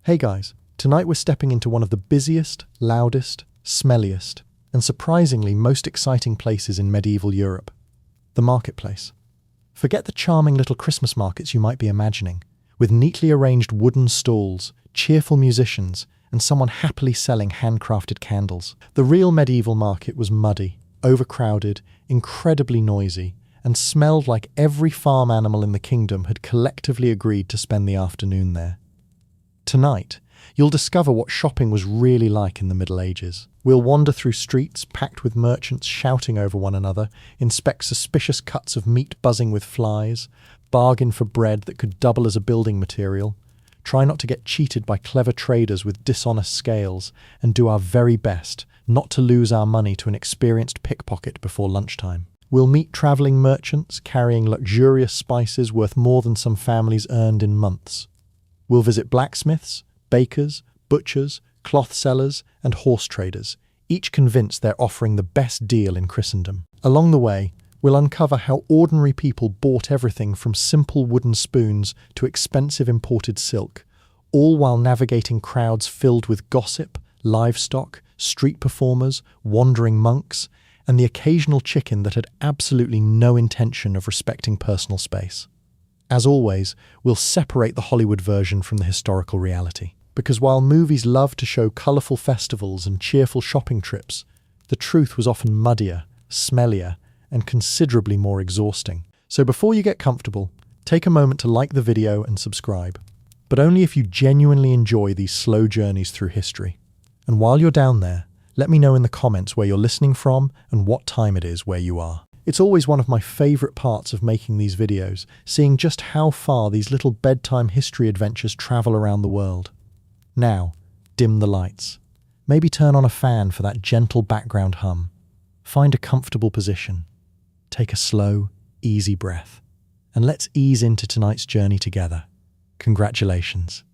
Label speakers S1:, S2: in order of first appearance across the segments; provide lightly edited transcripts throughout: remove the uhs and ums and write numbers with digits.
S1: Hey guys, tonight we're stepping into one of the busiest, loudest, smelliest, and surprisingly most exciting places in medieval Europe, the marketplace. Forget the charming little Christmas markets you might be imagining, with neatly arranged wooden stalls, cheerful musicians, and someone happily selling handcrafted candles. The real medieval market was muddy, overcrowded, incredibly noisy, and smelled like every farm animal in the kingdom had collectively agreed to spend the afternoon there. Tonight, you'll discover what shopping was really like in the Middle Ages. We'll wander through streets packed with merchants shouting over one another, inspect suspicious cuts of meat buzzing with flies, bargain for bread that could double as a building material, try not to get cheated by clever traders with dishonest scales, and do our very best not to lose our money to an experienced pickpocket before lunchtime. We'll meet travelling merchants carrying luxurious spices worth more than some families earned in months. We'll visit blacksmiths, bakers, butchers, cloth sellers, and horse traders, each convinced they're offering the best deal in Christendom. Along the way, we'll uncover how ordinary people bought everything from simple wooden spoons to expensive imported silk, all while navigating crowds filled with gossip, livestock, street performers, wandering monks, and the occasional chicken that had absolutely no intention of respecting personal space. As always, we'll separate the Hollywood version from the historical reality. Because while movies love to show colourful festivals and cheerful shopping trips, the truth was often muddier, smellier, and considerably more exhausting. So before you get comfortable, take a moment to like the video and subscribe. But only if you genuinely enjoy these slow journeys through history. And while you're down there, let me know in the comments where you're listening from and what time it is where you are. It's always one of my favourite parts of making these videos, seeing just how far these little bedtime history adventures travel around the world. Now, dim the lights. Maybe turn on a fan for that gentle background hum. Find a comfortable position. Take a slow, easy breath. And let's ease into tonight's journey together. Congratulations.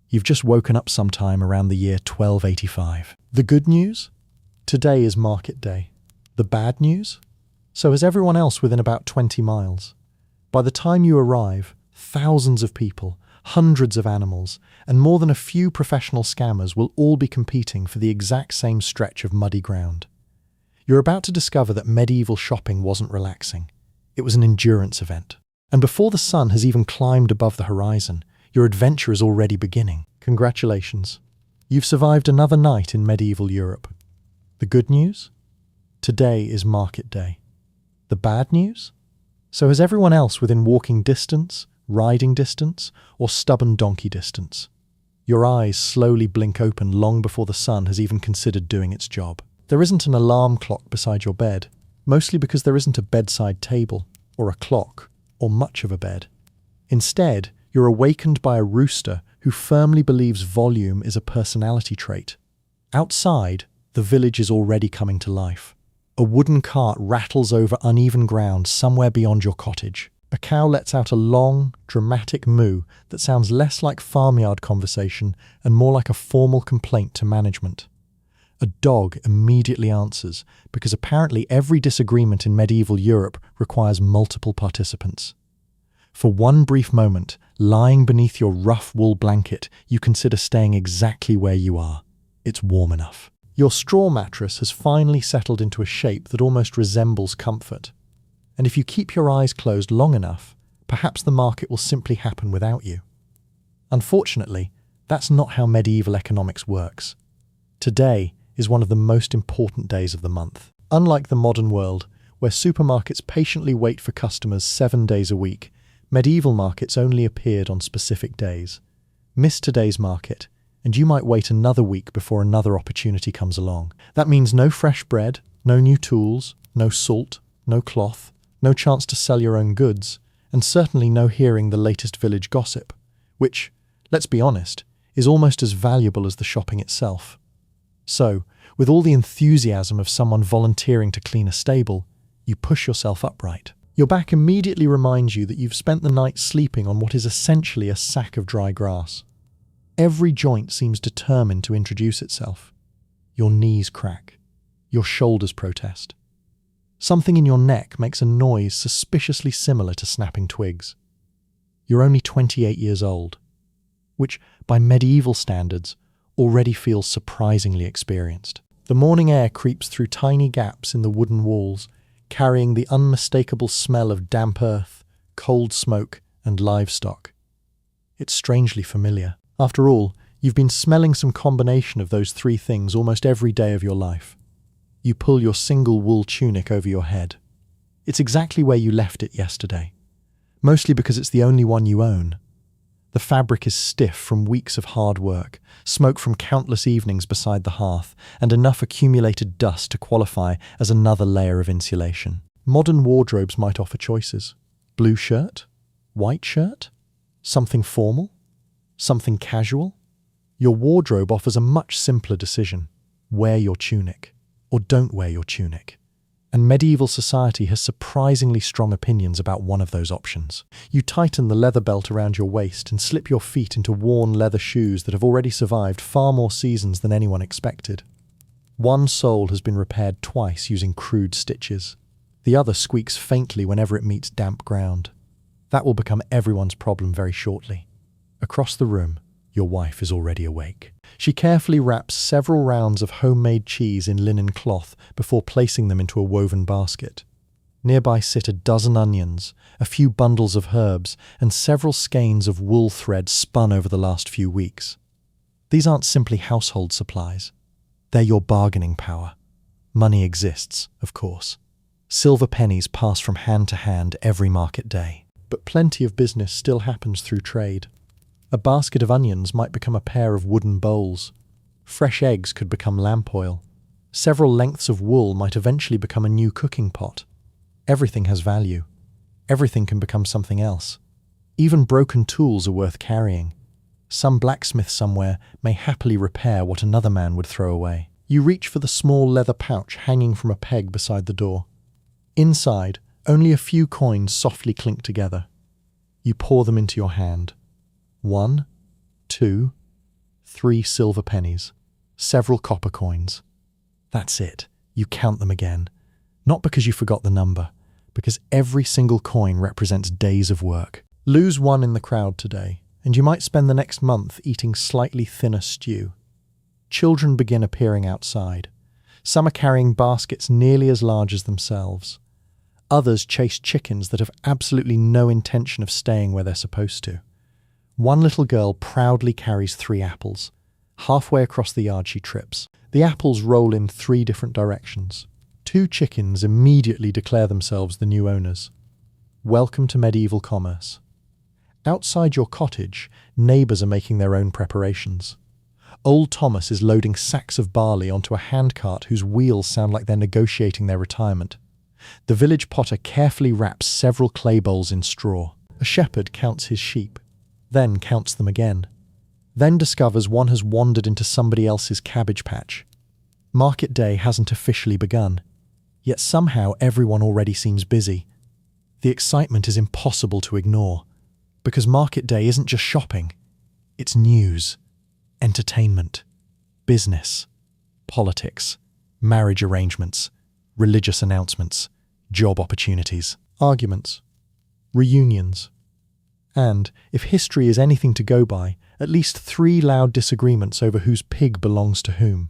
S1: You've just woken up sometime around the year 1285. The good news? Today is market day. The bad news? So is everyone else within about 20 miles. By the time you arrive, thousands of people, hundreds of animals, and more than a few professional scammers will all be competing for the exact same stretch of muddy ground. You're about to discover that medieval shopping wasn't relaxing. It was an endurance event. And before the sun has even climbed above the horizon, your adventure is already beginning. Congratulations. You've survived another night in medieval Europe. The good news? Today is market day. The bad news? So is everyone else within walking distance, riding distance, or stubborn donkey distance? Your eyes slowly blink open long before the sun has even considered doing its job. There isn't an alarm clock beside your bed, mostly because there isn't a bedside table, or a clock, or much of a bed. Instead, you're awakened by a rooster who firmly believes volume is a personality trait. Outside, the village is already coming to life. A wooden cart rattles over uneven ground somewhere beyond your cottage. A cow lets out a long, dramatic moo that sounds less like farmyard conversation and more like a formal complaint to management. A dog immediately answers, because apparently every disagreement in medieval Europe requires multiple participants. For one brief moment, lying beneath your rough wool blanket, you consider staying exactly where you are. It's warm enough. Your straw mattress has finally settled into a shape that almost resembles comfort. And if you keep your eyes closed long enough, perhaps the market will simply happen without you. Unfortunately, that's not how medieval economics works. Today is one of the most important days of the month. Unlike the modern world, where supermarkets patiently wait for customers 7 days a week, medieval markets only appeared on specific days. Miss today's market, and you might wait another week before another opportunity comes along. That means no fresh bread, no new tools, no salt, no cloth, no chance to sell your own goods, and certainly no hearing the latest village gossip, which, let's be honest, is almost as valuable as the shopping itself. So, with all the enthusiasm of someone volunteering to clean a stable, you push yourself upright. Your back immediately reminds you that you've spent the night sleeping on what is essentially a sack of dry grass. Every joint seems determined to introduce itself. Your knees crack. Your shoulders protest. Something in your neck makes a noise suspiciously similar to snapping twigs. You're only 28 years old. which, by medieval standards, already feels surprisingly experienced. The morning air creeps through tiny gaps in the wooden walls, carrying the unmistakable smell of damp earth, cold smoke, and livestock. It's strangely familiar. After all, you've been smelling some combination of those three things almost every day of your life. You pull your single wool tunic over your head. It's exactly where you left it yesterday, mostly because it's the only one you own. The fabric is stiff from weeks of hard work, smoke from countless evenings beside the hearth, and enough accumulated dust to qualify as another layer of insulation. Modern wardrobes might offer choices. Blue shirt? White shirt? Something formal? Something casual? Your wardrobe offers a much simpler decision. Wear your tunic, or don't wear your tunic. And medieval society has surprisingly strong opinions about one of those options. You tighten the leather belt around your waist and slip your feet into worn leather shoes that have already survived far more seasons than anyone expected. One sole has been repaired twice using crude stitches. The other squeaks faintly whenever it meets damp ground. That will become everyone's problem very shortly. Across the room, your wife is already awake. She carefully wraps several rounds of homemade cheese in linen cloth before placing them into a woven basket. Nearby sit a dozen onions, a few bundles of herbs, and several skeins of wool thread spun over the last few weeks. These aren't simply household supplies. They're your bargaining power. Money exists, of course. Silver pennies pass from hand to hand every market day. But plenty of business still happens through trade. A basket of onions might become a pair of wooden bowls. Fresh eggs could become lamp oil. Several lengths of wool might eventually become a new cooking pot. Everything has value. Everything can become something else. Even broken tools are worth carrying. Some blacksmith somewhere may happily repair what another man would throw away. You reach for the small leather pouch hanging from a peg beside the door. Inside, only a few coins softly clink together. You pour them into your hand. 1, 2, 3 silver pennies, several copper coins. That's it. You count them again. Not because you forgot the number, because every single coin represents days of work. Lose one in the crowd today, and you might spend the next month eating slightly thinner stew. Children begin appearing outside. Some are carrying baskets nearly as large as themselves. Others chase chickens that have absolutely no intention of staying where they're supposed to. One little girl proudly carries 3 apples. Halfway across the yard she trips. The apples roll in 3 different directions. 2 chickens immediately declare themselves the new owners. Welcome to medieval commerce. Outside your cottage, neighbours are making their own preparations. Old Thomas is loading sacks of barley onto a handcart whose wheels sound like they're negotiating their retirement. The village potter carefully wraps several clay bowls in straw. A shepherd counts his sheep, then counts them again, then discovers one has wandered into somebody else's cabbage patch. Market day hasn't officially begun, yet somehow everyone already seems busy. The excitement is impossible to ignore, because market day isn't just shopping, it's news, entertainment, business, politics, marriage arrangements, religious announcements, job opportunities, arguments, reunions, and, if history is anything to go by, at least 3 loud disagreements over whose pig belongs to whom.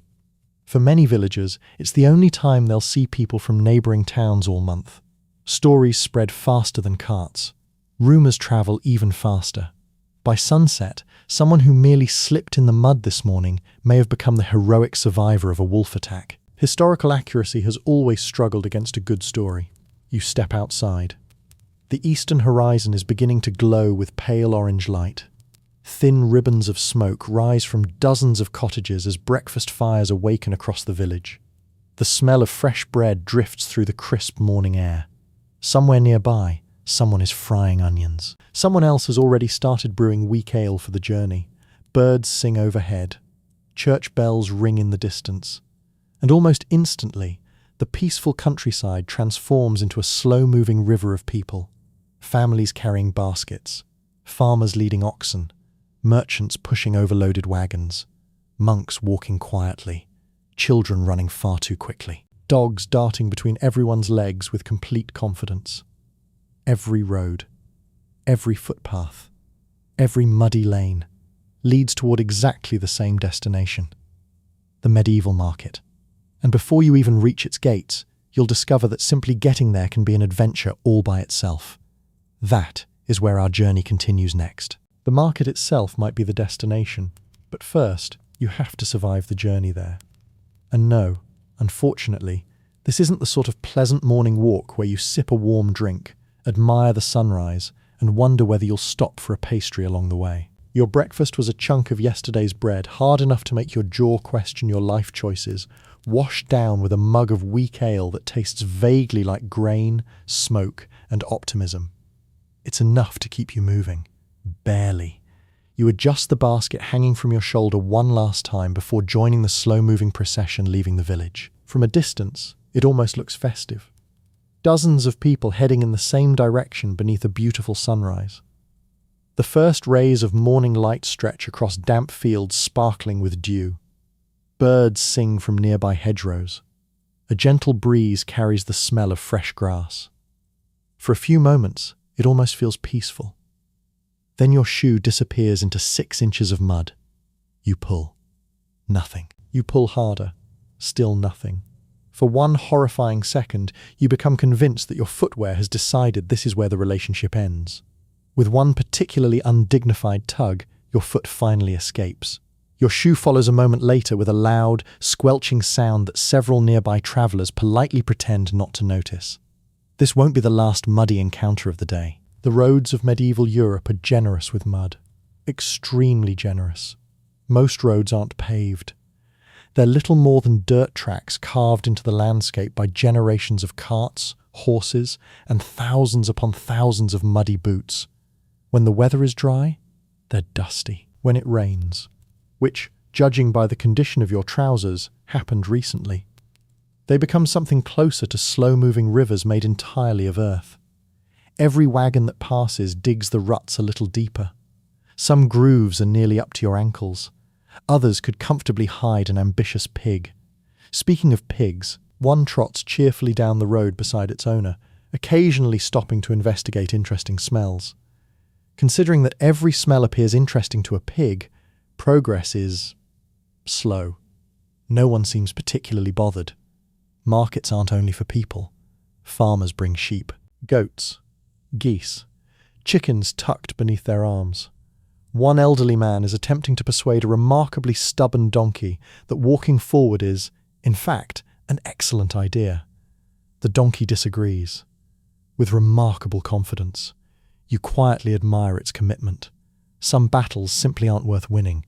S1: For many villagers, it's the only time they'll see people from neighbouring towns all month. Stories spread faster than carts. Rumours travel even faster. By sunset, someone who merely slipped in the mud this morning may have become the heroic survivor of a wolf attack. Historical accuracy has always struggled against a good story. You step outside. The eastern horizon is beginning to glow with pale orange light. Thin ribbons of smoke rise from dozens of cottages as breakfast fires awaken across the village. The smell of fresh bread drifts through the crisp morning air. Somewhere nearby, someone is frying onions. Someone else has already started brewing weak ale for the journey. Birds sing overhead. Church bells ring in the distance. And almost instantly, the peaceful countryside transforms into a slow-moving river of people. Families carrying baskets, farmers leading oxen, merchants pushing overloaded wagons, monks walking quietly, children running far too quickly, dogs darting between everyone's legs with complete confidence. Every road, every footpath, every muddy lane leads toward exactly the same destination, the medieval market. And before you even reach its gates, you'll discover that simply getting there can be an adventure all by itself. That is where our journey continues next. The market itself might be the destination, but first, you have to survive the journey there. And no, unfortunately, this isn't the sort of pleasant morning walk where you sip a warm drink, admire the sunrise, and wonder whether you'll stop for a pastry along the way. Your breakfast was a chunk of yesterday's bread, hard enough to make your jaw question your life choices, washed down with a mug of weak ale that tastes vaguely like grain, smoke, and optimism. It's enough to keep you moving. Barely. You adjust the basket hanging from your shoulder one last time before joining the slow-moving procession leaving the village. From a distance, it almost looks festive. Dozens of people heading in the same direction beneath a beautiful sunrise. The first rays of morning light stretch across damp fields sparkling with dew. Birds sing from nearby hedgerows. A gentle breeze carries the smell of fresh grass. For a few moments, it almost feels peaceful. Then your shoe disappears into 6 inches of mud. You pull. Nothing. You pull harder. Still nothing. For one horrifying second, you become convinced that your footwear has decided this is where the relationship ends. With one particularly undignified tug, your foot finally escapes. Your shoe follows a moment later with a loud, squelching sound that several nearby travelers politely pretend not to notice. This won't be the last muddy encounter of the day. The roads of medieval Europe are generous with mud. Extremely generous. Most roads aren't paved. They're little more than dirt tracks carved into the landscape by generations of carts, horses, and thousands upon thousands of muddy boots. When the weather is dry, they're dusty. When it rains, which, judging by the condition of your trousers, happened recently, they become something closer to slow-moving rivers made entirely of earth. Every wagon that passes digs the ruts a little deeper. Some grooves are nearly up to your ankles. Others could comfortably hide an ambitious pig. Speaking of pigs, one trots cheerfully down the road beside its owner, occasionally stopping to investigate interesting smells. Considering that every smell appears interesting to a pig, progress is slow. No one seems particularly bothered. Markets aren't only for people. Farmers bring sheep, goats, geese, chickens tucked beneath their arms. One elderly man is attempting to persuade a remarkably stubborn donkey that walking forward is, in fact, an excellent idea. The donkey disagrees. With remarkable confidence, you quietly admire its commitment. Some battles simply aren't worth winning.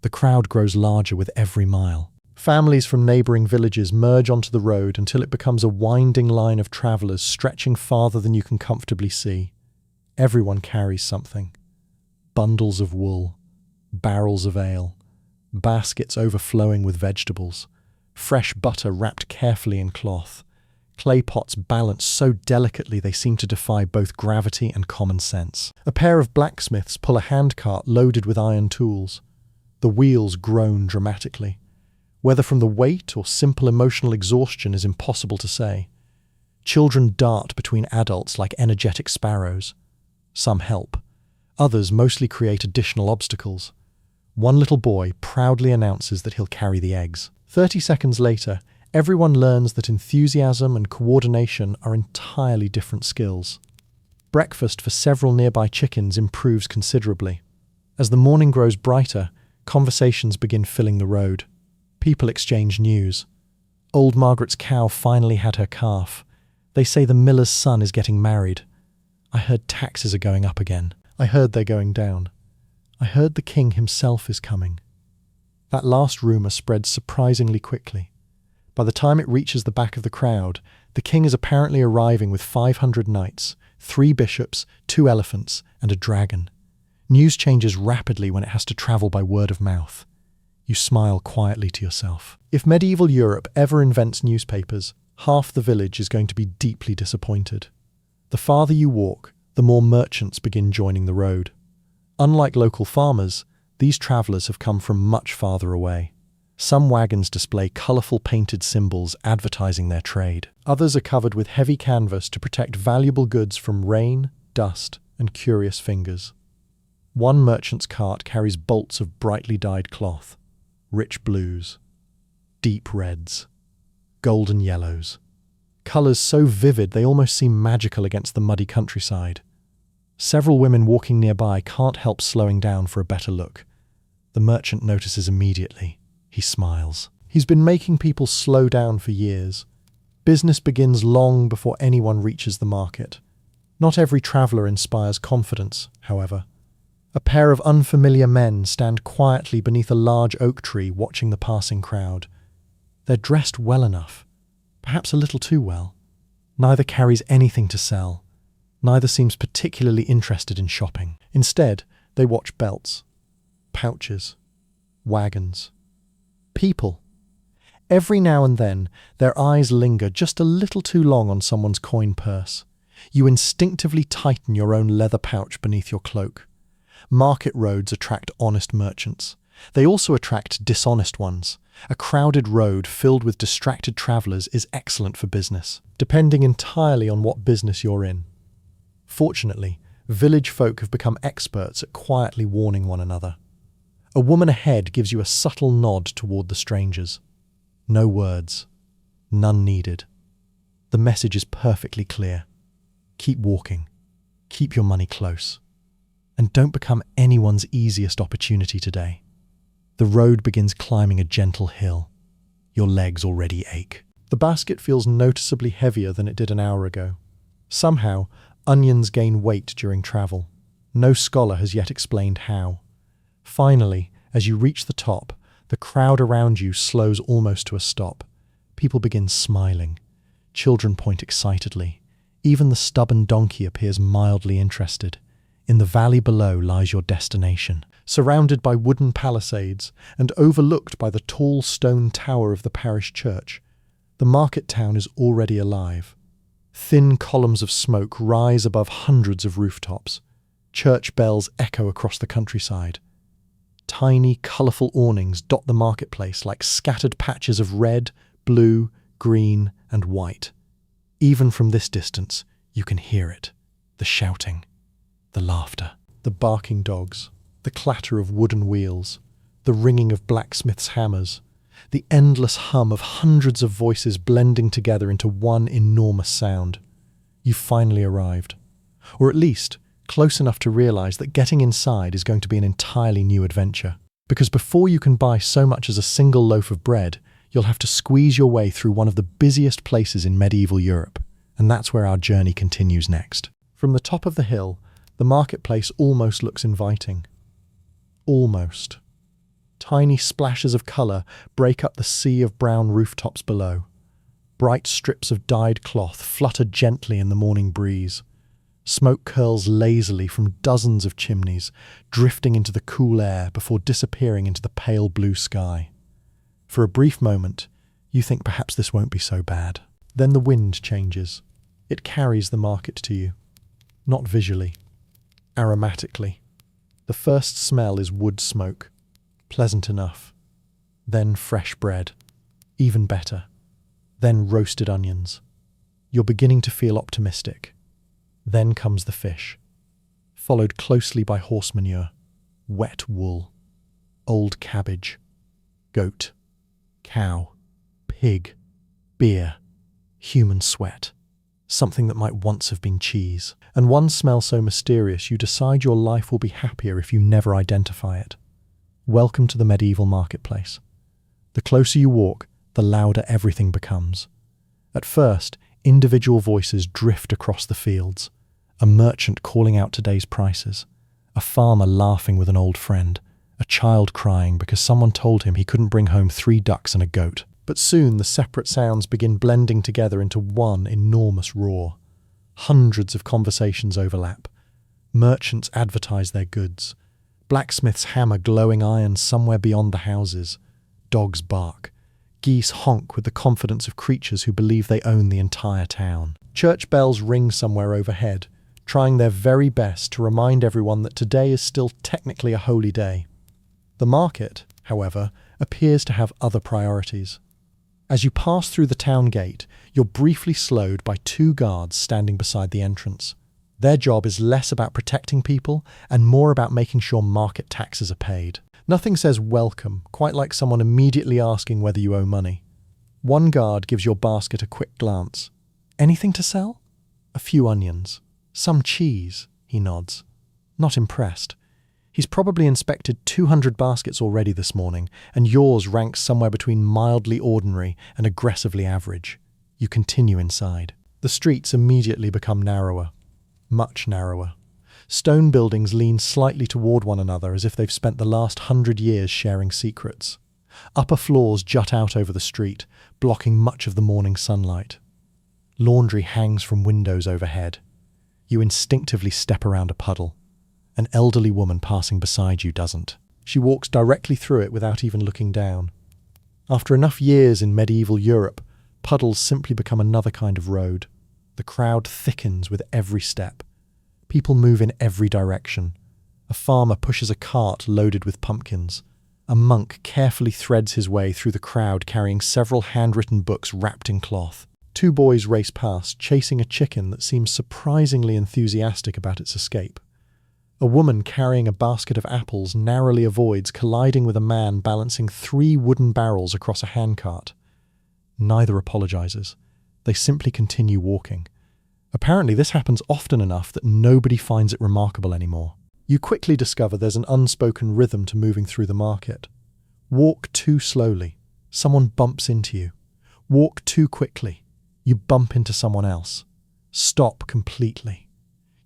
S1: The crowd grows larger with every mile. Families from neighbouring villages merge onto the road until it becomes a winding line of travellers stretching farther than you can comfortably see. Everyone carries something. Bundles of wool, barrels of ale, baskets overflowing with vegetables, fresh butter wrapped carefully in cloth, clay pots balanced so delicately they seem to defy both gravity and common sense. A pair of blacksmiths pull a handcart loaded with iron tools. The wheels groan dramatically. Whether from the weight or simple emotional exhaustion is impossible to say. Children dart between adults like energetic sparrows. Some help. Others mostly create additional obstacles. One little boy proudly announces that he'll carry the eggs. 30 seconds later, everyone learns that enthusiasm and coordination are entirely different skills. Breakfast for several nearby chickens improves considerably. As the morning grows brighter, conversations begin filling the road. People exchange news. Old Margaret's cow finally had her calf. They say the miller's son is getting married. I heard taxes are going up again. I heard they're going down. I heard the king himself is coming. That last rumour spreads surprisingly quickly. By the time it reaches the back of the crowd, the king is apparently arriving with 500 knights, 3 bishops, 2 elephants, and a dragon. News changes rapidly when it has to travel by word of mouth. You smile quietly to yourself. If medieval Europe ever invents newspapers, half the village is going to be deeply disappointed. The farther you walk, the more merchants begin joining the road. Unlike local farmers, these travellers have come from much farther away. Some wagons display colourful painted symbols advertising their trade. Others are covered with heavy canvas to protect valuable goods from rain, dust, and curious fingers. One merchant's cart carries bolts of brightly dyed cloth, rich blues, deep reds, golden yellows, colours so vivid they almost seem magical against the muddy countryside. Several women walking nearby can't help slowing down for a better look. The merchant notices immediately. He smiles. He's been making people slow down for years. Business begins long before anyone reaches the market. Not every traveller inspires confidence, however. A pair of unfamiliar men stand quietly beneath a large oak tree watching the passing crowd. They're dressed well enough, perhaps a little too well. Neither carries anything to sell. Neither seems particularly interested in shopping. Instead, they watch belts, pouches, wagons, people. Every now and then, their eyes linger just a little too long on someone's coin purse. You instinctively tighten your own leather pouch beneath your cloak. Market roads attract honest merchants. They also attract dishonest ones. A crowded road filled with distracted travellers is excellent for business, depending entirely on what business you're in. Fortunately, village folk have become experts at quietly warning one another. A woman ahead gives you a subtle nod toward the strangers. No words. None needed. The message is perfectly clear. Keep walking. Keep your money close. And don't become anyone's easiest opportunity today. The road begins climbing a gentle hill. Your legs already ache. The basket feels noticeably heavier than it did an hour ago. Somehow, onions gain weight during travel. No scholar has yet explained how. Finally, as you reach the top, the crowd around you slows almost to a stop. People begin smiling. Children point excitedly. Even the stubborn donkey appears mildly interested. In the valley below lies your destination. Surrounded by wooden palisades and overlooked by the tall stone tower of the parish church, the market town is already alive. Thin columns of smoke rise above hundreds of rooftops. Church bells echo across the countryside. Tiny, colourful awnings dot the marketplace like scattered patches of red, blue, green, and white. Even from this distance, you can hear it. The shouting, the laughter, the barking dogs, the clatter of wooden wheels, the ringing of blacksmiths' hammers, the endless hum of hundreds of voices blending together into one enormous sound. You've finally arrived. Or at least, close enough to realise that getting inside is going to be an entirely new adventure. Because before you can buy so much as a single loaf of bread, you'll have to squeeze your way through one of the busiest places in medieval Europe. And that's where our journey continues next. From the top of the hill, the marketplace almost looks inviting. Almost. Tiny splashes of colour break up the sea of brown rooftops below. Bright strips of dyed cloth flutter gently in the morning breeze. Smoke curls lazily from dozens of chimneys, drifting into the cool air before disappearing into the pale blue sky. For a brief moment, you think perhaps this won't be so bad. Then the wind changes. It carries the market to you. Not visually. Aromatically. The first smell is wood smoke. Pleasant enough. Then fresh bread. Even better. Then roasted onions. You're beginning to feel optimistic. Then comes the fish. Followed closely by horse manure. Wet wool. Old cabbage. Goat. Cow. Pig. Beer. Human sweat. Something that might once have been cheese. And one smell so mysterious you decide your life will be happier if you never identify it. Welcome to the medieval marketplace. The closer you walk, the louder everything becomes. At first, individual voices drift across the fields. A merchant calling out today's prices. A farmer laughing with an old friend. A child crying because someone told him he couldn't bring home 3 ducks and a goat. But soon the separate sounds begin blending together into one enormous roar. Hundreds of conversations overlap. Merchants advertise their goods. Blacksmiths hammer glowing iron somewhere beyond the houses. Dogs bark. Geese honk with the confidence of creatures who believe they own the entire town. Church bells ring somewhere overhead, trying their very best to remind everyone that today is still technically a holy day. The market, however, appears to have other priorities. As you pass through the town gate, you're briefly slowed by 2 guards standing beside the entrance. Their job is less about protecting people and more about making sure market taxes are paid. Nothing says welcome quite like someone immediately asking whether you owe money. One guard gives your basket a quick glance. Anything to sell? A few onions. Some cheese, he nods. Not impressed. He's probably inspected 200 baskets already this morning, and yours ranks somewhere between mildly ordinary and aggressively average. You continue inside. The streets immediately become narrower. Much narrower. Stone buildings lean slightly toward one another as if they've spent the last 100 years sharing secrets. Upper floors jut out over the street, blocking much of the morning sunlight. Laundry hangs from windows overhead. You instinctively step around a puddle. An elderly woman passing beside you doesn't. She walks directly through it without even looking down. After enough years in medieval Europe, puddles simply become another kind of road. The crowd thickens with every step. People move in every direction. A farmer pushes a cart loaded with pumpkins. A monk carefully threads his way through the crowd carrying several handwritten books wrapped in cloth. Two boys race past, chasing a chicken that seems surprisingly enthusiastic about its escape. A woman carrying a basket of apples narrowly avoids colliding with a man balancing 3 wooden barrels across a handcart. Neither apologizes. They simply continue walking. Apparently this happens often enough that nobody finds it remarkable anymore. You quickly discover there's an unspoken rhythm to moving through the market. Walk too slowly. Someone bumps into you. Walk too quickly. You bump into someone else. Stop completely.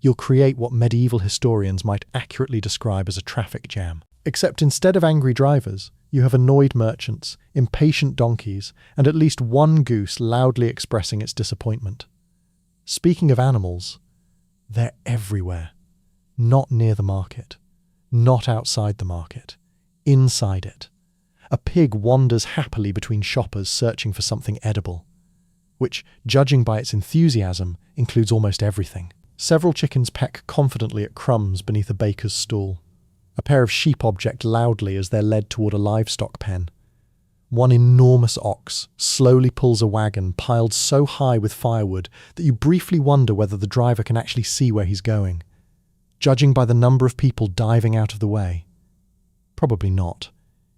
S1: You'll create what medieval historians might accurately describe as a traffic jam. Except instead of angry drivers, you have annoyed merchants, impatient donkeys, and at least one goose loudly expressing its disappointment. Speaking of animals, they're everywhere. Not near the market. Not outside the market. Inside it. A pig wanders happily between shoppers searching for something edible, which, judging by its enthusiasm, includes almost everything. Several chickens peck confidently at crumbs beneath a baker's stall. A pair of sheep object loudly as they're led toward a livestock pen. One enormous ox slowly pulls a wagon piled so high with firewood that you briefly wonder whether the driver can actually see where he's going. Judging by the number of people diving out of the way, probably not.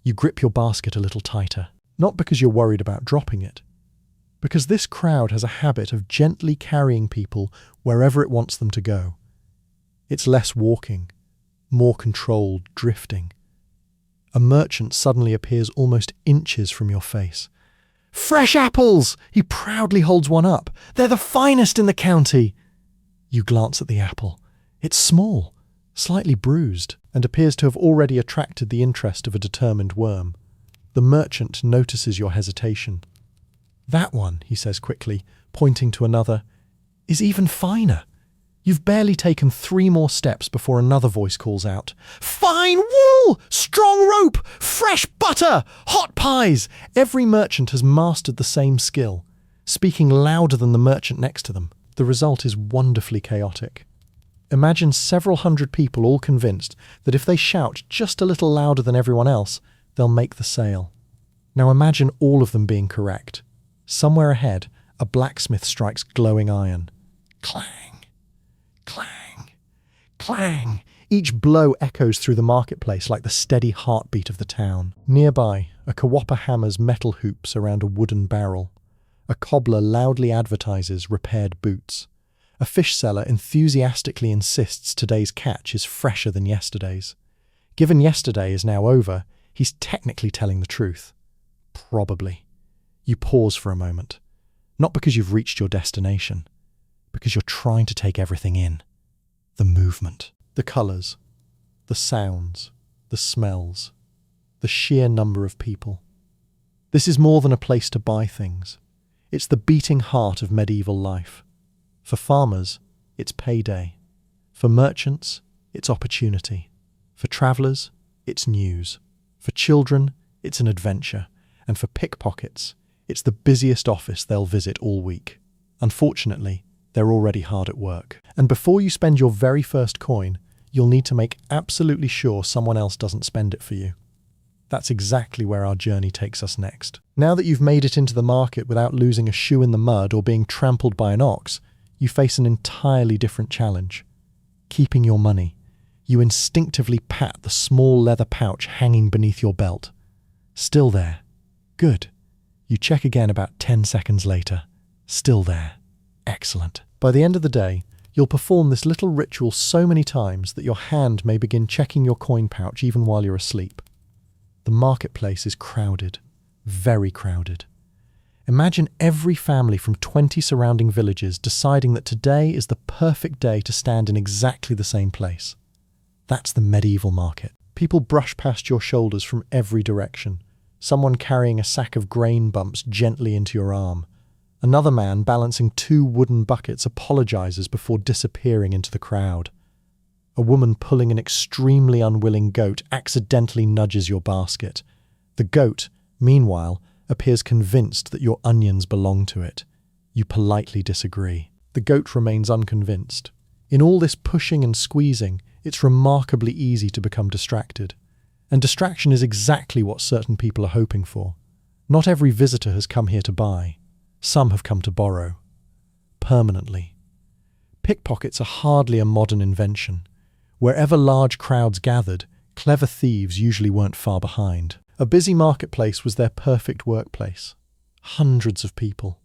S1: You grip your basket a little tighter, not because you're worried about dropping it, because this crowd has a habit of gently carrying people wherever it wants them to go. It's less walking, more controlled drifting. A merchant suddenly appears almost inches from your face. "Fresh apples!" He proudly holds one up. "They're the finest in the county!" You glance at the apple. It's small, slightly bruised, and appears to have already attracted the interest of a determined worm. The merchant notices your hesitation. "That one," he says quickly, pointing to another, "is even finer." You've barely taken 3 more steps before another voice calls out, "Fine wool! Strong rope! Fresh butter! Hot pies!" Every merchant has mastered the same skill, speaking louder than the merchant next to them. The result is wonderfully chaotic. Imagine several hundred people all convinced that if they shout just a little louder than everyone else, they'll make the sale. Now imagine all of them being correct. Somewhere ahead, a blacksmith strikes glowing iron. Clang, clang, clang. Each blow echoes through the marketplace like the steady heartbeat of the town. Nearby, a kawapa hammers metal hoops around a wooden barrel. A cobbler loudly advertises repaired boots. A fish seller enthusiastically insists today's catch is fresher than yesterday's. Given yesterday is now over, he's technically telling the truth. Probably. You pause for a moment, not because you've reached your destination, because you're trying to take everything in. The movement, the colours, the sounds, the smells, the sheer number of people. This is more than a place to buy things. It's the beating heart of medieval life. For farmers, it's payday. For merchants, it's opportunity. For travellers, it's news. For children, it's an adventure. And for pickpockets, it's the busiest office they'll visit all week. Unfortunately, they're already hard at work. And before you spend your very first coin, you'll need to make absolutely sure someone else doesn't spend it for you. That's exactly where our journey takes us next. Now that you've made it into the market without losing a shoe in the mud or being trampled by an ox, you face an entirely different challenge. keeping your money. You instinctively pat the small leather pouch hanging beneath your belt. Still there. Good. You check again about 10 seconds later. Still there. Excellent. By the end of the day, you'll perform this little ritual so many times that your hand may begin checking your coin pouch even while you're asleep. The marketplace is crowded. Very crowded. Imagine every family from 20 surrounding villages deciding that today is the perfect day to stand in exactly the same place. That's the medieval market. People brush past your shoulders from every direction. Someone carrying a sack of grain bumps gently into your arm. Another man balancing 2 wooden buckets apologizes before disappearing into the crowd. A woman pulling an extremely unwilling goat accidentally nudges your basket. The goat, meanwhile, appears convinced that your onions belong to it. You politely disagree. The goat remains unconvinced. In all this pushing and squeezing, it's remarkably easy to become distracted. And distraction is exactly what certain people are hoping for. Not every visitor has come here to buy. Some have come to borrow. Permanently. Pickpockets are hardly a modern invention. Wherever large crowds gathered, clever thieves usually weren't far behind. A busy marketplace was their perfect workplace. Hundreds of people.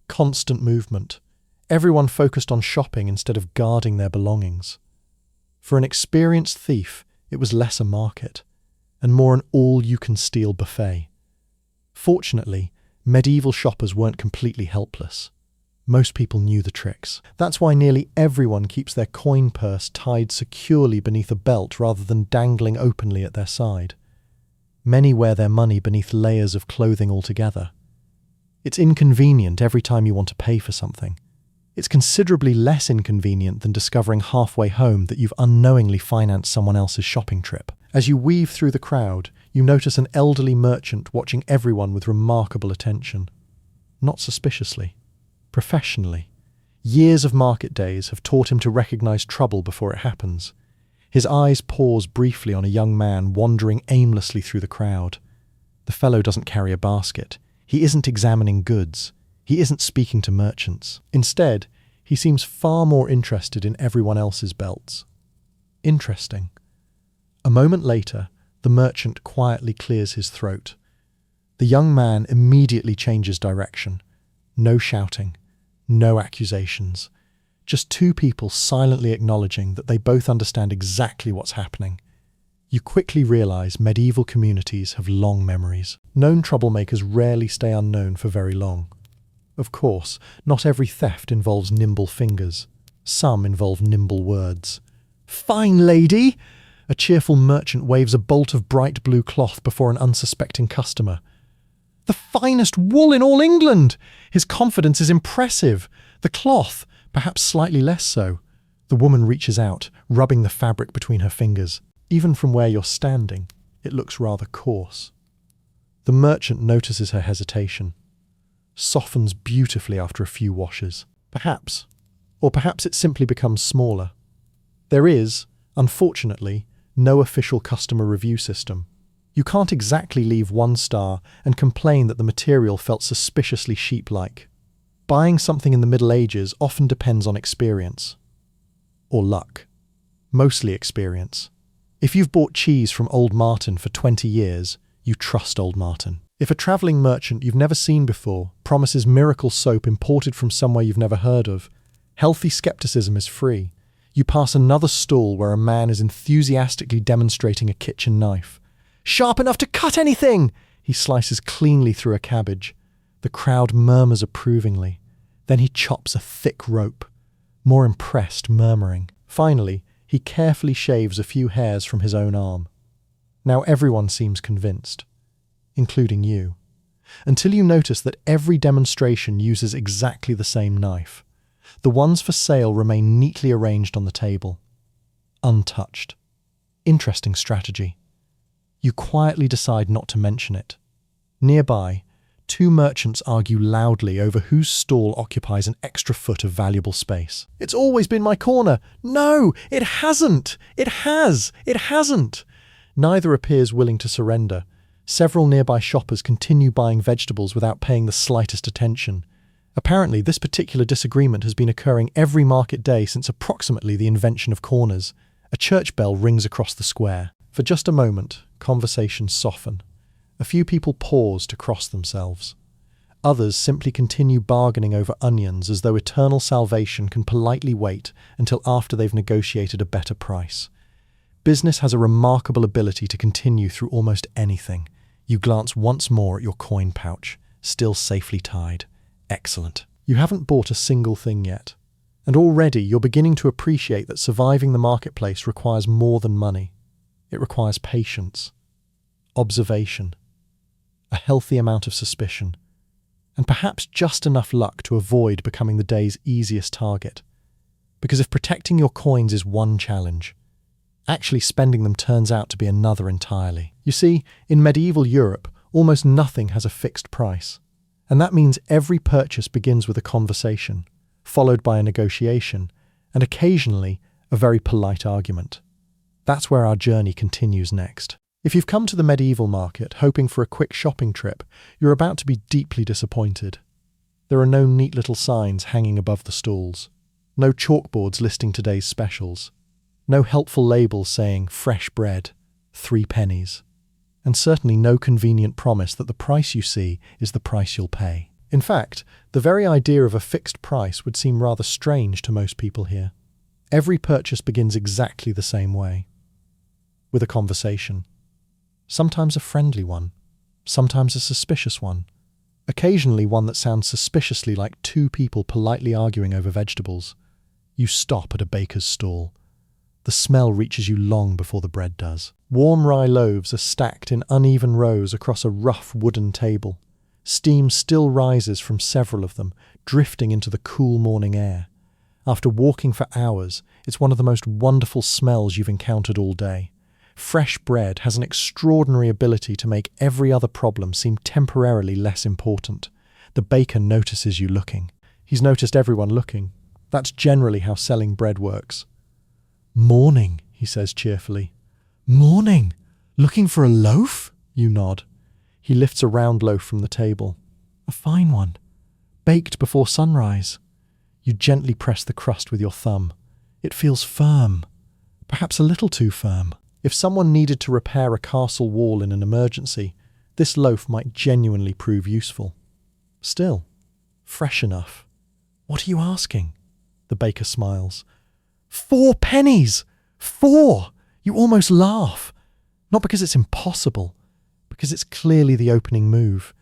S1: Constant movement. Everyone focused on shopping instead of guarding their belongings. For an experienced thief, it was less a market, and more an all-you-can-steal buffet. Fortunately, medieval shoppers weren't completely helpless. Most people knew the tricks. That's why nearly everyone keeps their coin purse tied securely beneath a belt rather than dangling openly at their side. Many wear their money beneath layers of clothing altogether. It's inconvenient every time you want to pay for something. It's considerably less inconvenient than discovering halfway home that you've unknowingly financed someone else's shopping trip. As you weave through the crowd, you notice an elderly merchant watching everyone with remarkable attention. Not suspiciously. Professionally. Years of market days have taught him to recognize trouble before it happens. His eyes pause briefly on a young man wandering aimlessly through the crowd. The fellow doesn't carry a basket. He isn't examining goods. He isn't speaking to merchants. Instead, he seems far more interested in everyone else's belts. Interesting. A moment later, the merchant quietly clears his throat. The young man immediately changes direction. No shouting. No accusations. Just 2 people silently acknowledging that they both understand exactly what's happening. You quickly realize medieval communities have long memories. Known troublemakers rarely stay unknown for very long. Of course, not every theft involves nimble fingers. Some involve nimble words. "Fine lady!" A cheerful merchant waves a bolt of bright blue cloth before an unsuspecting customer. "The finest wool in all England!" His confidence is impressive. The cloth, perhaps slightly less so. The woman reaches out, rubbing the fabric between her fingers. Even from where you're standing, it looks rather coarse. The merchant notices her hesitation. Softens beautifully after a few washes. Perhaps it simply becomes smaller. There is, unfortunately, no official customer review system. You can't exactly leave 1 star and complain that the material felt suspiciously sheep-like. Buying something in the Middle Ages often depends on experience. Or luck. Mostly experience. If you've bought cheese from Old Martin for 20 years, you trust Old Martin. If a travelling merchant you've never seen before promises miracle soap imported from somewhere you've never heard of, healthy skepticism is free. You pass another stall where a man is enthusiastically demonstrating a kitchen knife. "Sharp enough to cut anything!" He slices cleanly through a cabbage. The crowd murmurs approvingly. Then he chops a thick rope, more impressed, murmuring. Finally, he carefully shaves a few hairs from his own arm. Now everyone seems convinced. Including you, until you notice that every demonstration uses exactly the same knife. The ones for sale remain neatly arranged on the table. Untouched. Interesting strategy. You quietly decide not to mention it. Nearby, 2 merchants argue loudly over whose stall occupies an extra foot of valuable space. "It's always been my corner." "No, it hasn't! It has! It hasn't!" Neither appears willing to surrender. Several nearby shoppers continue buying vegetables without paying the slightest attention. Apparently, this particular disagreement has been occurring every market day since approximately the invention of corners. A church bell rings across the square. For just a moment, conversations soften. A few people pause to cross themselves. Others simply continue bargaining over onions as though eternal salvation can politely wait until after they've negotiated a better price. Business has a remarkable ability to continue through almost anything. You glance once more at your coin pouch, still safely tied. Excellent. You haven't bought a single thing yet. And already you're beginning to appreciate that surviving the marketplace requires more than money. It requires patience, observation, a healthy amount of suspicion, and perhaps just enough luck to avoid becoming the day's easiest target. Because if protecting your coins is one challenge, actually spending them turns out to be another entirely. You see, in medieval Europe, almost nothing has a fixed price. And that means every purchase begins with a conversation, followed by a negotiation, and occasionally a very polite argument. That's where our journey continues next. If you've come to the medieval market hoping for a quick shopping trip, you're about to be deeply disappointed. There are no neat little signs hanging above the stalls, no chalkboards listing today's specials, no helpful labels saying fresh bread, 3 pennies, and certainly no convenient promise that the price you see is the price you'll pay. In fact, the very idea of a fixed price would seem rather strange to most people here. Every purchase begins exactly the same way, with a conversation. Sometimes a friendly one, sometimes a suspicious one, occasionally one that sounds suspiciously like 2 people politely arguing over vegetables. You stop at a baker's stall. The smell reaches you long before the bread does. Warm rye loaves are stacked in uneven rows across a rough wooden table. Steam still rises from several of them, drifting into the cool morning air. After walking for hours, it's one of the most wonderful smells you've encountered all day. Fresh bread has an extraordinary ability to make every other problem seem temporarily less important. The baker notices you looking. He's noticed everyone looking. That's generally how selling bread works. "Morning," he says cheerfully. "Morning! Looking for a loaf?" You nod. He lifts a round loaf from the table. "A fine one. Baked before sunrise." You gently press the crust with your thumb. It feels firm. Perhaps a little too firm. If someone needed to repair a castle wall in an emergency, this loaf might genuinely prove useful. Still, fresh enough. "What are you asking?" The baker smiles. 4 pennies! 4! You almost laugh. Not because it's impossible, because it's clearly the opening move.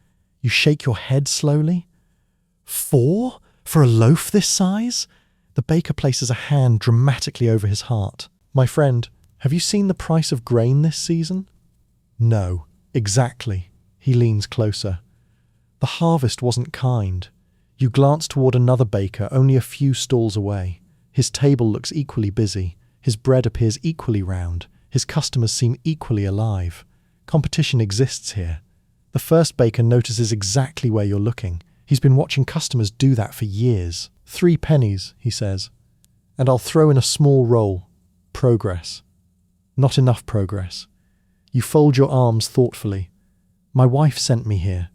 S1: You shake your head slowly. 4? For a loaf this size? The baker places a hand dramatically over his heart. "My friend, have you seen the price of grain this season?" "No, exactly." He leans closer. "The harvest wasn't kind." You glance toward another baker only a few stalls away. His table looks equally busy. His bread appears equally round. His customers seem equally alive. Competition exists here. The first baker notices exactly where you're looking. He's been watching customers do that for years. 3 pennies, he says. "And I'll throw in a small roll. Progress." Not enough progress. You fold your arms thoughtfully. "My wife sent me here."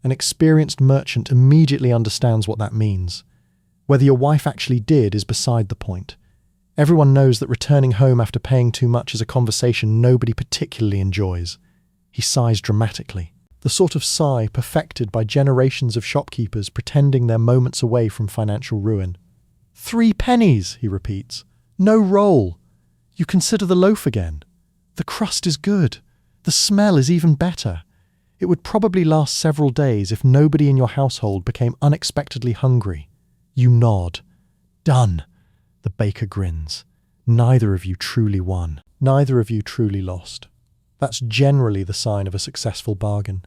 S1: An experienced merchant immediately understands what that means. Whether your wife actually did is beside the point. Everyone knows that returning home after paying too much is a conversation nobody particularly enjoys. He sighs dramatically. The sort of sigh perfected by generations of shopkeepers pretending they're moments away from financial ruin. 3 pennies, he repeats. "No roll. You consider the loaf again. The crust is good. The smell is even better. It would probably last several days if nobody in your household became unexpectedly hungry." You nod. "Done." The baker grins. Neither of you truly won. Neither of you truly lost. That's generally the sign of a successful bargain.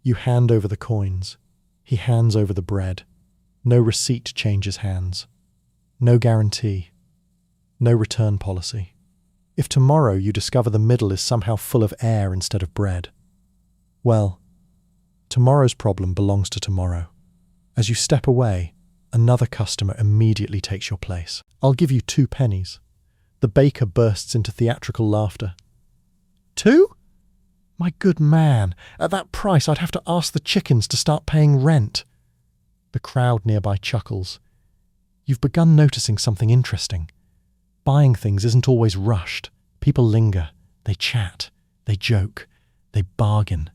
S1: You hand over the coins. He hands over the bread. No receipt changes hands. No guarantee. No return policy. If tomorrow you discover the middle is somehow full of air instead of bread, well, tomorrow's problem belongs to tomorrow. As you step away, another customer immediately takes your place. "I'll give you 2 pennies. The baker bursts into theatrical laughter. 2? My good man, at that price I'd have to ask the chickens to start paying rent. The The crowd nearby chuckles. You've begun noticing something interesting. Buying things isn't always rushed. People linger, they chat, they joke, they bargain.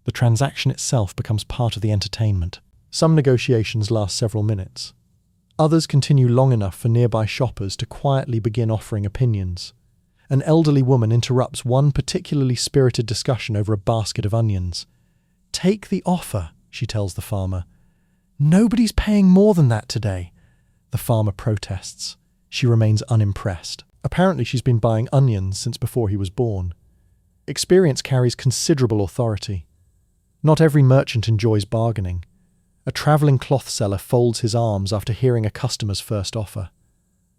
S1: The transaction itself becomes part of the entertainment. Some negotiations last several minutes. Others continue long enough for nearby shoppers to quietly begin offering opinions. An elderly woman interrupts one particularly spirited discussion over a basket of onions. "Take the offer," she tells the farmer. "Nobody's paying more than that today." The farmer protests. She remains unimpressed. Apparently she's been buying onions since before he was born. Experience carries considerable authority. Not every merchant enjoys bargaining. A travelling cloth seller folds his arms after hearing a customer's first offer.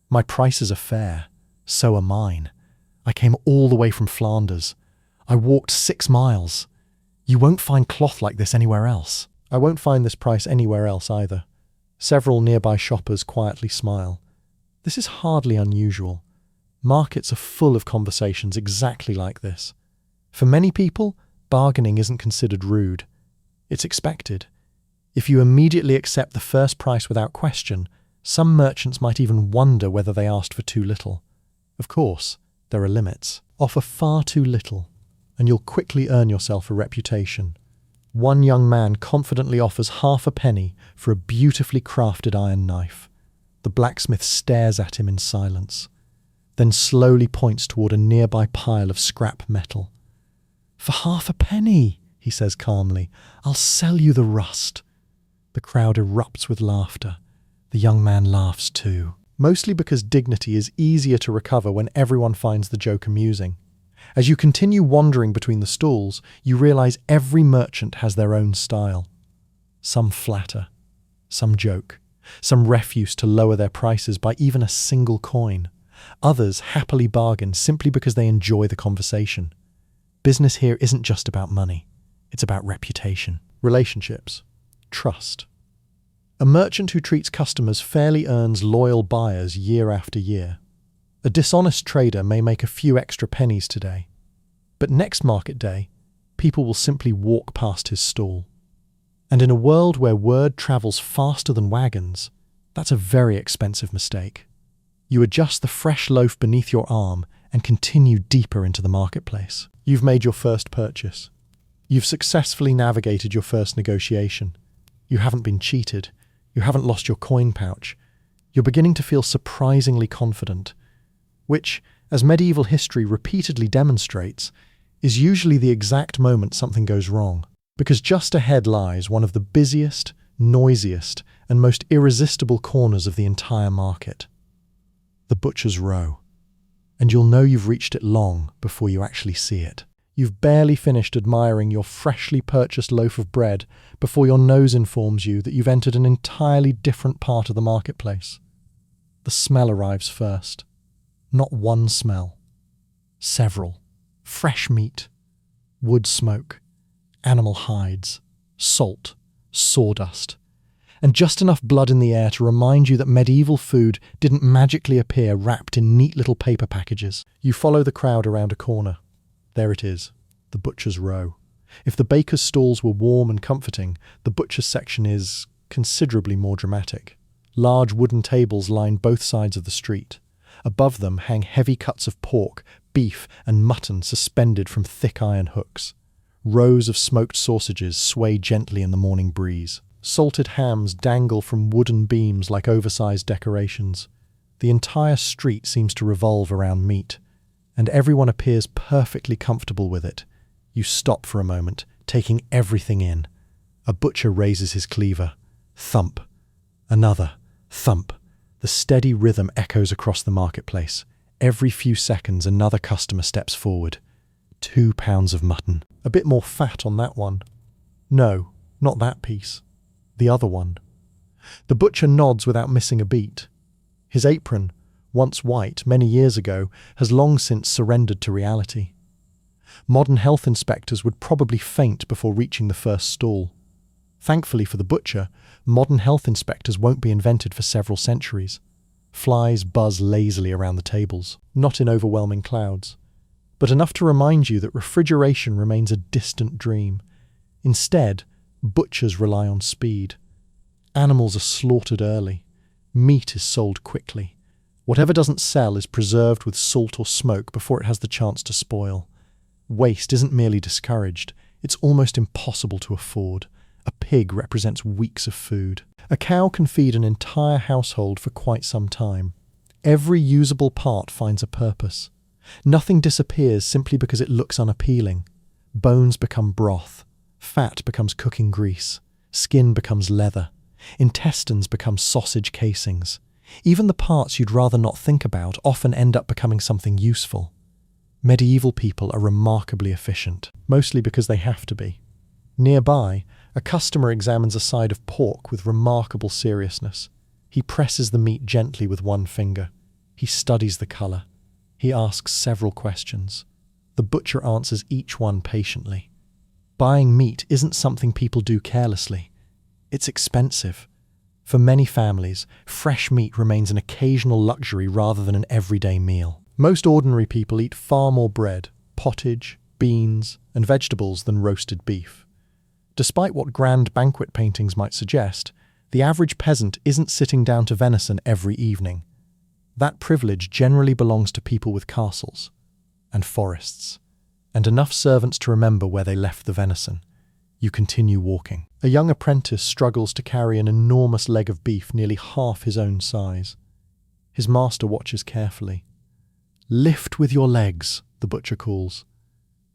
S1: "My prices are fair. So are mine. I came all the way from Flanders. I walked 6 miles. You won't find cloth like this anywhere else." I won't find this price anywhere else either. Several nearby shoppers quietly smile. This is hardly unusual. Markets are full of conversations exactly like this. For many people, bargaining isn't considered rude. It's expected. If you immediately accept the first price without question, some merchants might even wonder whether they asked for too little. Of course, there are limits. Offer far too little, and you'll quickly earn yourself a reputation. One young man confidently offers half a penny for a beautifully crafted iron knife. The blacksmith stares at him in silence, then slowly points toward a nearby pile of scrap metal. "For half a penny," he says calmly, "I'll sell you the rust." The crowd erupts with laughter. The young man laughs too, mostly because dignity is easier to recover when everyone finds the joke amusing. As you continue wandering between the stalls, you realize every merchant has their own style. Some flatter, some joke, some refuse to lower their prices by even a single coin. Others happily bargain simply because they enjoy the conversation. Business here isn't just about money. It's about reputation, relationships, trust. A merchant who treats customers fairly earns loyal buyers year after year. A dishonest trader may make a few extra pennies today, but next market day, people will simply walk past his stall. And in a world where word travels faster than wagons, that's a very expensive mistake. You adjust the fresh loaf beneath your arm and continue deeper into the marketplace. You've made your first purchase. You've successfully navigated your first negotiation. You haven't been cheated. You haven't lost your coin pouch. You're beginning to feel surprisingly confident, which, as medieval history repeatedly demonstrates, is usually the exact moment something goes wrong, because just ahead lies one of the busiest, noisiest, and most irresistible corners of the entire market. The butcher's row. And you'll know you've reached it long before you actually see it. You've barely finished admiring your freshly purchased loaf of bread before your nose informs you that you've entered an entirely different part of the marketplace. The smell arrives first. Not one smell. Several. Fresh meat, wood smoke, animal hides, salt, sawdust, and just enough blood in the air to remind you that medieval food didn't magically appear wrapped in neat little paper packages. You follow the crowd around a corner. There it is, the butcher's row. If the baker's stalls were warm and comforting, the butcher's section is considerably more dramatic. Large wooden tables line both sides of the street. Above them hang heavy cuts of pork, beef, and mutton suspended from thick iron hooks. Rows of smoked sausages sway gently in the morning breeze. Salted hams dangle from wooden beams like oversized decorations. The entire street seems to revolve around meat, and everyone appears perfectly comfortable with it. You stop for a moment, taking everything in. A butcher raises his cleaver. Thump. Another. Thump. The steady rhythm echoes across the marketplace. Every few seconds, another customer steps forward. 2 pounds of mutton. A bit more fat on that one. No, not that piece. The other one. The butcher nods without missing a beat. His apron, once white many years ago, has long since surrendered to reality. Modern health inspectors would probably faint before reaching the first stall. Thankfully for the butcher, modern health inspectors won't be invented for several centuries. Flies buzz lazily around the tables, not in overwhelming clouds, but enough to remind you that refrigeration remains a distant dream. Instead, butchers rely on speed. Animals are slaughtered early. Meat is sold quickly. Whatever doesn't sell is preserved with salt or smoke before it has the chance to spoil. Waste isn't merely discouraged, it's almost impossible to afford. A pig represents weeks of food. A cow can feed an entire household for quite some time. Every usable part finds a purpose. Nothing disappears simply because it looks unappealing. Bones become broth. Fat becomes cooking grease. Skin becomes leather. Intestines become sausage casings. Even the parts you'd rather not think about often end up becoming something useful. Medieval people are remarkably efficient, mostly because they have to be. Nearby, a customer examines a side of pork with remarkable seriousness. He presses the meat gently with one finger. He studies the colour. He asks several questions. The butcher answers each one patiently. Buying meat isn't something people do carelessly. It's expensive. For many families, fresh meat remains an occasional luxury rather than an everyday meal. Most ordinary people eat far more bread, pottage, beans, and vegetables than roasted beef. Despite what grand banquet paintings might suggest, the average peasant isn't sitting down to venison every evening. That privilege generally belongs to people with castles and forests, and enough servants to remember where they left the venison. You continue walking. A young apprentice struggles to carry an enormous leg of beef nearly half his own size. His master watches carefully. "Lift with your legs," the butcher calls.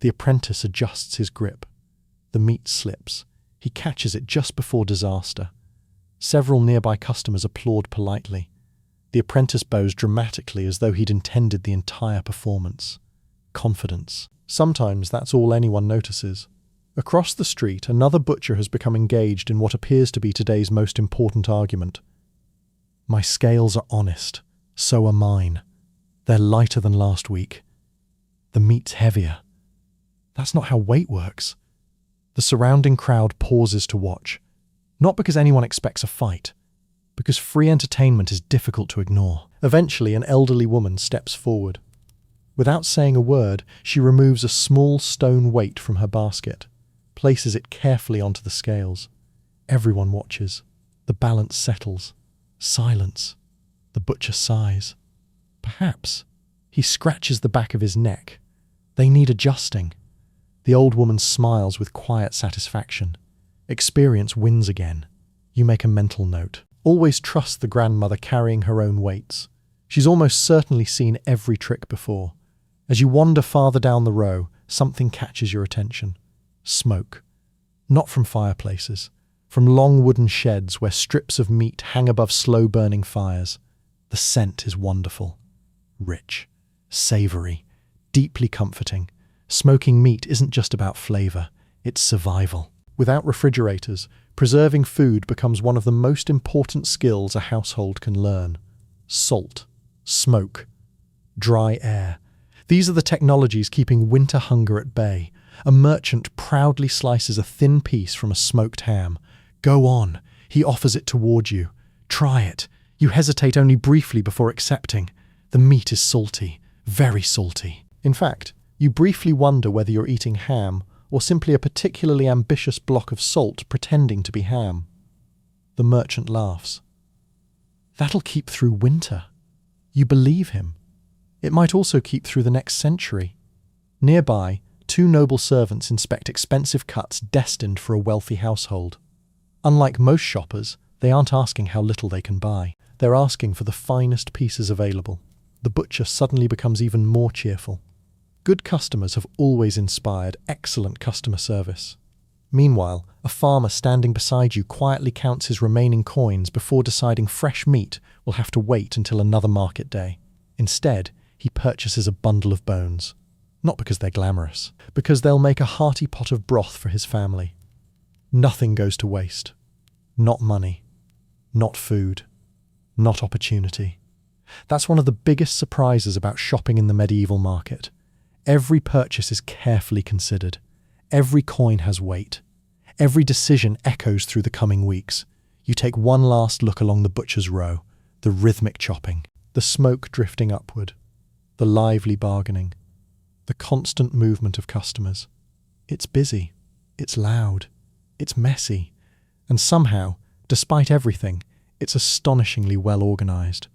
S1: The apprentice adjusts his grip. The meat slips. He catches it just before disaster. Several nearby customers applaud politely. The apprentice bows dramatically as though he'd intended the entire performance. Confidence. Sometimes that's all anyone notices. Across the street, another butcher has become engaged in what appears to be today's most important argument. "My scales are honest. So are mine. They're lighter than last week. The meat's heavier." That's not how weight works. The surrounding crowd pauses to watch, not because anyone expects a fight, because free entertainment is difficult to ignore. Eventually, an elderly woman steps forward. Without saying a word, she removes a small stone weight from her basket, places it carefully onto the scales. Everyone watches. The balance settles. Silence. The butcher sighs. Perhaps. He scratches the back of his neck. They need adjusting. The old woman smiles with quiet satisfaction. Experience wins again. You make a mental note. Always trust the grandmother carrying her own weights. She's almost certainly seen every trick before. As you wander farther down the row, something catches your attention. Smoke. Not from fireplaces. From long wooden sheds where strips of meat hang above slow-burning fires. The scent is wonderful. Rich. Savoury. Deeply comforting. Smoking meat isn't just about flavour, it's survival. Without refrigerators, preserving food becomes one of the most important skills a household can learn. Salt. Smoke. Dry air. These are the technologies keeping winter hunger at bay. A merchant proudly slices a thin piece from a smoked ham. "Go on." He offers it toward you. "Try it." You hesitate only briefly before accepting. The meat is salty. Very salty. In fact, you briefly wonder whether you're eating ham or simply a particularly ambitious block of salt pretending to be ham. The merchant laughs. That'll keep through winter. You believe him. It might also keep through the next century. Nearby, two noble servants inspect expensive cuts destined for a wealthy household. Unlike most shoppers, they aren't asking how little they can buy. They're asking for the finest pieces available. The butcher suddenly becomes even more cheerful. Good customers have always inspired excellent customer service. Meanwhile, a farmer standing beside you quietly counts his remaining coins before deciding fresh meat will have to wait until another market day. Instead, he purchases a bundle of bones. Not because they're glamorous, because they'll make a hearty pot of broth for his family. Nothing goes to waste. Not money. Not food. Not opportunity. That's one of the biggest surprises about shopping in the medieval market. Every purchase is carefully considered. Every coin has weight. Every decision echoes through the coming weeks. You take one last look along the butcher's row, the rhythmic chopping, the smoke drifting upward, the lively bargaining, the constant movement of customers. It's busy, it's loud, it's messy, and somehow, Despite everything, it's astonishingly well organised.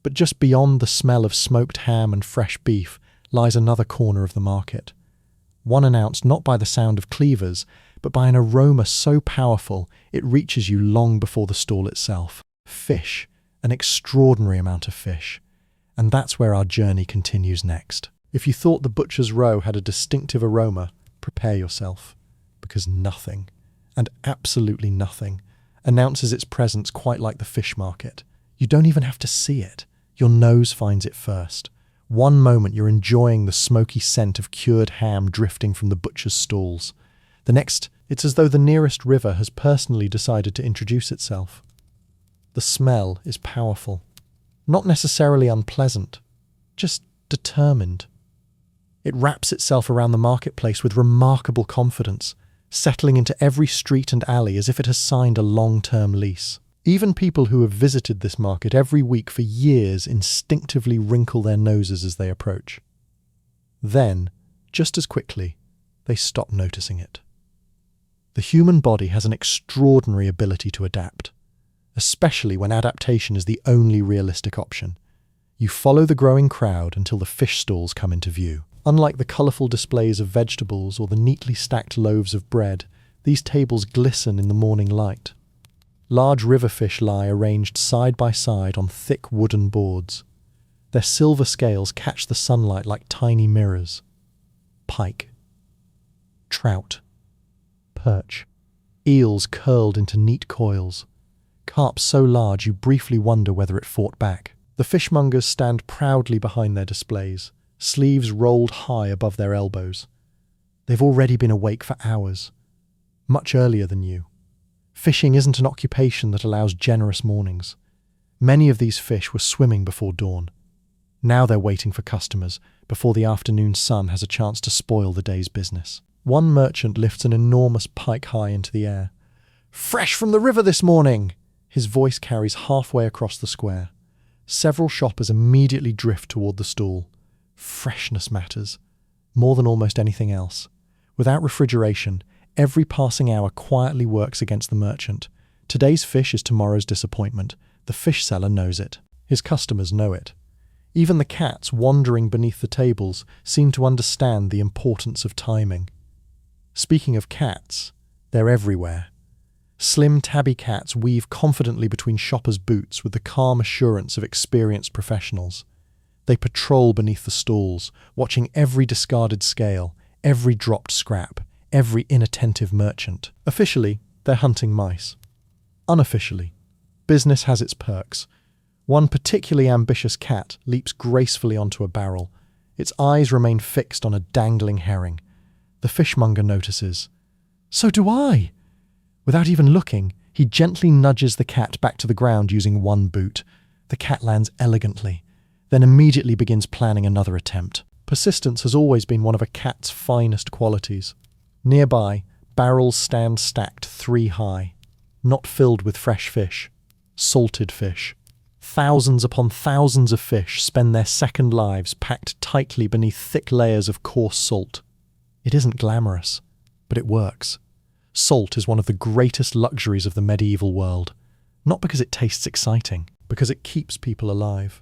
S1: But just beyond the smell of smoked ham and fresh beef lies another corner of the market. One announced not by the sound of cleavers, but by an aroma so powerful it reaches you long before the stall itself. Fish, an extraordinary amount of fish. And that's where our journey continues next. If you thought the butcher's row had a distinctive aroma, prepare yourself, because nothing, and absolutely nothing, announces its presence quite like the fish market. You don't even have to see it. Your nose finds it first. One moment you're enjoying the smoky scent of cured ham drifting from the butcher's stalls. The next, it's as though the nearest river has personally decided to introduce itself. The smell is powerful. Not necessarily unpleasant, just determined. It wraps itself around the marketplace with remarkable confidence, settling into every street and alley as if it has signed a long-term lease. Even people who have visited this market every week for years instinctively wrinkle their noses as they approach. Then, just as quickly, they stop noticing it. The human body has an extraordinary ability to adapt, especially when adaptation is the only realistic option. You follow the growing crowd until the fish stalls come into view. Unlike the colourful displays of vegetables or the neatly stacked loaves of bread, these tables glisten in the morning light. Large river fish lie arranged side by side on thick wooden boards. Their silver scales catch the sunlight like tiny mirrors. Pike, trout, perch, eels curled into neat coils, carp so large you briefly wonder whether it fought back. The fishmongers stand proudly behind their displays, sleeves rolled high above their elbows. They've already been awake for hours, much earlier than you. Fishing isn't an occupation that allows generous mornings. Many of these fish were swimming before dawn. Now they're waiting for customers before the afternoon sun has a chance to spoil the day's business. One merchant lifts an enormous pike high into the air. "Fresh from the river this morning!" His voice carries halfway across the square. Several shoppers immediately drift toward the stall. Freshness matters, more than almost anything else. Without refrigeration, every passing hour quietly works against the merchant. Today's fish is tomorrow's disappointment. The fish seller knows it. His customers know it. Even the cats wandering beneath the tables seem to understand the importance of timing. Speaking of cats, they're everywhere. Slim tabby cats weave confidently between shoppers' boots with the calm assurance of experienced professionals. They patrol beneath the stalls, watching every discarded scale, every dropped scrap, every inattentive merchant. Officially, they're hunting mice. Unofficially, business has its perks. One particularly ambitious cat leaps gracefully onto a barrel. Its eyes remain fixed on a dangling herring. The fishmonger notices. "So do I!" Without even looking, he gently nudges the cat back to the ground using one boot. The cat lands elegantly, then immediately begins planning another attempt. Persistence has always been one of a cat's finest qualities. Nearby, barrels stand stacked 3 high, not filled with fresh fish, salted fish. Thousands upon thousands of fish spend their second lives packed tightly beneath thick layers of coarse salt. It isn't glamorous, but it works. Salt is one of the greatest luxuries of the medieval world, not because it tastes exciting, because it keeps people alive.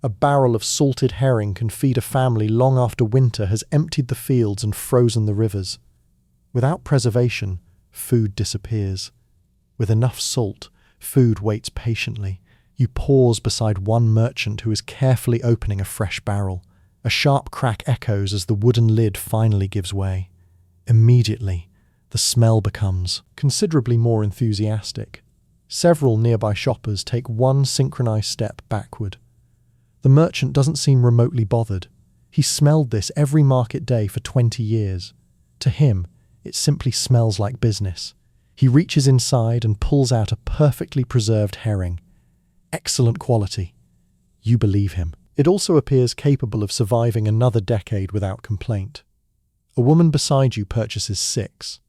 S1: A barrel of salted herring can feed a family long after winter has emptied the fields and frozen the rivers. Without preservation, food disappears. With enough salt, food waits patiently. You pause beside one merchant who is carefully opening a fresh barrel. A sharp crack echoes as the wooden lid finally gives way. Immediately, the smell becomes considerably more enthusiastic. Several nearby shoppers take one synchronized step backward. The merchant doesn't seem remotely bothered. He smelled this every market day for 20 years. To him, it simply smells like business. He reaches inside and pulls out a perfectly preserved herring. Excellent quality. You believe him. It also appears capable of surviving another decade without complaint. A woman beside you purchases 6.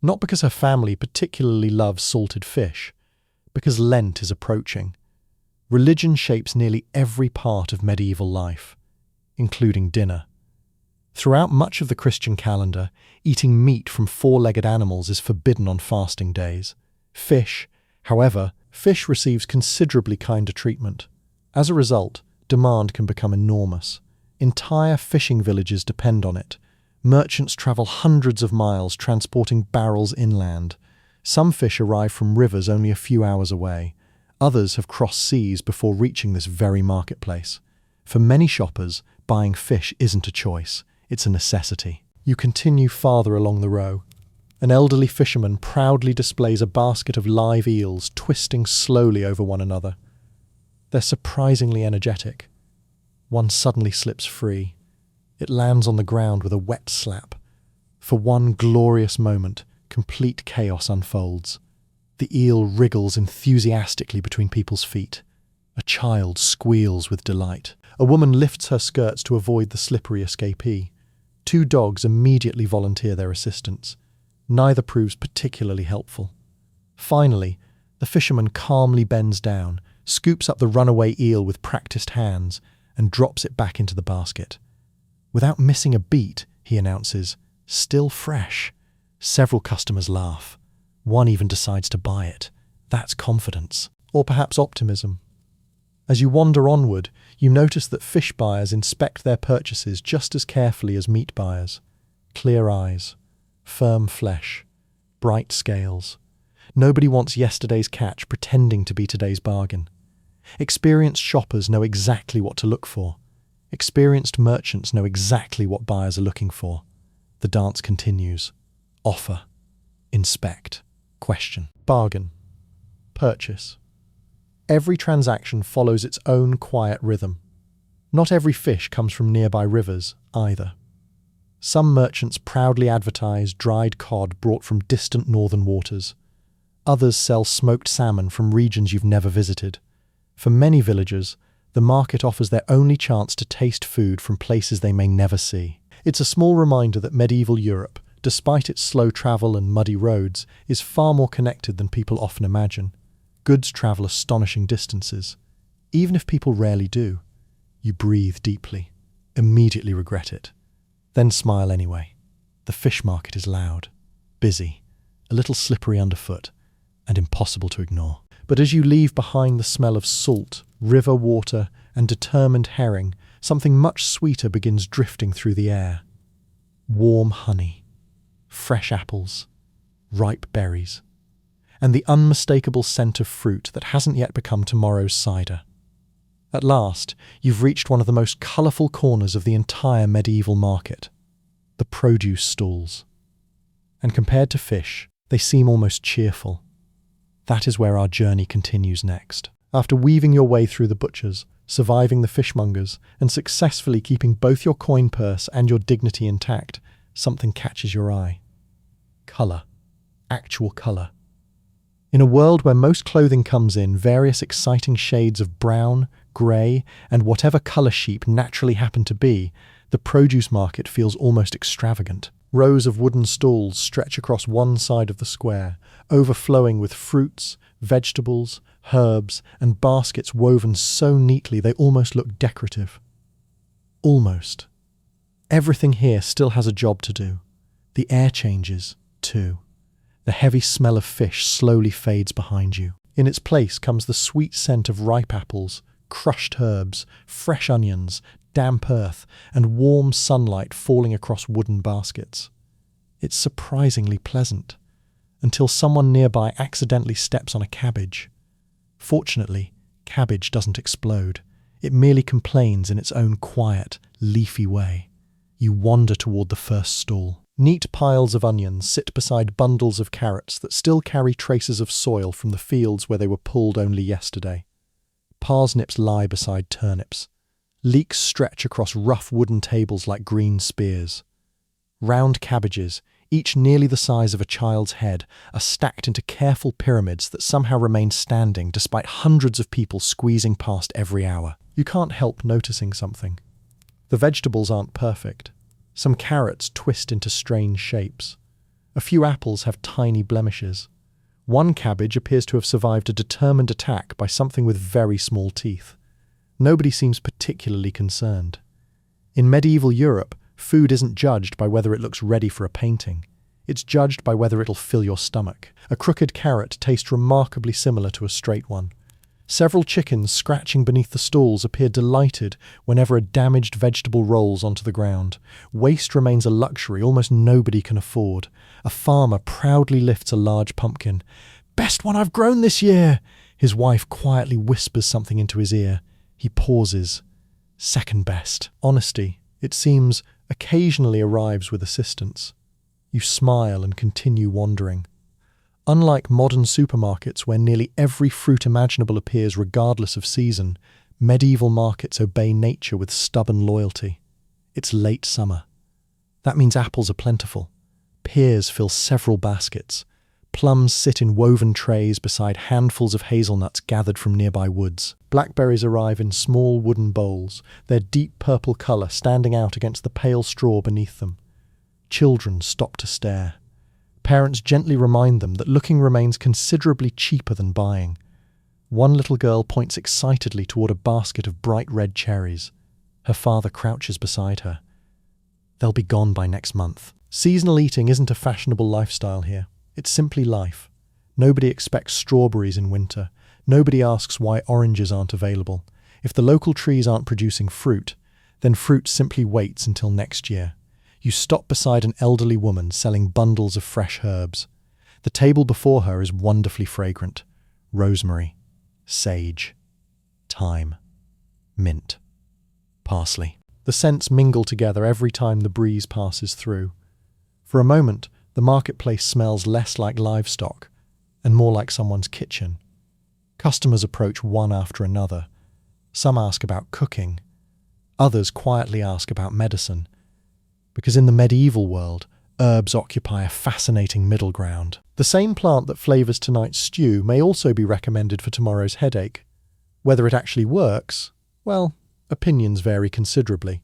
S1: Not because her family particularly loves salted fish, because Lent is approaching. Religion shapes nearly every part of medieval life, including dinner. Throughout much of the Christian calendar, eating meat from 4-legged animals is forbidden on fasting days. Fish, However, fish receives considerably kinder treatment. As a result, demand can become enormous. Entire fishing villages depend on it. Merchants travel hundreds of miles transporting barrels inland. Some fish arrive from rivers only a few hours away. Others have crossed seas before reaching this very marketplace. For many shoppers, buying fish isn't a choice, it's a necessity. You continue farther along the row. An elderly fisherman proudly displays a basket of live eels twisting slowly over one another. They're surprisingly energetic. One suddenly slips free. It lands on the ground with a wet slap. For one glorious moment, complete chaos unfolds. The eel wriggles enthusiastically between people's feet. A child squeals with delight. A woman lifts her skirts to avoid the slippery escapee. Two dogs immediately volunteer their assistance. Neither proves particularly helpful. Finally, the fisherman calmly bends down, scoops up the runaway eel with practiced hands, and drops it back into the basket. Without missing a beat, he announces, "Still fresh." Several customers laugh. One even decides to buy it. That's confidence. Or perhaps optimism. As you wander onward, you notice that fish buyers inspect their purchases just as carefully as meat buyers. Clear eyes, firm flesh, bright scales. Nobody wants yesterday's catch pretending to be today's bargain. Experienced shoppers know exactly what to look for. Experienced merchants know exactly what buyers are looking for. The dance continues. Offer. Inspect. Question. Bargain. Purchase. Every transaction follows its own quiet rhythm. Not every fish comes from nearby rivers, either. Some merchants proudly advertise dried cod brought from distant northern waters. Others sell smoked salmon from regions you've never visited. For many villagers, the market offers their only chance to taste food from places they may never see. It's a small reminder that medieval Europe, despite its slow travel and muddy roads, is far more connected than people often imagine. Goods travel astonishing distances. Even if people rarely do, you breathe deeply, immediately regret it, then smile anyway. The fish market is loud, busy, a little slippery underfoot, and impossible to ignore. But as you leave behind the smell of salt, river water, and determined herring, something much sweeter begins drifting through the air. Warm honey, fresh apples, ripe berries, and the unmistakable scent of fruit that hasn't yet become tomorrow's cider. At last, you've reached one of the most colourful corners of the entire medieval market, the produce stalls. And compared to fish, they seem almost cheerful. That is where our journey continues next. After weaving your way through the butchers, surviving the fishmongers, and successfully keeping both your coin purse and your dignity intact, something catches your eye. Colour. Actual colour. In a world where most clothing comes in various exciting shades of brown, grey, and whatever colour sheep naturally happen to be, the produce market feels almost extravagant. Rows of wooden stalls stretch across one side of the square, overflowing with fruits, vegetables, herbs, and baskets woven so neatly they almost look decorative. Almost. Everything here still has a job to do. The air changes, too. The heavy smell of fish slowly fades behind you. In its place comes the sweet scent of ripe apples, crushed herbs, fresh onions, damp earth, and warm sunlight falling across wooden baskets. It's surprisingly pleasant, until someone nearby accidentally steps on a cabbage. Fortunately, cabbage doesn't explode. It merely complains in its own quiet, leafy way. You wander toward the first stall. Neat piles of onions sit beside bundles of carrots that still carry traces of soil from the fields where they were pulled only yesterday. Parsnips lie beside turnips. Leeks stretch across rough wooden tables like green spears. Round cabbages, each nearly the size of a child's head, are stacked into careful pyramids that somehow remain standing despite hundreds of people squeezing past every hour. You can't help noticing something. The vegetables aren't perfect. Some carrots twist into strange shapes. A few apples have tiny blemishes. One cabbage appears to have survived a determined attack by something with very small teeth. Nobody seems particularly concerned. In medieval Europe, food isn't judged by whether it looks ready for a painting. It's judged by whether it'll fill your stomach. A crooked carrot tastes remarkably similar to a straight one. Several chickens scratching beneath the stalls appear delighted whenever a damaged vegetable rolls onto the ground. Waste remains a luxury almost nobody can afford. A farmer proudly lifts a large pumpkin. "Best one I've grown this year!" His wife quietly whispers something into his ear. He pauses. Second best. Honesty, it seems, occasionally arrives with assistance. You smile and continue wandering. Unlike modern supermarkets where nearly every fruit imaginable appears regardless of season, medieval markets obey nature with stubborn loyalty. It's late summer. That means apples are plentiful. Pears fill several baskets. Plums sit in woven trays beside handfuls of hazelnuts gathered from nearby woods. Blackberries arrive in small wooden bowls, their deep purple colour standing out against the pale straw beneath them. Children stop to stare. Parents gently remind them that looking remains considerably cheaper than buying. One little girl points excitedly toward a basket of bright red cherries. Her father crouches beside her. They'll be gone by next month. Seasonal eating isn't a fashionable lifestyle here. It's simply life. Nobody expects strawberries in winter. Nobody asks why oranges aren't available. If the local trees aren't producing fruit, then fruit simply waits until next year. You stop beside an elderly woman selling bundles of fresh herbs. The table before her is wonderfully fragrant. Rosemary, sage, thyme, mint, parsley. The scents mingle together every time the breeze passes through. For a moment, the marketplace smells less like livestock and more like someone's kitchen. Customers approach one after another. Some ask about cooking. Others quietly ask about medicine. Because in the medieval world, herbs occupy a fascinating middle ground. The same plant that flavours tonight's stew may also be recommended for tomorrow's headache. Whether it actually works, well, opinions vary considerably.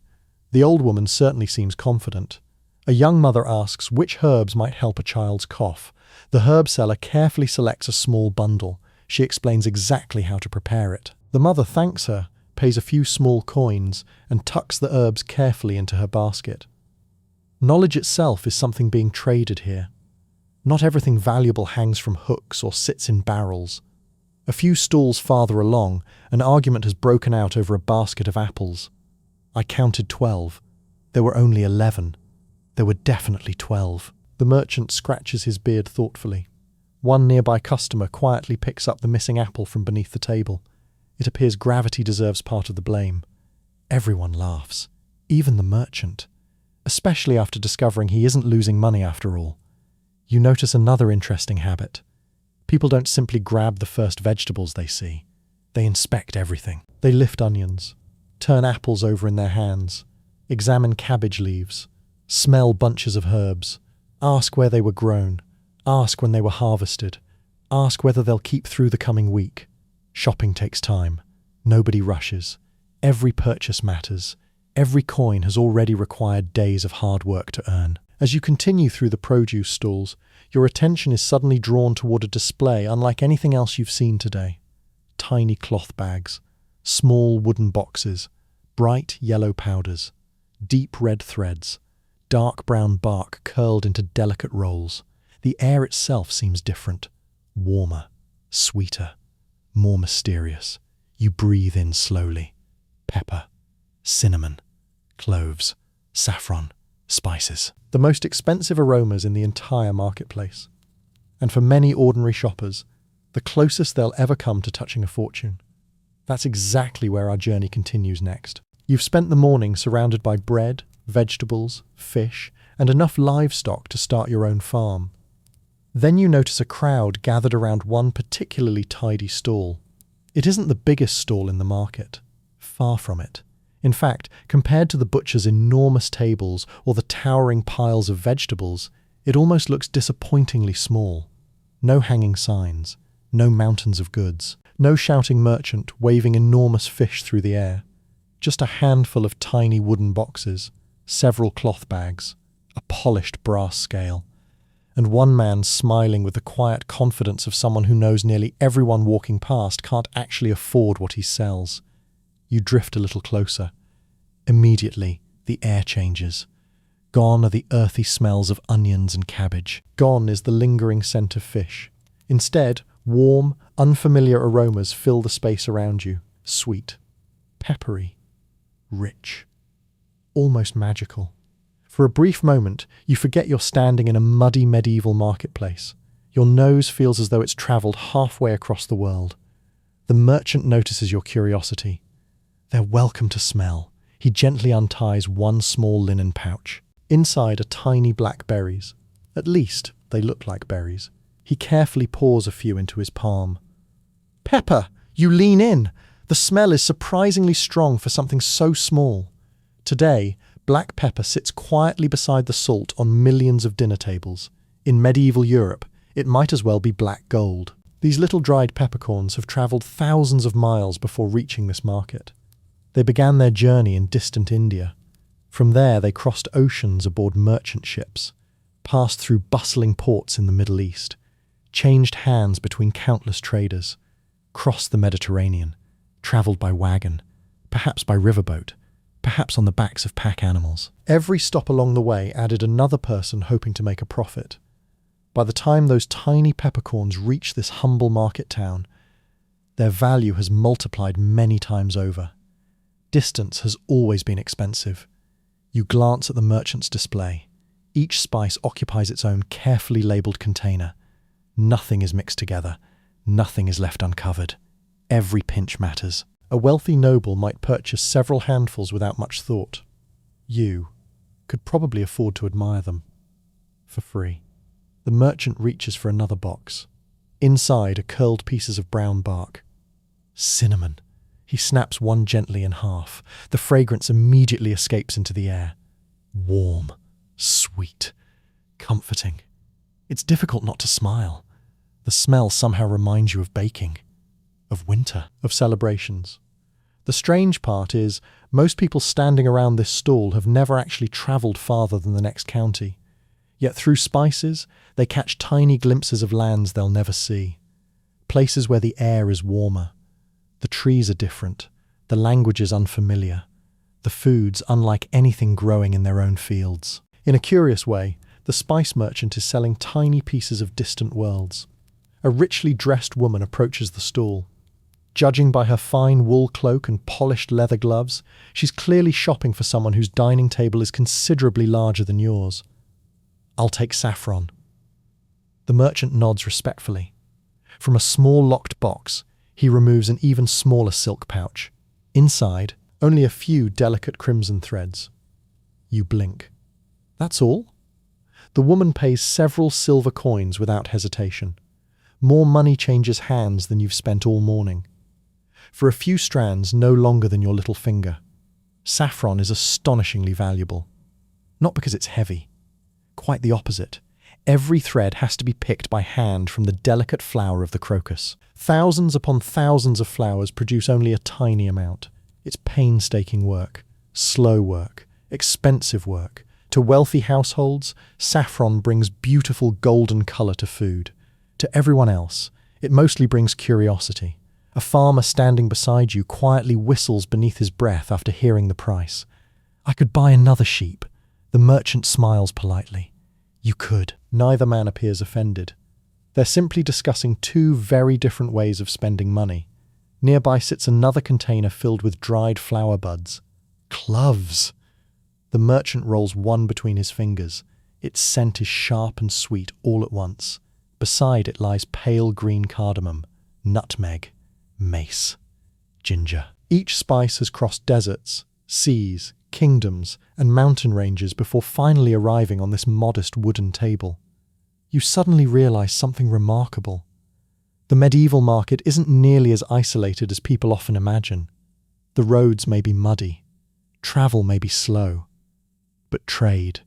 S1: The old woman certainly seems confident. A young mother asks which herbs might help a child's cough. The herb seller carefully selects a small bundle. She explains exactly how to prepare it. The mother thanks her, pays a few small coins, and tucks the herbs carefully into her basket. Knowledge itself is something being traded here. Not everything valuable hangs from hooks or sits in barrels. A few stalls farther along, an argument has broken out over a basket of apples. I counted 12. There were only 11. There were definitely 12. The merchant scratches his beard thoughtfully. One nearby customer quietly picks up the missing apple from beneath the table. It appears gravity deserves part of the blame. Everyone laughs, even the merchant. Especially after discovering he isn't losing money after all. You notice another interesting habit. People don't simply grab the first vegetables they see. They inspect everything. They lift onions, turn apples over in their hands, examine cabbage leaves, smell bunches of herbs, ask where they were grown, ask when they were harvested, ask whether they'll keep through the coming week. Shopping takes time. Nobody rushes. Every purchase matters. Every coin has already required days of hard work to earn. As you continue through the produce stalls, your attention is suddenly drawn toward a display unlike anything else you've seen today. Tiny cloth bags, small wooden boxes, bright yellow powders, deep red threads, dark brown bark curled into delicate rolls. The air itself seems different, warmer, sweeter, more mysterious. You breathe in slowly. Pepper, cinnamon, cloves, saffron, spices. The most expensive aromas in the entire marketplace. And for many ordinary shoppers, the closest they'll ever come to touching a fortune. That's exactly where our journey continues next. You've spent the morning surrounded by bread, vegetables, fish, and enough livestock to start your own farm. Then you notice a crowd gathered around one particularly tidy stall. It isn't the biggest stall in the market. Far from it. In fact, compared to the butcher's enormous tables or the towering piles of vegetables, it almost looks disappointingly small. No hanging signs, no mountains of goods, no shouting merchant waving enormous fish through the air. Just a handful of tiny wooden boxes, several cloth bags, a polished brass scale, and one man smiling with the quiet confidence of someone who knows nearly everyone walking past can't actually afford what he sells. You drift a little closer. Immediately, the air changes. Gone are the earthy smells of onions and cabbage. Gone is the lingering scent of fish. Instead, warm, unfamiliar aromas fill the space around you. Sweet, peppery, rich, almost magical. For a brief moment, you forget you're standing in a muddy medieval marketplace. Your nose feels as though it's travelled halfway across the world. The merchant notices your curiosity. They're welcome to smell. He gently unties one small linen pouch. Inside are tiny black berries. At least, they look like berries. He carefully pours a few into his palm. Pepper! You lean in! The smell is surprisingly strong for something so small. Today, black pepper sits quietly beside the salt on millions of dinner tables. In medieval Europe, it might as well be black gold. These little dried peppercorns have travelled thousands of miles before reaching this market. They began their journey in distant India. From there, they crossed oceans aboard merchant ships, passed through bustling ports in the Middle East, changed hands between countless traders, crossed the Mediterranean, travelled by wagon, perhaps by riverboat, perhaps on the backs of pack animals. Every stop along the way added another person hoping to make a profit. By the time those tiny peppercorns reach this humble market town, their value has multiplied many times over. Distance has always been expensive. You glance at the merchant's display. Each spice occupies its own carefully labelled container. Nothing is mixed together. Nothing is left uncovered. Every pinch matters. A wealthy noble might purchase several handfuls without much thought. You could probably afford to admire them. For free. The merchant reaches for another box. Inside are curled pieces of brown bark. Cinnamon. He snaps one gently in half. The fragrance immediately escapes into the air. Warm, sweet, comforting. It's difficult not to smile. The smell somehow reminds you of baking, of winter, of celebrations. The strange part is, most people standing around this stall have never actually travelled farther than the next county. Yet through spices, they catch tiny glimpses of lands they'll never see. Places where the air is warmer. The trees are different. The language is unfamiliar. The foods unlike anything growing in their own fields. In a curious way, the spice merchant is selling tiny pieces of distant worlds. A richly dressed woman approaches the stall. Judging by her fine wool cloak and polished leather gloves, she's clearly shopping for someone whose dining table is considerably larger than yours. I'll take saffron. The merchant nods respectfully. From a small locked box, he removes an even smaller silk pouch. Inside, only a few delicate crimson threads. You blink. That's all? The woman pays several silver coins without hesitation. More money changes hands than you've spent all morning. For a few strands no longer than your little finger. Saffron is astonishingly valuable. Not because it's heavy. Quite the opposite. Every thread has to be picked by hand from the delicate flower of the crocus. Thousands upon thousands of flowers produce only a tiny amount. It's painstaking work, slow work, expensive work. To wealthy households, saffron brings beautiful golden colour to food. To everyone else, it mostly brings curiosity. A farmer standing beside you quietly whistles beneath his breath after hearing the price. I could buy another sheep. The merchant smiles politely. You could. Neither man appears offended. They're simply discussing two very different ways of spending money. Nearby sits another container filled with dried flower buds. Cloves! The merchant rolls one between his fingers. Its scent is sharp and sweet all at once. Beside it lies pale green cardamom, nutmeg, mace, ginger. Each spice has crossed deserts, seas, kingdoms, and mountain ranges before finally arriving on this modest wooden table. You suddenly realize something remarkable. The medieval market isn't nearly as isolated as people often imagine. The roads may be muddy, travel may be slow, but trade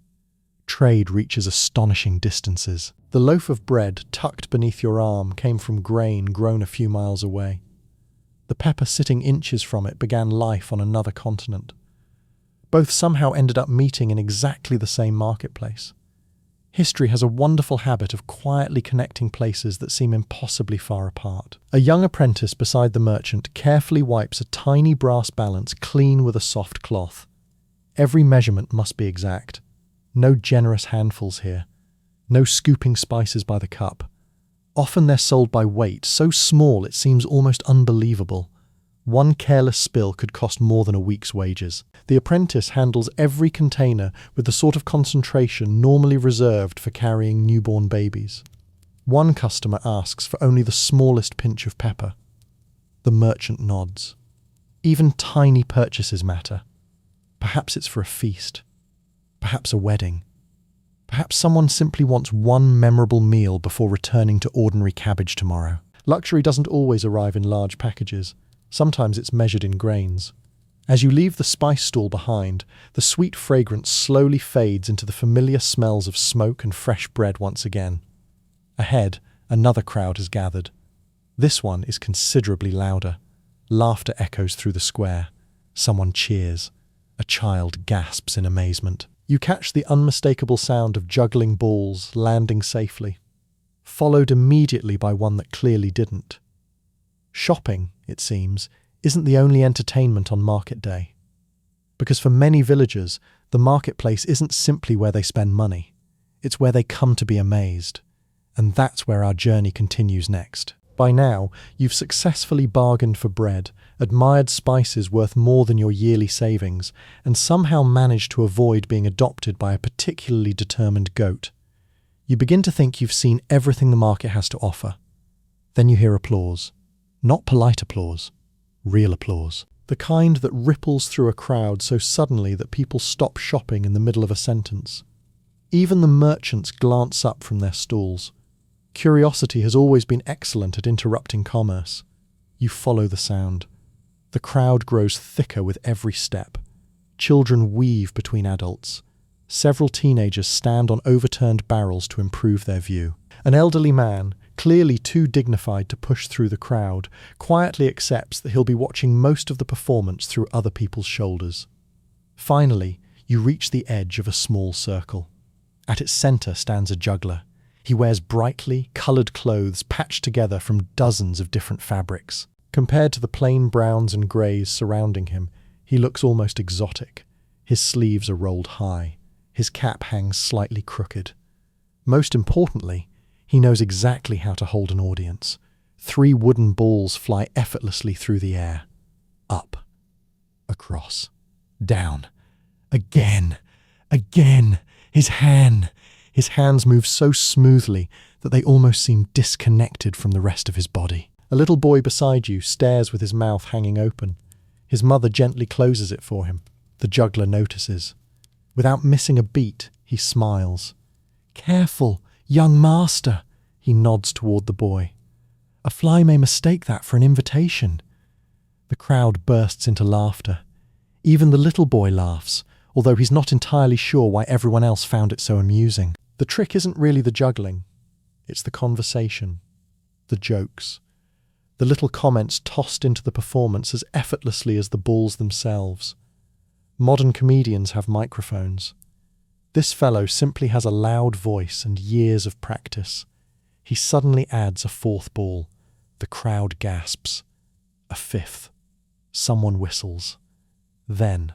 S1: reaches astonishing distances. The loaf of bread tucked beneath your arm came from grain grown a few miles away. The pepper sitting inches from it began life on another continent. Both somehow ended up meeting in exactly the same marketplace. History has a wonderful habit of quietly connecting places that seem impossibly far apart. A young apprentice beside the merchant carefully wipes a tiny brass balance clean with a soft cloth. Every measurement must be exact. No generous handfuls here. No scooping spices by the cup. Often they're sold by weight, so small it seems almost unbelievable. One careless spill could cost more than a week's wages. The apprentice handles every container with the sort of concentration normally reserved for carrying newborn babies. One customer asks for only the smallest pinch of pepper. The merchant nods. Even tiny purchases matter. Perhaps it's for a feast. Perhaps a wedding. Perhaps someone simply wants one memorable meal before returning to ordinary cabbage tomorrow. Luxury doesn't always arrive in large packages. Sometimes it's measured in grains. As you leave the spice stall behind, the sweet fragrance slowly fades into the familiar smells of smoke and fresh bread once again. Ahead, another crowd has gathered. This one is considerably louder. Laughter echoes through the square. Someone cheers. A child gasps in amazement. You catch the unmistakable sound of juggling balls landing safely, followed immediately by one that clearly didn't. Shopping, it seems, isn't the only entertainment on market day. Because for many villagers, the marketplace isn't simply where they spend money. It's where they come to be amazed. And that's where our journey continues next. By now, you've successfully bargained for bread, admired spices worth more than your yearly savings, and somehow managed to avoid being adopted by a particularly determined goat. You begin to think you've seen everything the market has to offer. Then you hear applause. Not polite applause, real applause. The kind that ripples through a crowd so suddenly that people stop shopping in the middle of a sentence. Even the merchants glance up from their stalls. Curiosity has always been excellent at interrupting commerce. You follow the sound. The crowd grows thicker with every step. Children weave between adults. Several teenagers stand on overturned barrels to improve their view. An elderly man, clearly too dignified to push through the crowd, quietly accepts that he'll be watching most of the performance through other people's shoulders. Finally, you reach the edge of a small circle. At its centre stands a juggler. He wears brightly coloured clothes patched together from dozens of different fabrics. Compared to the plain browns and greys surrounding him, he looks almost exotic. His sleeves are rolled high. His cap hangs slightly crooked. Most importantly, he knows exactly how to hold an audience. 3 wooden balls fly effortlessly through the air. Up. Across. Down. Again. Again. His hands move so smoothly that they almost seem disconnected from the rest of his body. A little boy beside you stares with his mouth hanging open. His mother gently closes it for him. The juggler notices. Without missing a beat, he smiles. "Careful, young master," he nods toward the boy. "A fly may mistake that for an invitation." The crowd bursts into laughter. Even the little boy laughs, although he's not entirely sure why everyone else found it so amusing. The trick isn't really the juggling. It's the conversation, the jokes, the little comments tossed into the performance as effortlessly as the balls themselves. Modern comedians have microphones. This fellow simply has a loud voice and years of practice. He suddenly adds a 4th ball. The crowd gasps. A 5th. Someone whistles. Then,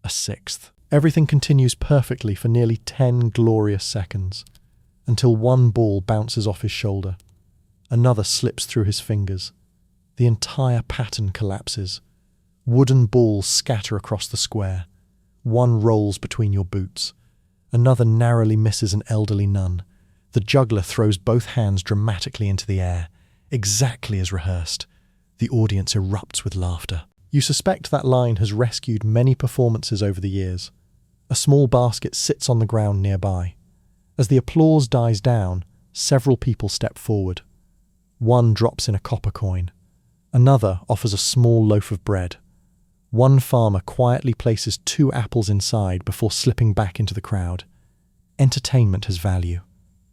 S1: a 6th. Everything continues perfectly for nearly 10 glorious seconds, until one ball bounces off his shoulder. Another slips through his fingers. The entire pattern collapses. Wooden balls scatter across the square. One rolls between your boots. Another narrowly misses an elderly nun. The juggler throws both hands dramatically into the air, exactly as rehearsed. The audience erupts with laughter. You suspect that line has rescued many performances over the years. A small basket sits on the ground nearby. As the applause dies down, several people step forward. One drops in a copper coin. Another offers a small loaf of bread. One farmer quietly places 2 apples inside before slipping back into the crowd. Entertainment has value.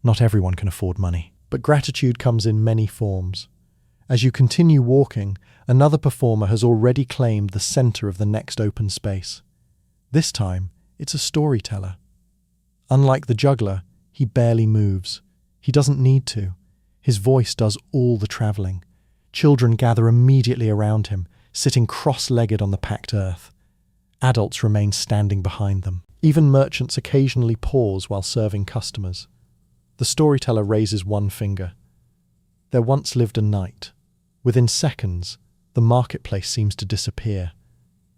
S1: Not everyone can afford money. But gratitude comes in many forms. As you continue walking, another performer has already claimed the centre of the next open space. This time, it's a storyteller. Unlike the juggler, he barely moves. He doesn't need to. His voice does all the travelling. Children gather immediately around him, sitting cross-legged on the packed earth. Adults remain standing behind them. Even merchants occasionally pause while serving customers. The storyteller raises one finger. There once lived a knight. Within seconds, the marketplace seems to disappear.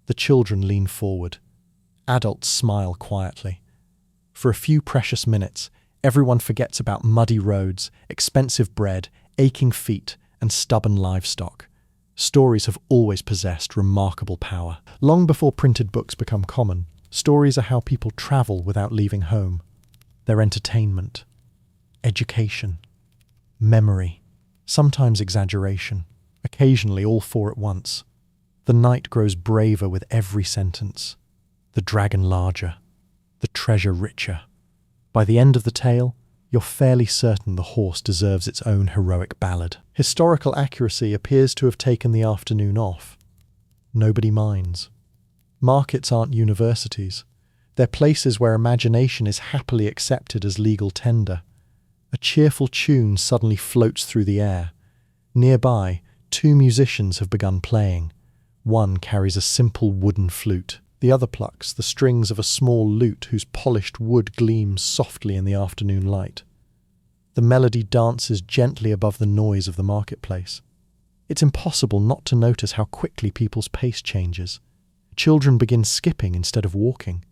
S1: The children lean forward. Adults smile quietly. For a few precious minutes, everyone forgets about muddy roads, expensive bread, aching feet, and stubborn livestock. Stories have always possessed remarkable power. Long before printed books become common, stories are how people travel without leaving home. They're entertainment, education, memory, sometimes exaggeration, occasionally all four at once. The knight grows braver with every sentence, the dragon larger, the treasure richer. By the end of the tale, you're fairly certain the horse deserves its own heroic ballad. Historical accuracy appears to have taken the afternoon off. Nobody minds. Markets aren't universities. They're places where imagination is happily accepted as legal tender. A cheerful tune suddenly floats through the air. Nearby, two musicians have begun playing. One carries a simple wooden flute. The other plucks the strings of a small lute whose polished wood gleams softly in the afternoon light. The melody dances gently above the noise of the marketplace. It's impossible not to notice how quickly people's pace changes. Children begin skipping instead of walking.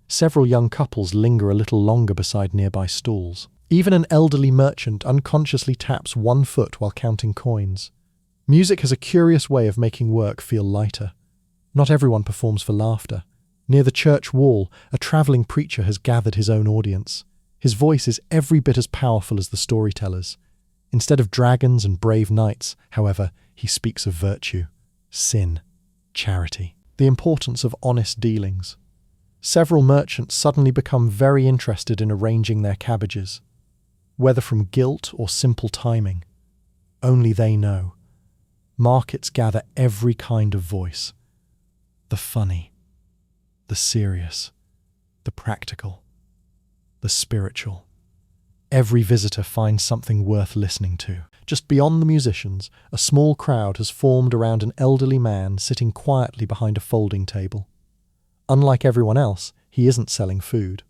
S1: Several young couples linger a little longer beside nearby stalls. Even an elderly merchant unconsciously taps one foot while counting coins. Music has a curious way of making work feel lighter. Not everyone performs for laughter. Near the church wall, a travelling preacher has gathered his own audience. His voice is every bit as powerful as the storyteller's. Instead of dragons and brave knights, however, he speaks of virtue, sin, charity, the importance of honest dealings. Several merchants suddenly become very interested in arranging their cabbages. Whether from guilt or simple timing, only they know. Markets gather every kind of voice. The funny, the serious, the practical, the spiritual. Every visitor finds something worth listening to. Just beyond the musicians, a small crowd has formed around an elderly man sitting quietly behind a folding table. Unlike everyone else, he isn't selling food,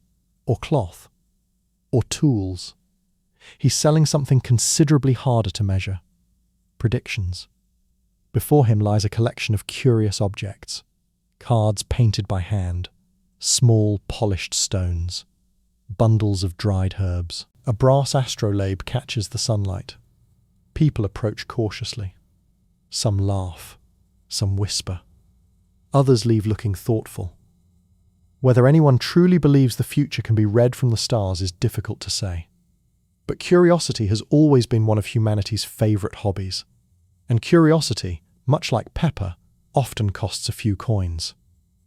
S1: or cloth, or tools. He's selling something considerably harder to measure: predictions. Before him lies a collection of curious objects: cards painted by hand, small polished stones, bundles of dried herbs. A brass astrolabe catches the sunlight. People approach cautiously. Some laugh, some whisper. Others leave looking thoughtful. Whether anyone truly believes the future can be read from the stars is difficult to say. But curiosity has always been one of humanity's favourite hobbies. And curiosity, much like pepper, often costs a few coins.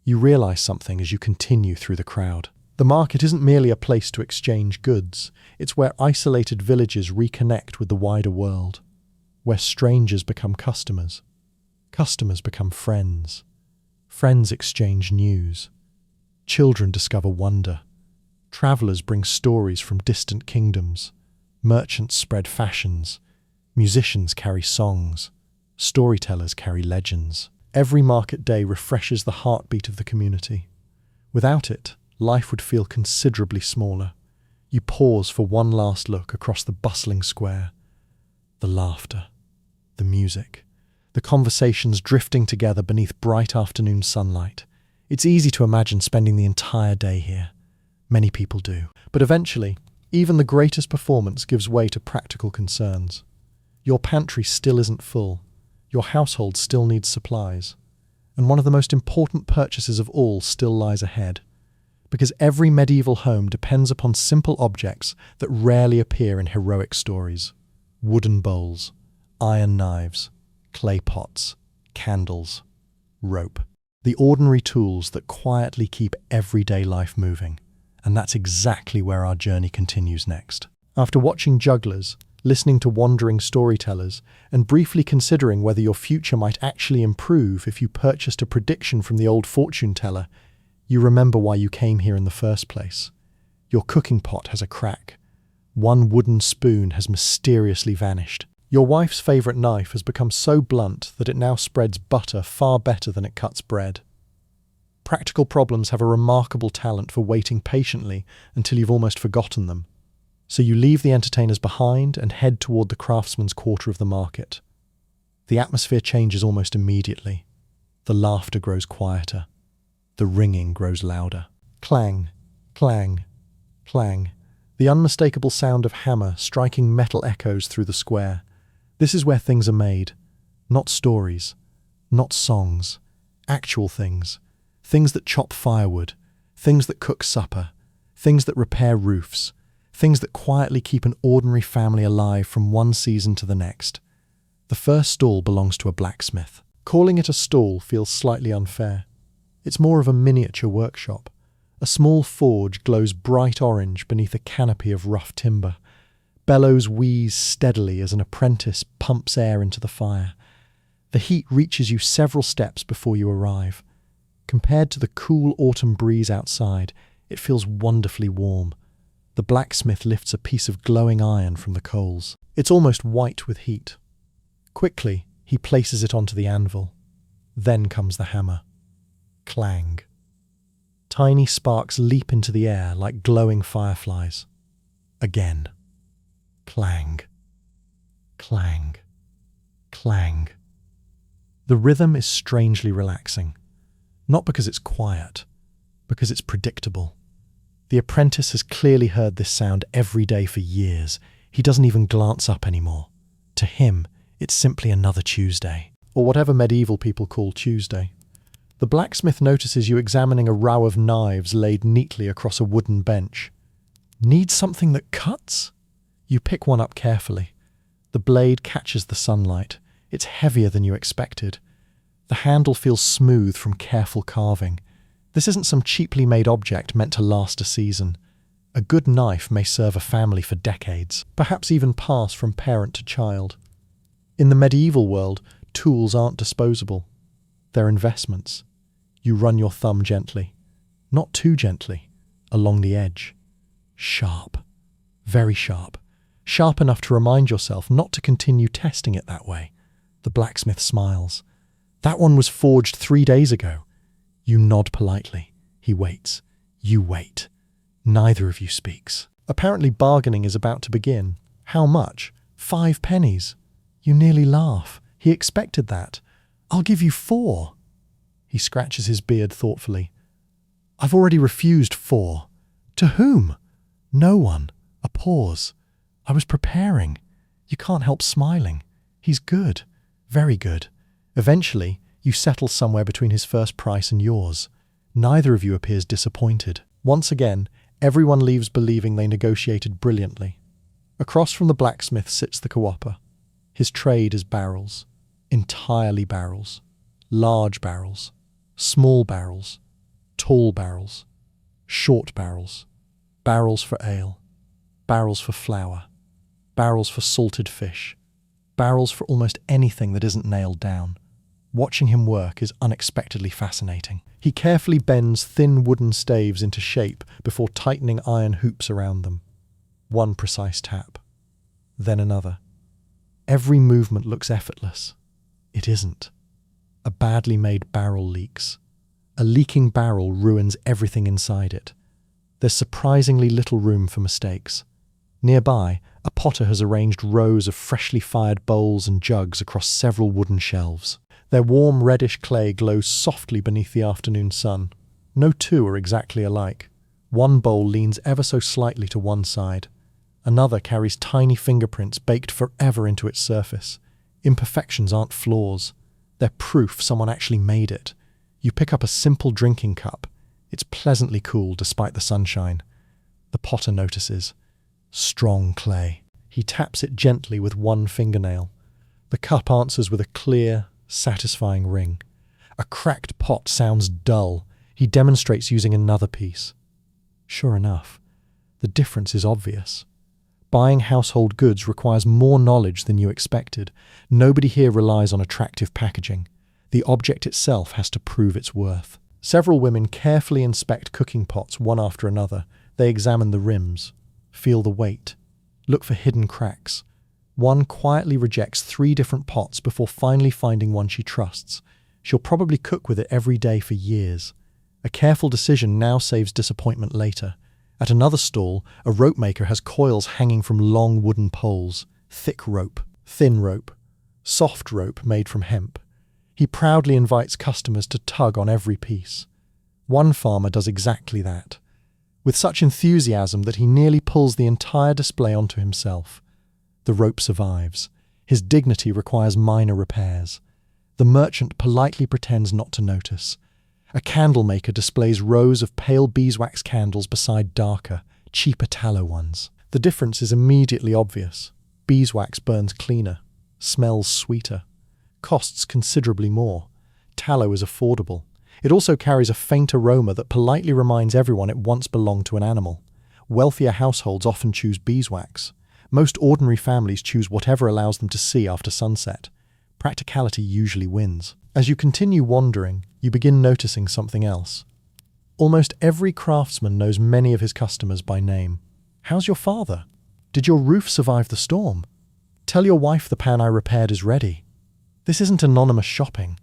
S1: You realise something as you continue through the crowd. The market isn't merely a place to exchange goods, it's where isolated villages reconnect with the wider world, where strangers become customers, customers become friends, friends exchange news, children discover wonder, travellers bring stories from distant kingdoms, merchants spread fashions, musicians carry songs, storytellers carry legends. Every market day refreshes the heartbeat of the community. Without it, life would feel considerably smaller. You pause for one last look across the bustling square. The laughter, the music, the conversations drifting together beneath bright afternoon sunlight. It's easy to imagine spending the entire day here. Many people do. But eventually, even the greatest performance gives way to practical concerns. Your pantry still isn't full. Your household still needs supplies. And one of the most important purchases of all still lies ahead. Because every medieval home depends upon simple objects that rarely appear in heroic stories. Wooden bowls, iron knives, clay pots, candles, rope. The ordinary tools that quietly keep everyday life moving. And that's exactly where our journey continues next. After watching jugglers, listening to wandering storytellers, and briefly considering whether your future might actually improve if you purchased a prediction from the old fortune teller, you remember why you came here in the first place. Your cooking pot has a crack. One wooden spoon has mysteriously vanished. Your wife's favourite knife has become so blunt that it now spreads butter far better than it cuts bread. Practical problems have a remarkable talent for waiting patiently until you've almost forgotten them. So you leave the entertainers behind and head toward the craftsman's quarter of the market. The atmosphere changes almost immediately. The laughter grows quieter. The ringing grows louder. Clang, clang, clang. The unmistakable sound of hammer striking metal echoes through the square. This is where things are made. Not stories, not songs, actual things. Things that chop firewood, things that cook supper, things that repair roofs, things that quietly keep an ordinary family alive from one season to the next. The first stall belongs to a blacksmith. Calling it a stall feels slightly unfair. It's more of a miniature workshop. A small forge glows bright orange beneath a canopy of rough timber. Bellows wheeze steadily as an apprentice pumps air into the fire. The heat reaches you several steps before you arrive. Compared to the cool autumn breeze outside, it feels wonderfully warm. The blacksmith lifts a piece of glowing iron from the coals. It's almost white with heat. Quickly, he places it onto the anvil. Then comes the hammer. Clang. Tiny sparks leap into the air like glowing fireflies. Again. Clang. Clang. Clang. The rhythm is strangely relaxing. Not because it's quiet, because it's predictable. The apprentice has clearly heard this sound every day for years. He doesn't even glance up anymore. To him, it's simply another Tuesday, or whatever medieval people call Tuesday. The blacksmith notices you examining a row of knives laid neatly across a wooden bench. Need something that cuts? You pick one up carefully. The blade catches the sunlight. It's heavier than you expected. The handle feels smooth from careful carving. This isn't some cheaply made object meant to last a season. A good knife may serve a family for decades, perhaps even pass from parent to child. In the medieval world, tools aren't disposable. They're investments. You run your thumb gently, not too gently, along the edge. Sharp, very sharp. Sharp enough to remind yourself not to continue testing it that way. The blacksmith smiles. That one was forged 3 days ago. You nod politely. He waits. You wait. Neither of you speaks. Apparently bargaining is about to begin. How much? 5 pennies. You nearly laugh. He expected that. I'll give you 4. He scratches his beard thoughtfully. I've already refused 4. To whom? No one. A pause. I was preparing. You can't help smiling. He's good. Very good. Eventually, you settle somewhere between his first price and yours. Neither of you appears disappointed. Once again, everyone leaves believing they negotiated brilliantly. Across from the blacksmith sits the co-opper. His trade is barrels. Entirely barrels. Large barrels. Small barrels. Tall barrels. Short barrels. Barrels for ale. Barrels for flour. Barrels for salted fish. Barrels for almost anything that isn't nailed down. Watching him work is unexpectedly fascinating. He carefully bends thin wooden staves into shape before tightening iron hoops around them. One precise tap. Then another. Every movement looks effortless. It isn't. A badly made barrel leaks. A leaking barrel ruins everything inside it. There's surprisingly little room for mistakes. Nearby, a potter has arranged rows of freshly fired bowls and jugs across several wooden shelves. Their warm reddish clay glows softly beneath the afternoon sun. No two are exactly alike. One bowl leans ever so slightly to one side. Another carries tiny fingerprints baked forever into its surface. Imperfections aren't flaws. They're proof someone actually made it. You pick up a simple drinking cup. It's pleasantly cool despite the sunshine. The potter notices. Strong clay. He taps it gently with one fingernail. The cup answers with a clear, satisfying ring. A cracked pot sounds dull. He demonstrates using another piece. Sure enough, the difference is obvious. Buying household goods requires more knowledge than you expected. Nobody here relies on attractive packaging. The object itself has to prove its worth. Several women carefully inspect cooking pots one after another. They examine the rims, feel the weight, look for hidden cracks. One quietly rejects 3 different pots before finally finding one she trusts. She'll probably cook with it every day for years. A careful decision now saves disappointment later. At another stall, a rope maker has coils hanging from long wooden poles. Thick rope, thin rope, soft rope made from hemp. He proudly invites customers to tug on every piece. One farmer does exactly that, with such enthusiasm that he nearly pulls the entire display onto himself. The rope survives. His dignity requires minor repairs. The merchant politely pretends not to notice. A candle maker displays rows of pale beeswax candles beside darker, cheaper tallow ones. The difference is immediately obvious. Beeswax burns cleaner, smells sweeter, costs considerably more. Tallow is affordable. It also carries a faint aroma that politely reminds everyone it once belonged to an animal. Wealthier households often choose beeswax. Most ordinary families choose whatever allows them to see after sunset. Practicality usually wins. As you continue wandering, you begin noticing something else. Almost every craftsman knows many of his customers by name. How's your father? Did your roof survive the storm? Tell your wife the pan I repaired is ready. This isn't anonymous shopping.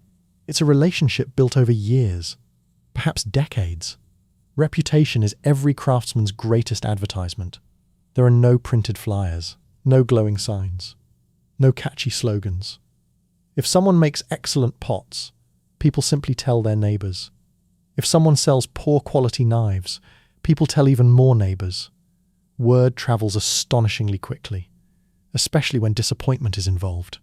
S1: It's a relationship built over years, perhaps decades. Reputation is every craftsman's greatest advertisement. There are no printed flyers, no glowing signs, no catchy slogans. If someone makes excellent pots, people simply tell their neighbours. If someone sells poor quality knives, people tell even more neighbours. Word travels astonishingly quickly, especially when disappointment is involved.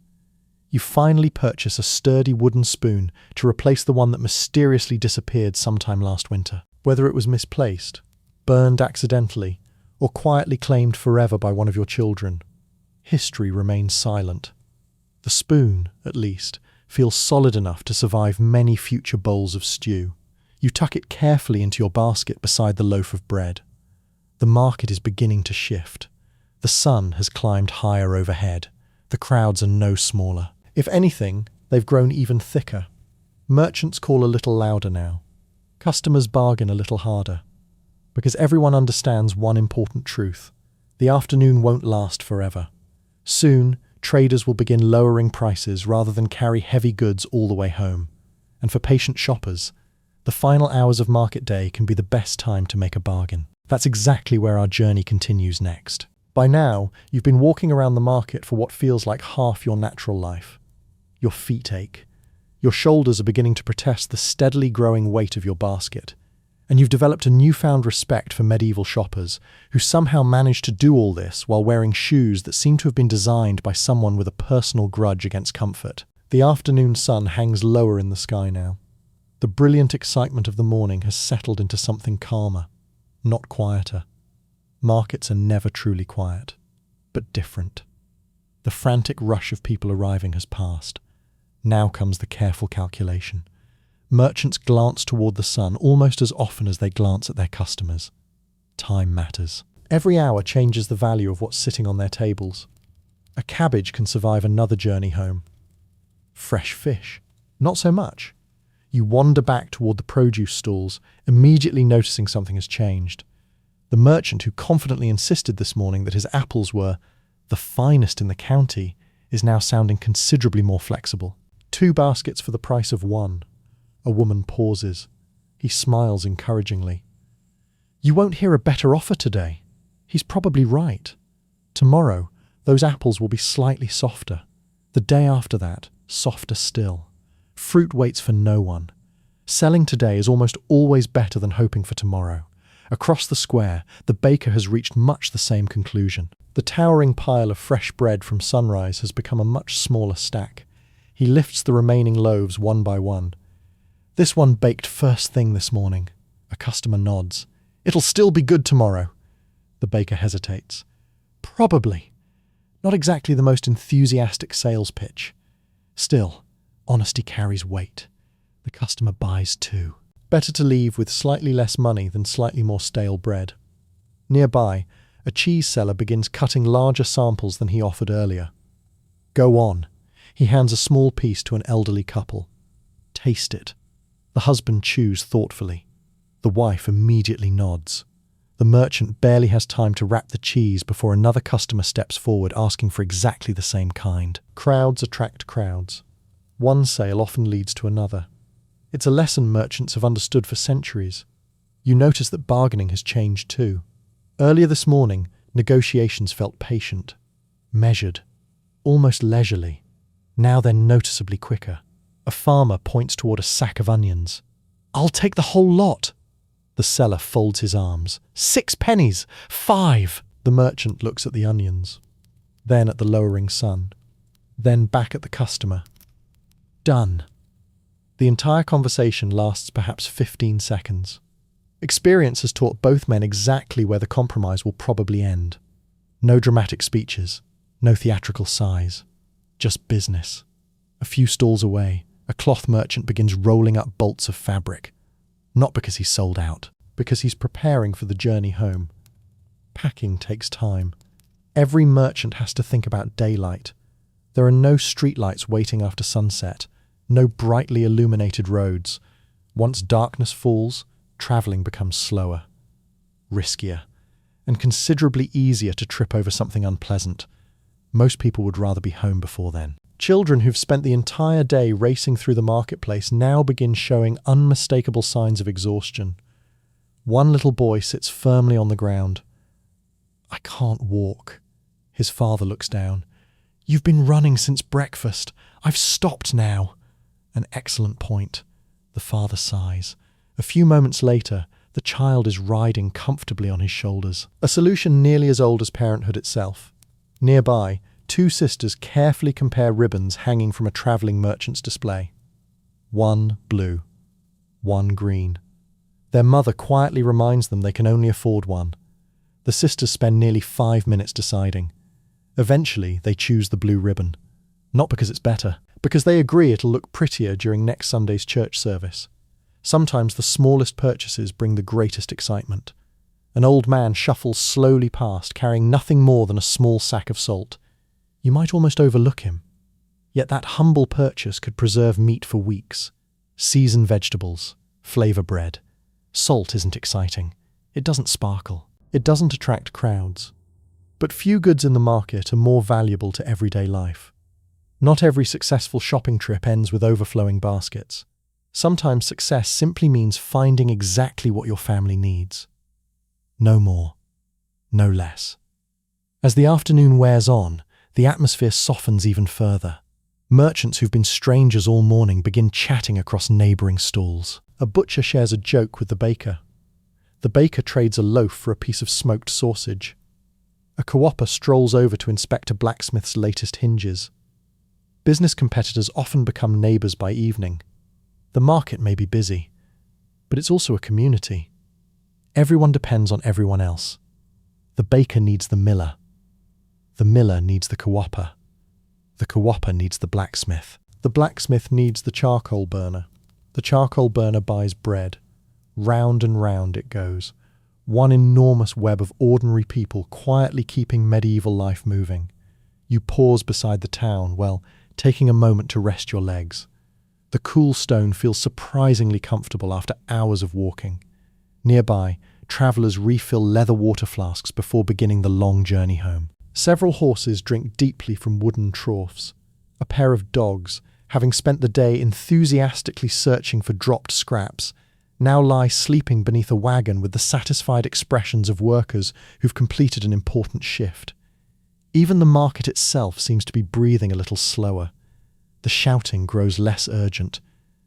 S1: You finally purchase a sturdy wooden spoon to replace the one that mysteriously disappeared sometime last winter. Whether it was misplaced, burned accidentally, or quietly claimed forever by one of your children, history remains silent. The spoon, at least, feels solid enough to survive many future bowls of stew. You tuck it carefully into your basket beside the loaf of bread. The market is beginning to shift. The sun has climbed higher overhead. The crowds are no smaller. If anything, they've grown even thicker. Merchants call a little louder now. Customers bargain a little harder. Because everyone understands one important truth. The afternoon won't last forever. Soon, traders will begin lowering prices rather than carry heavy goods all the way home. And for patient shoppers, the final hours of market day can be the best time to make a bargain. That's exactly where our journey continues next. By now, you've been walking around the market for what feels like half your natural life. Your feet ache. Your shoulders are beginning to protest the steadily growing weight of your basket. And you've developed a newfound respect for medieval shoppers who somehow managed to do all this while wearing shoes that seem to have been designed by someone with a personal grudge against comfort. The afternoon sun hangs lower in the sky now. The brilliant excitement of the morning has settled into something calmer, not quieter. Markets are never truly quiet, but different. The frantic rush of people arriving has passed. Now comes the careful calculation. Merchants glance toward the sun almost as often as they glance at their customers. Time matters. Every hour changes the value of what's sitting on their tables. A cabbage can survive another journey home. Fresh fish, not so much. You wander back toward the produce stalls, immediately noticing something has changed. The merchant who confidently insisted this morning that his apples were the finest in the county is now sounding considerably more flexible. 2 baskets for the price of 1. A woman pauses. He smiles encouragingly. You won't hear a better offer today. He's probably right. Tomorrow, those apples will be slightly softer. The day after that, softer still. Fruit waits for no one. Selling today is almost always better than hoping for tomorrow. Across the square, the baker has reached much the same conclusion. The towering pile of fresh bread from sunrise has become a much smaller stack. He lifts the remaining loaves one by one. This one baked first thing this morning. A customer nods. It'll still be good tomorrow. The baker hesitates. Probably. Not exactly the most enthusiastic sales pitch. Still, honesty carries weight. The customer buys too. Better to leave with slightly less money than slightly more stale bread. Nearby, a cheese seller begins cutting larger samples than he offered earlier. Go on. He hands a small piece to an elderly couple. Taste it. The husband chews thoughtfully. The wife immediately nods. The merchant barely has time to wrap the cheese before another customer steps forward asking for exactly the same kind. Crowds attract crowds. One sale often leads to another. It's a lesson merchants have understood for centuries. You notice that bargaining has changed too. Earlier this morning, negotiations felt patient, measured, almost leisurely. Now they're noticeably quicker. A farmer points toward a sack of onions. "I'll take the whole lot." The seller folds his arms. "6 pennies! 5! The merchant looks at the onions, then at the lowering sun, then back at the customer. Done. The entire conversation lasts perhaps 15 seconds. Experience has taught both men exactly where the compromise will probably end. No dramatic speeches, no theatrical sighs, just business. A few stalls away, a cloth merchant begins rolling up bolts of fabric. Not because he's sold out, because he's preparing for the journey home. Packing takes time. Every merchant has to think about daylight. There are no streetlights waiting after sunset, no brightly illuminated roads. Once darkness falls, travelling becomes slower, riskier, and considerably easier to trip over something unpleasant. Most people would rather be home before then. Children who've spent the entire day racing through the marketplace now begin showing unmistakable signs of exhaustion. One little boy sits firmly on the ground. "I can't walk." His father looks down. "You've been running since breakfast. I've stopped now." An excellent point. The father sighs. A few moments later, the child is riding comfortably on his shoulders. A solution nearly as old as parenthood itself. Nearby, 2 sisters carefully compare ribbons hanging from a travelling merchant's display. One blue, one green. Their mother quietly reminds them they can only afford one. The sisters spend nearly 5 minutes deciding. Eventually, they choose the blue ribbon. Not because it's better, because they agree it'll look prettier during next Sunday's church service. Sometimes the smallest purchases bring the greatest excitement. An old man shuffles slowly past, carrying nothing more than a small sack of salt. You might almost overlook him. Yet that humble purchase could preserve meat for weeks. Seasoned vegetables, flavour bread. Salt isn't exciting. It doesn't sparkle. It doesn't attract crowds. But few goods in the market are more valuable to everyday life. Not every successful shopping trip ends with overflowing baskets. Sometimes success simply means finding exactly what your family needs. No more, no less. As the afternoon wears on, the atmosphere softens even further. Merchants who've been strangers all morning begin chatting across neighbouring stalls. A butcher shares a joke with the baker. The baker trades a loaf for a piece of smoked sausage. A co-opper strolls over to inspect a blacksmith's latest hinges. Business competitors often become neighbours by evening. The market may be busy, but it's also a community. Everyone depends on everyone else. The baker needs the miller. The miller needs the co-opper. The co-opper needs the blacksmith. The blacksmith needs the charcoal burner. The charcoal burner buys bread. Round and round it goes. One enormous web of ordinary people quietly keeping medieval life moving. You pause beside the town, taking a moment to rest your legs. The cool stone feels surprisingly comfortable after hours of walking. Nearby, travellers refill leather water flasks before beginning the long journey home. Several horses drink deeply from wooden troughs. A pair of dogs, having spent the day enthusiastically searching for dropped scraps, now lie sleeping beneath a wagon with the satisfied expressions of workers who've completed an important shift. Even the market itself seems to be breathing a little slower. The shouting grows less urgent.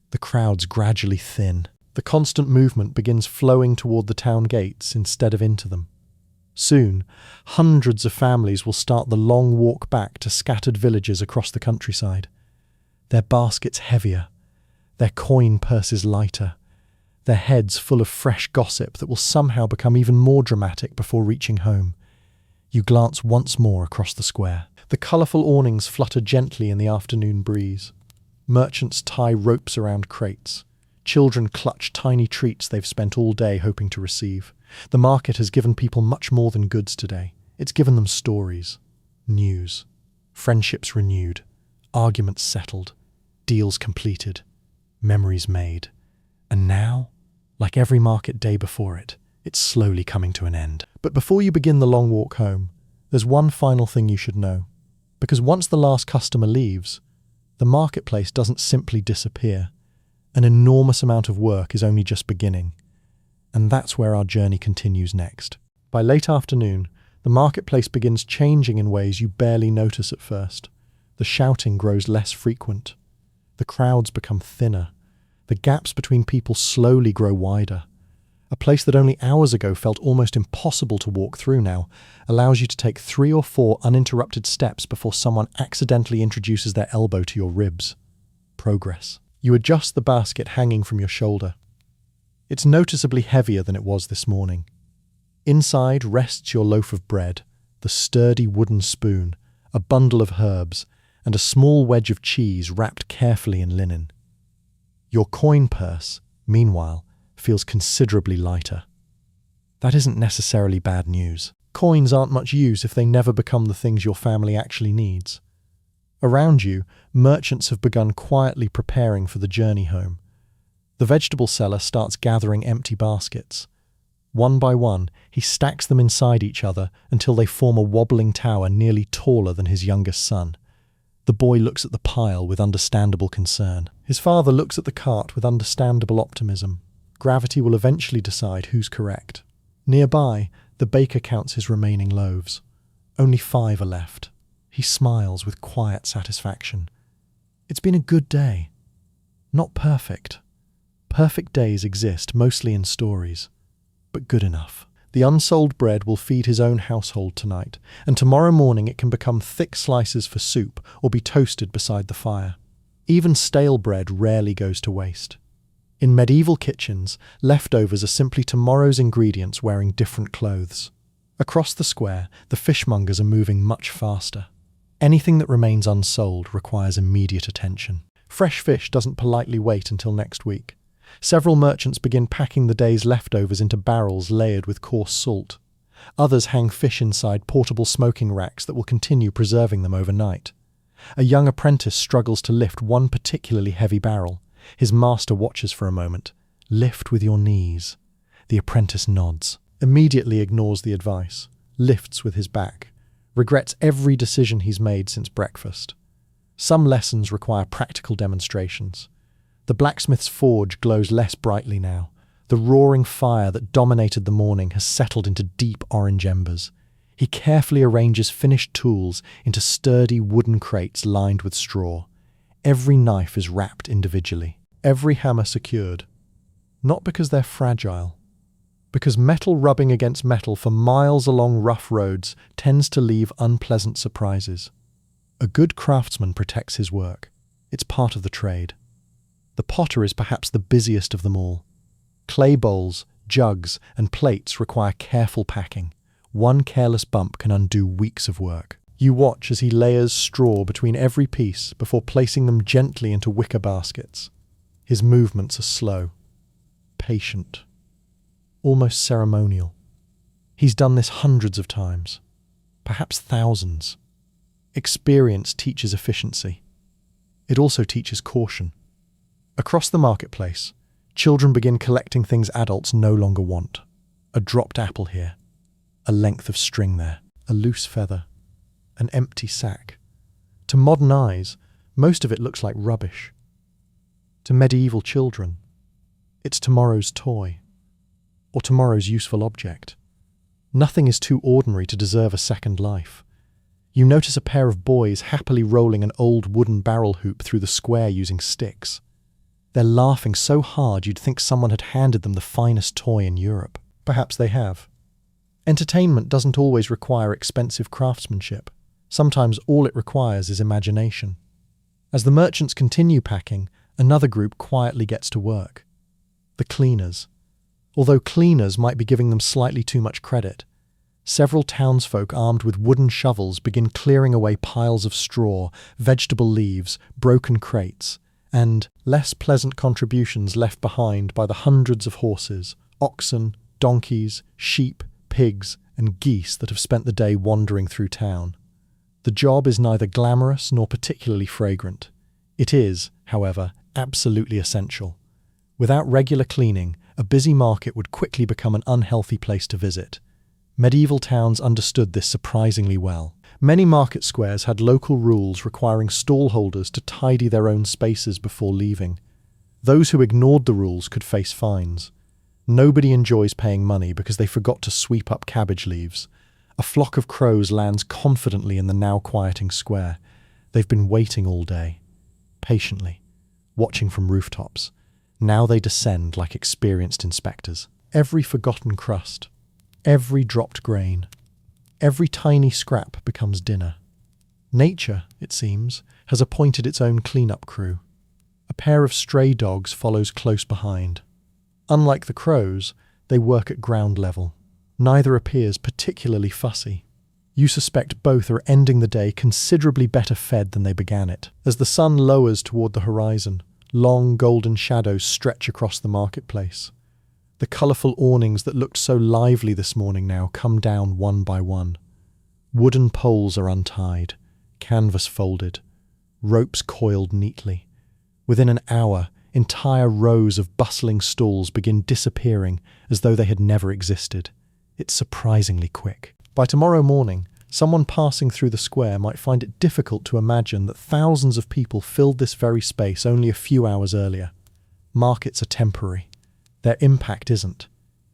S1: The crowds gradually thin. The constant movement begins flowing toward the town gates instead of into them. Soon, hundreds of families will start the long walk back to scattered villages across the countryside. Their baskets heavier, their coin purses lighter, their heads full of fresh gossip that will somehow become even more dramatic before reaching home. You glance once more across the square. The colourful awnings flutter gently in the afternoon breeze. Merchants tie ropes around crates. Children clutch tiny treats they've spent all day hoping to receive. The market has given people much more than goods today. It's given them stories, news, friendships renewed, arguments settled, deals completed, memories made. And now, like every market day before it, it's slowly coming to an end. But before you begin the long walk home, there's one final thing you should know. Because once the last customer leaves, the marketplace doesn't simply disappear. An enormous amount of work is only just beginning, and that's where our journey continues next. By late afternoon, the marketplace begins changing in ways you barely notice at first. The shouting grows less frequent. The crowds become thinner. The gaps between people slowly grow wider. A place that only hours ago felt almost impossible to walk through now allows you to take 3 or 4 uninterrupted steps before someone accidentally introduces their elbow to your ribs. Progress. You adjust the basket hanging from your shoulder. It's noticeably heavier than it was this morning. Inside rests your loaf of bread, the sturdy wooden spoon, a bundle of herbs, and a small wedge of cheese wrapped carefully in linen. Your coin purse, meanwhile, feels considerably lighter. That isn't necessarily bad news. Coins aren't much use if they never become the things your family actually needs. Around you, merchants have begun quietly preparing for the journey home. The vegetable seller starts gathering empty baskets. One by one, he stacks them inside each other until they form a wobbling tower nearly taller than his youngest son. The boy looks at the pile with understandable concern. His father looks at the cart with understandable optimism. Gravity will eventually decide who's correct. Nearby, the baker counts his remaining loaves. Only 5 are left. He smiles with quiet satisfaction. It's been a good day. Not perfect. Perfect days exist mostly in stories, but good enough. The unsold bread will feed his own household tonight, and tomorrow morning it can become thick slices for soup or be toasted beside the fire. Even stale bread rarely goes to waste. In medieval kitchens, leftovers are simply tomorrow's ingredients wearing different clothes. Across the square, the fishmongers are moving much faster. Anything that remains unsold requires immediate attention. Fresh fish doesn't politely wait until next week. Several merchants begin packing the day's leftovers into barrels layered with coarse salt. Others hang fish inside portable smoking racks that will continue preserving them overnight. A young apprentice struggles to lift one particularly heavy barrel. His master watches for a moment. "Lift with your knees." The apprentice nods, immediately ignores the advice, lifts with his back, regrets every decision he's made since breakfast. Some lessons require practical demonstrations. The blacksmith's forge glows less brightly now. The roaring fire that dominated the morning has settled into deep orange embers. He carefully arranges finished tools into sturdy wooden crates lined with straw. Every knife is wrapped individually. Every hammer secured. Not because they're fragile. Because metal rubbing against metal for miles along rough roads tends to leave unpleasant surprises. A good craftsman protects his work. It's part of the trade. The potter is perhaps the busiest of them all. Clay bowls, jugs, and plates require careful packing. One careless bump can undo weeks of work. You watch as he layers straw between every piece before placing them gently into wicker baskets. His movements are slow, patient, almost ceremonial. He's done this hundreds of times, perhaps thousands. Experience teaches efficiency. It also teaches caution. Across the marketplace, children begin collecting things adults no longer want. A dropped apple here, a length of string there, a loose feather, an empty sack. To modern eyes, most of it looks like rubbish. To medieval children, it's tomorrow's toy, or tomorrow's useful object. Nothing is too ordinary to deserve a second life. You notice a pair of boys happily rolling an old wooden barrel hoop through the square using sticks. They're laughing so hard you'd think someone had handed them the finest toy in Europe. Perhaps they have. Entertainment doesn't always require expensive craftsmanship. Sometimes all it requires is imagination. As the merchants continue packing, another group quietly gets to work. The cleaners. Although cleaners might be giving them slightly too much credit, several townsfolk armed with wooden shovels begin clearing away piles of straw, vegetable leaves, broken crates, and less pleasant contributions left behind by the hundreds of horses, oxen, donkeys, sheep, pigs, and geese that have spent the day wandering through town. The job is neither glamorous nor particularly fragrant. It is, however, absolutely essential. Without regular cleaning, a busy market would quickly become an unhealthy place to visit. Medieval towns understood this surprisingly well. Many market squares had local rules requiring stallholders to tidy their own spaces before leaving. Those who ignored the rules could face fines. Nobody enjoys paying money because they forgot to sweep up cabbage leaves. A flock of crows lands confidently in the now quieting square. They've been waiting all day, patiently, watching from rooftops. Now they descend like experienced inspectors. Every forgotten crust, every dropped grain, every tiny scrap becomes dinner. Nature, it seems, has appointed its own clean-up crew. A pair of stray dogs follows close behind. Unlike the crows, they work at ground level. Neither appears particularly fussy. You suspect both are ending the day considerably better fed than they began it. As the sun lowers toward the horizon, long golden shadows stretch across the marketplace. The colourful awnings that looked so lively this morning now come down one by one. Wooden poles are untied, canvas folded, ropes coiled neatly. Within an hour, entire rows of bustling stalls begin disappearing as though they had never existed. It's surprisingly quick. By tomorrow morning, someone passing through the square might find it difficult to imagine that thousands of people filled this very space only a few hours earlier. Markets are temporary. Their impact isn't.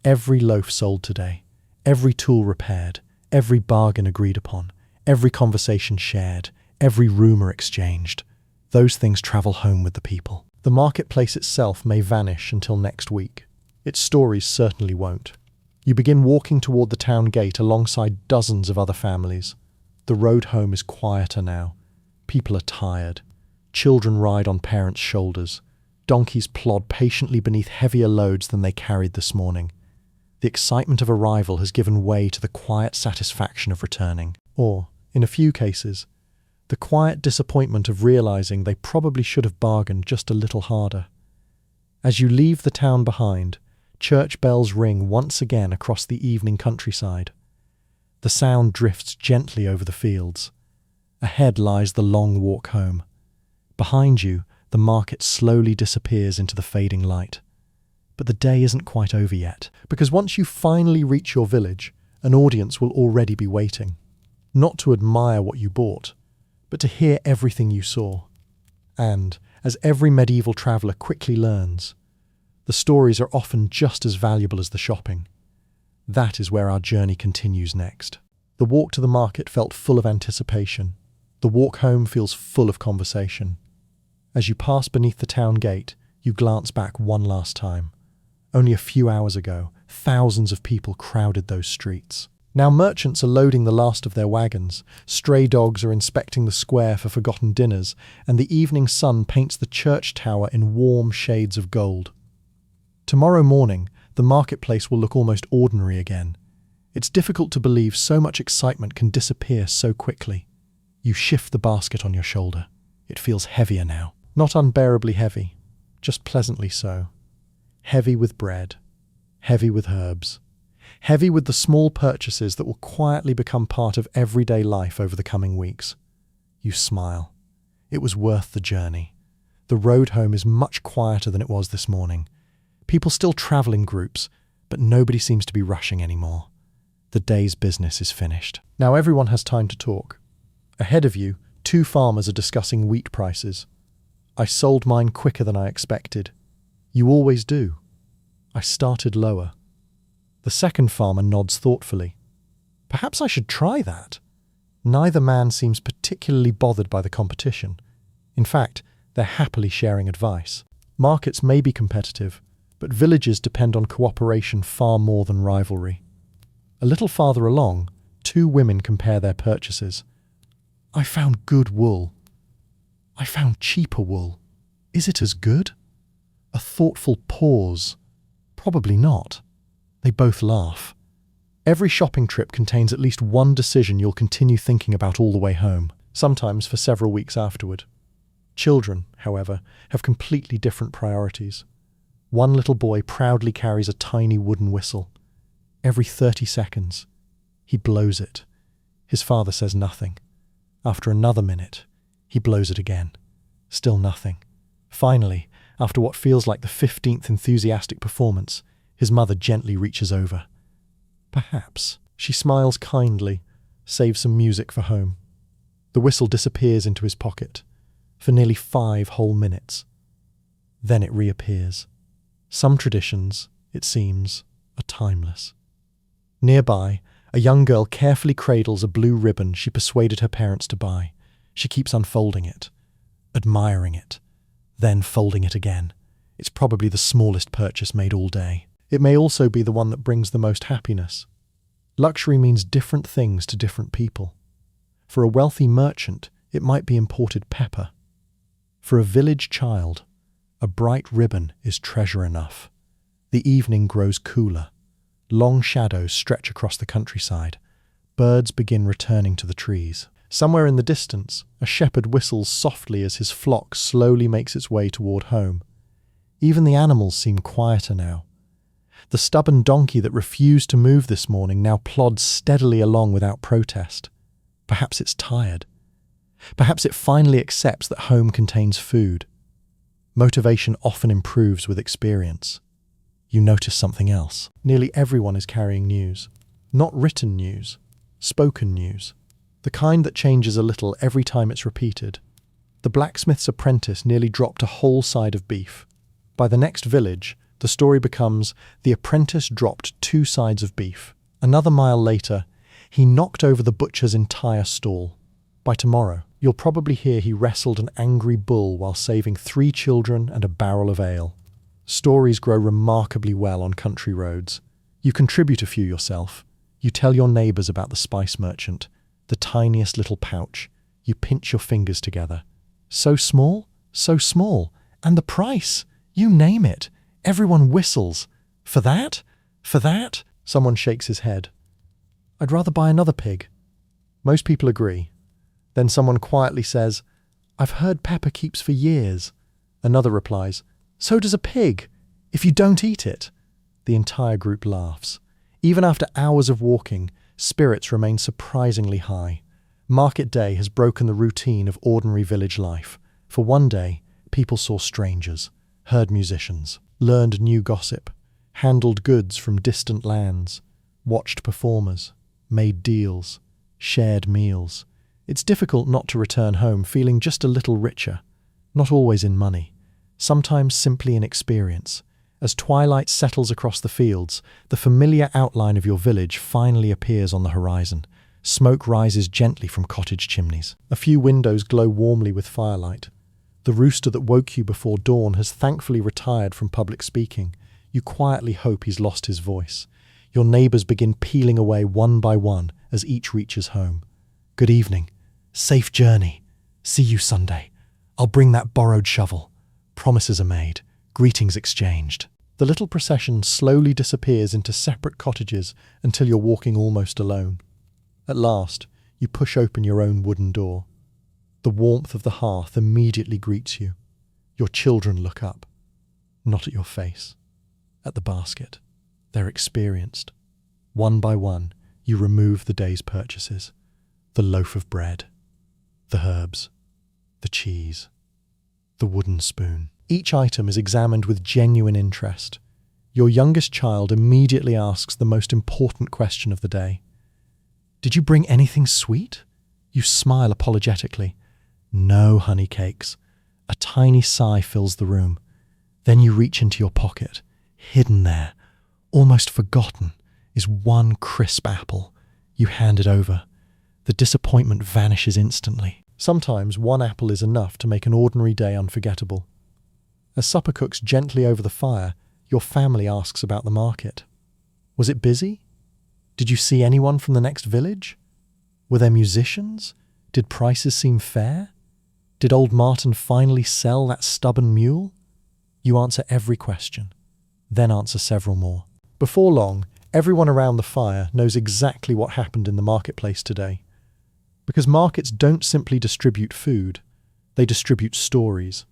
S1: Every loaf sold today, every tool repaired, every bargain agreed upon, every conversation shared, every rumour exchanged. Those things travel home with the people. The marketplace itself may vanish until next week. Its stories certainly won't. You begin walking toward the town gate alongside dozens of other families. The road home is quieter now. People are tired. Children ride on parents' shoulders. Donkeys plod patiently beneath heavier loads than they carried this morning. The excitement of arrival has given way to the quiet satisfaction of returning. Or, in a few cases, the quiet disappointment of realizing they probably should have bargained just a little harder. As you leave the town behind, church bells ring once again across the evening countryside. The sound drifts gently over the fields. Ahead lies the long walk home. Behind you, the market slowly disappears into the fading light. But the day isn't quite over yet, because once you finally reach your village, an audience will already be waiting. Not to admire what you bought, but to hear everything you saw. And, as every medieval traveller quickly learns, the stories are often just as valuable as the shopping. That is where our journey continues next. The walk to the market felt full of anticipation. The walk home feels full of conversation. As you pass beneath the town gate, you glance back one last time. Only a few hours ago, thousands of people crowded those streets. Now merchants are loading the last of their wagons, stray dogs are inspecting the square for forgotten dinners, and the evening sun paints the church tower in warm shades of gold. Tomorrow morning, the marketplace will look almost ordinary again. It's difficult to believe so much excitement can disappear so quickly. You shift the basket on your shoulder. It feels heavier now. Not unbearably heavy, just pleasantly so. Heavy with bread, heavy with herbs, heavy with the small purchases that will quietly become part of everyday life over the coming weeks. You smile. It was worth the journey. The road home is much quieter than it was this morning. People still travel in groups, but nobody seems to be rushing anymore. The day's business is finished. Now everyone has time to talk. Ahead of you, 2 farmers are discussing wheat prices. I sold mine quicker than I expected. You always do. I started lower. The second farmer nods thoughtfully. Perhaps I should try that. Neither man seems particularly bothered by the competition. In fact, they're happily sharing advice. Markets may be competitive, but villages depend on cooperation far more than rivalry. A little farther along, 2 women compare their purchases. I found good wool. I found cheaper wool. Is it as good? A thoughtful pause. Probably not. They both laugh. Every shopping trip contains at least one decision you'll continue thinking about all the way home, sometimes for several weeks afterward. Children, however, have completely different priorities. One little boy proudly carries a tiny wooden whistle. Every 30 seconds, he blows it. His father says nothing. After another minute, he blows it again. Still nothing. Finally, after what feels like the 15th enthusiastic performance, his mother gently reaches over. Perhaps. She smiles kindly, saves some music for home. The whistle disappears into his pocket for nearly 5 whole minutes. then it reappears. Some traditions, it seems, are timeless. Nearby, a young girl carefully cradles a blue ribbon she persuaded her parents to buy. She keeps unfolding it, admiring it, then folding it again. It's probably the smallest purchase made all day. It may also be the one that brings the most happiness. Luxury means different things to different people. For a wealthy merchant, it might be imported pepper. For a village child, a bright ribbon is treasure enough. The evening grows cooler. Long shadows stretch across the countryside. Birds begin returning to the trees. Somewhere in the distance, a shepherd whistles softly as his flock slowly makes its way toward home. Even the animals seem quieter now. The stubborn donkey that refused to move this morning now plods steadily along without protest. Perhaps it's tired. Perhaps it finally accepts that home contains food. Motivation often improves with experience. You notice something else. Nearly everyone is carrying news. Not written news, spoken news. The kind that changes a little every time it's repeated. The blacksmith's apprentice nearly dropped a whole side of beef. By the next village, the story becomes, the apprentice dropped 2 sides of beef. Another mile later, he knocked over the butcher's entire stall. By tomorrow, you'll probably hear he wrestled an angry bull while saving 3 children and a barrel of ale. Stories grow remarkably well on country roads. You contribute a few yourself. You tell your neighbours about the spice merchant, the tiniest little pouch. You pinch your fingers together. So small, and the price! You name it. Everyone whistles. For that? For that? Someone shakes his head. I'd rather buy another pig. Most people agree. Then someone quietly says, I've heard pepper keeps for years. Another replies, so does a pig, if you don't eat it. The entire group laughs. Even after hours of walking, spirits remain surprisingly high. Market day has broken the routine of ordinary village life. For one day, people saw strangers, heard musicians, learned new gossip, handled goods from distant lands, watched performers, made deals, shared meals. It's difficult not to return home feeling just a little richer, not always in money, sometimes simply in experience. As twilight settles across the fields, the familiar outline of your village finally appears on the horizon. Smoke rises gently from cottage chimneys. A few windows glow warmly with firelight. The rooster that woke you before dawn has thankfully retired from public speaking. You quietly hope he's lost his voice. Your neighbours begin peeling away one by one as each reaches home. Good evening. Safe journey. See you Sunday. I'll bring that borrowed shovel. Promises are made. Greetings exchanged. The little procession slowly disappears into separate cottages until you're walking almost alone. At last, you push open your own wooden door. The warmth of the hearth immediately greets you. Your children look up, not at your face, at the basket. They're experienced. One by one, you remove the day's purchases. The loaf of bread, the herbs, the cheese, the wooden spoon. Each item is examined with genuine interest. Your youngest child immediately asks the most important question of the day. Did you bring anything sweet? You smile apologetically. No honey cakes. A tiny sigh fills the room. Then you reach into your pocket. Hidden there, almost forgotten, is one crisp apple. You hand it over. The disappointment vanishes instantly. Sometimes one apple is enough to make an ordinary day unforgettable. As supper cooks gently over the fire, your family asks about the market. Was it busy? Did you see anyone from the next village? Were there musicians? Did prices seem fair? Did old Martin finally sell that stubborn mule? You answer every question, then answer several more. Before long, everyone around the fire knows exactly what happened in the marketplace today. Because markets don't simply distribute food, they distribute stories.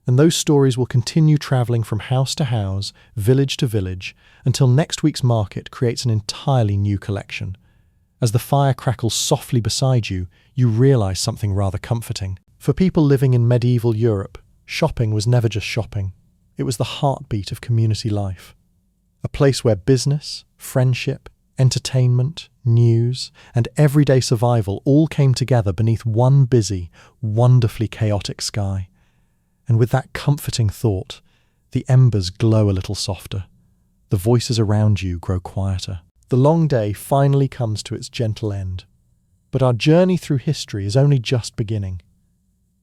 S1: And those stories will continue travelling from house to house, village to village, until next week's market creates an entirely new collection. As the fire crackles softly beside you, you realise something rather comforting. For people living in medieval Europe, shopping was never just shopping. It was the heartbeat of community life. A place where business, friendship, entertainment, news, and everyday survival all came together beneath one busy, wonderfully chaotic sky. And with that comforting thought, The embers glow a little softer. The voices around you grow quieter. The long day finally comes to its gentle end. But our journey through history is only just beginning.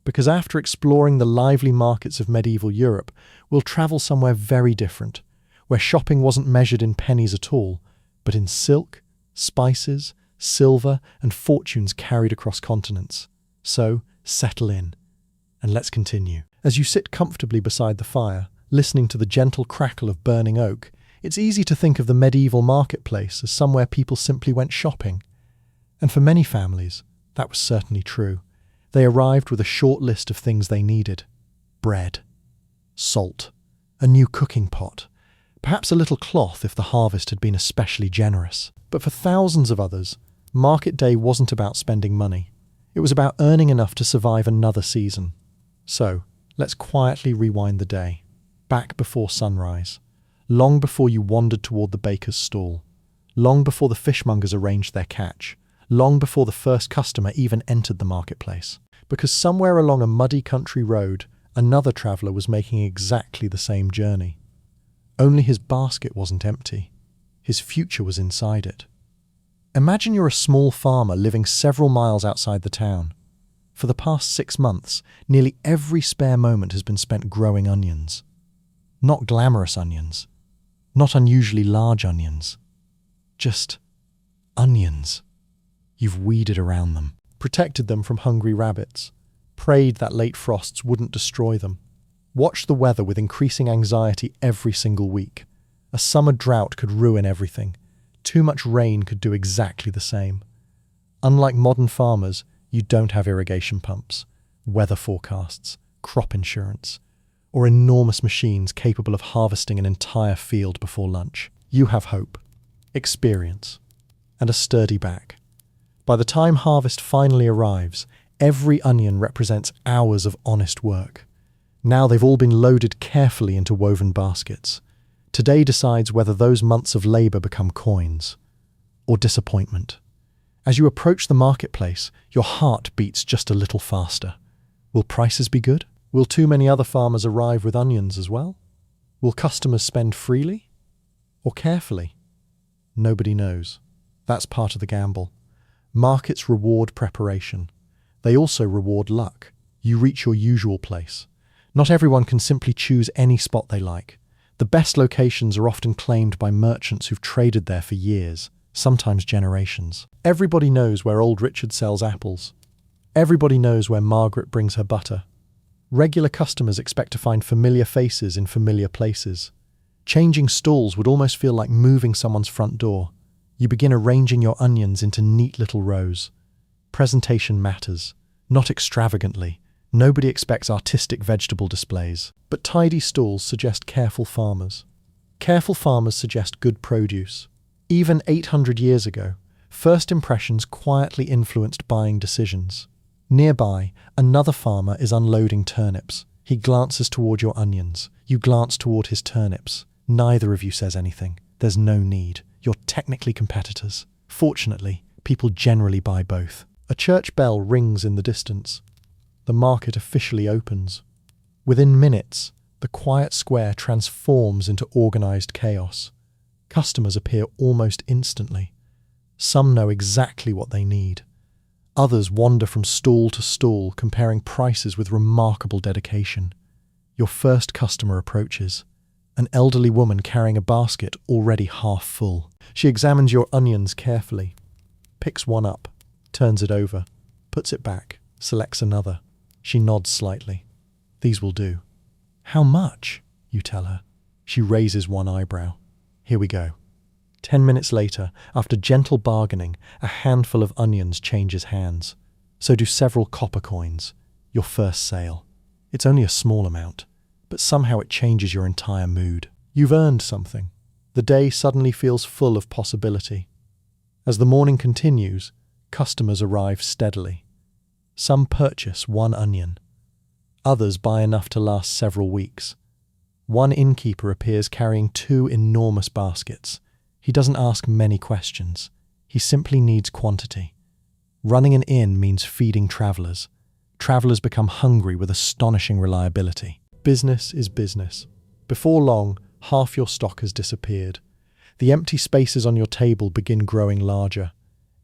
S1: Because after exploring the lively markets of medieval Europe, we'll travel somewhere very different, where shopping wasn't measured in pennies at all, but in silk, spices, silver, and fortunes carried across continents. So, settle in, and let's continue. As you sit comfortably beside the fire, listening to the gentle crackle of burning oak, it's easy to think of the medieval marketplace as somewhere people simply went shopping. And for many families, that was certainly true. They arrived with a short list of things they needed. Bread, salt, a new cooking pot, perhaps a little cloth if the harvest had been especially generous. But for thousands of others, market day wasn't about spending money. It was about earning enough to survive another season. So, let's quietly rewind the day. Back before sunrise. Long before you wandered toward the baker's stall. Long before the fishmongers arranged their catch. Long before the first customer even entered the marketplace. Because somewhere along a muddy country road, another traveller was making exactly the same journey. Only his basket wasn't empty. His future was inside it. Imagine you're a small farmer living several miles outside the town. For the past 6 months, nearly every spare moment has been spent growing onions. Not glamorous onions. Not unusually large onions. Just onions. You've weeded around them, protected them from hungry rabbits, prayed that late frosts wouldn't destroy them, watched the weather with increasing anxiety every single week. A summer drought could ruin everything. Too much rain could do exactly the same. Unlike modern farmers, you don't have irrigation pumps, weather forecasts, crop insurance, or enormous machines capable of harvesting an entire field before lunch. You have hope, experience, and a sturdy back. By the time harvest finally arrives, every onion represents hours of honest work. Now they've all been loaded carefully into woven baskets. Today decides whether those months of labour become coins or disappointment. As you approach the marketplace, your heart beats just a little faster. Will prices be good? Will too many other farmers arrive with onions as well? Will customers spend freely or carefully? Nobody knows. That's part of the gamble. Markets reward preparation. They also reward luck. You reach your usual place. Not everyone can simply choose any spot they like. The best locations are often claimed by merchants who've traded there for years, sometimes generations. Everybody knows where old Richard sells apples. Everybody knows where Margaret brings her butter. Regular customers expect to find familiar faces in familiar places. Changing stalls would almost feel like moving someone's front door. You begin arranging your onions into neat little rows. Presentation matters, not extravagantly. Nobody expects artistic vegetable displays, but tidy stalls suggest careful farmers. Careful farmers suggest good produce. Even 800 years ago, first impressions quietly influenced buying decisions. Nearby, another farmer is unloading turnips. He glances toward your onions. You glance toward his turnips. Neither of you says anything. There's no need. You're technically competitors. Fortunately, people generally buy both. A church bell rings in the distance. The market officially opens. Within minutes, the quiet square transforms into organized chaos. Customers appear almost instantly. Some know exactly what they need. Others wander from stall to stall, comparing prices with remarkable dedication. Your first customer approaches. An elderly woman carrying a basket already half full. She examines your onions carefully, picks one up, turns it over, puts it back, selects another. She nods slightly. These will do. How much? You tell her. She raises one eyebrow. Here we go. 10 minutes later, after gentle bargaining, a handful of onions changes hands. So do several copper coins. Your first sale. It's only a small amount, but somehow it changes your entire mood. You've earned something. The day suddenly feels full of possibility. As the morning continues, customers arrive steadily. Some purchase one onion. Others buy enough to last several weeks. One innkeeper appears carrying 2 enormous baskets. He doesn't ask many questions. He simply needs quantity. Running an inn means feeding travellers. Travellers become hungry with astonishing reliability. Business is business. Before long, half your stock has disappeared. The empty spaces on your table begin growing larger.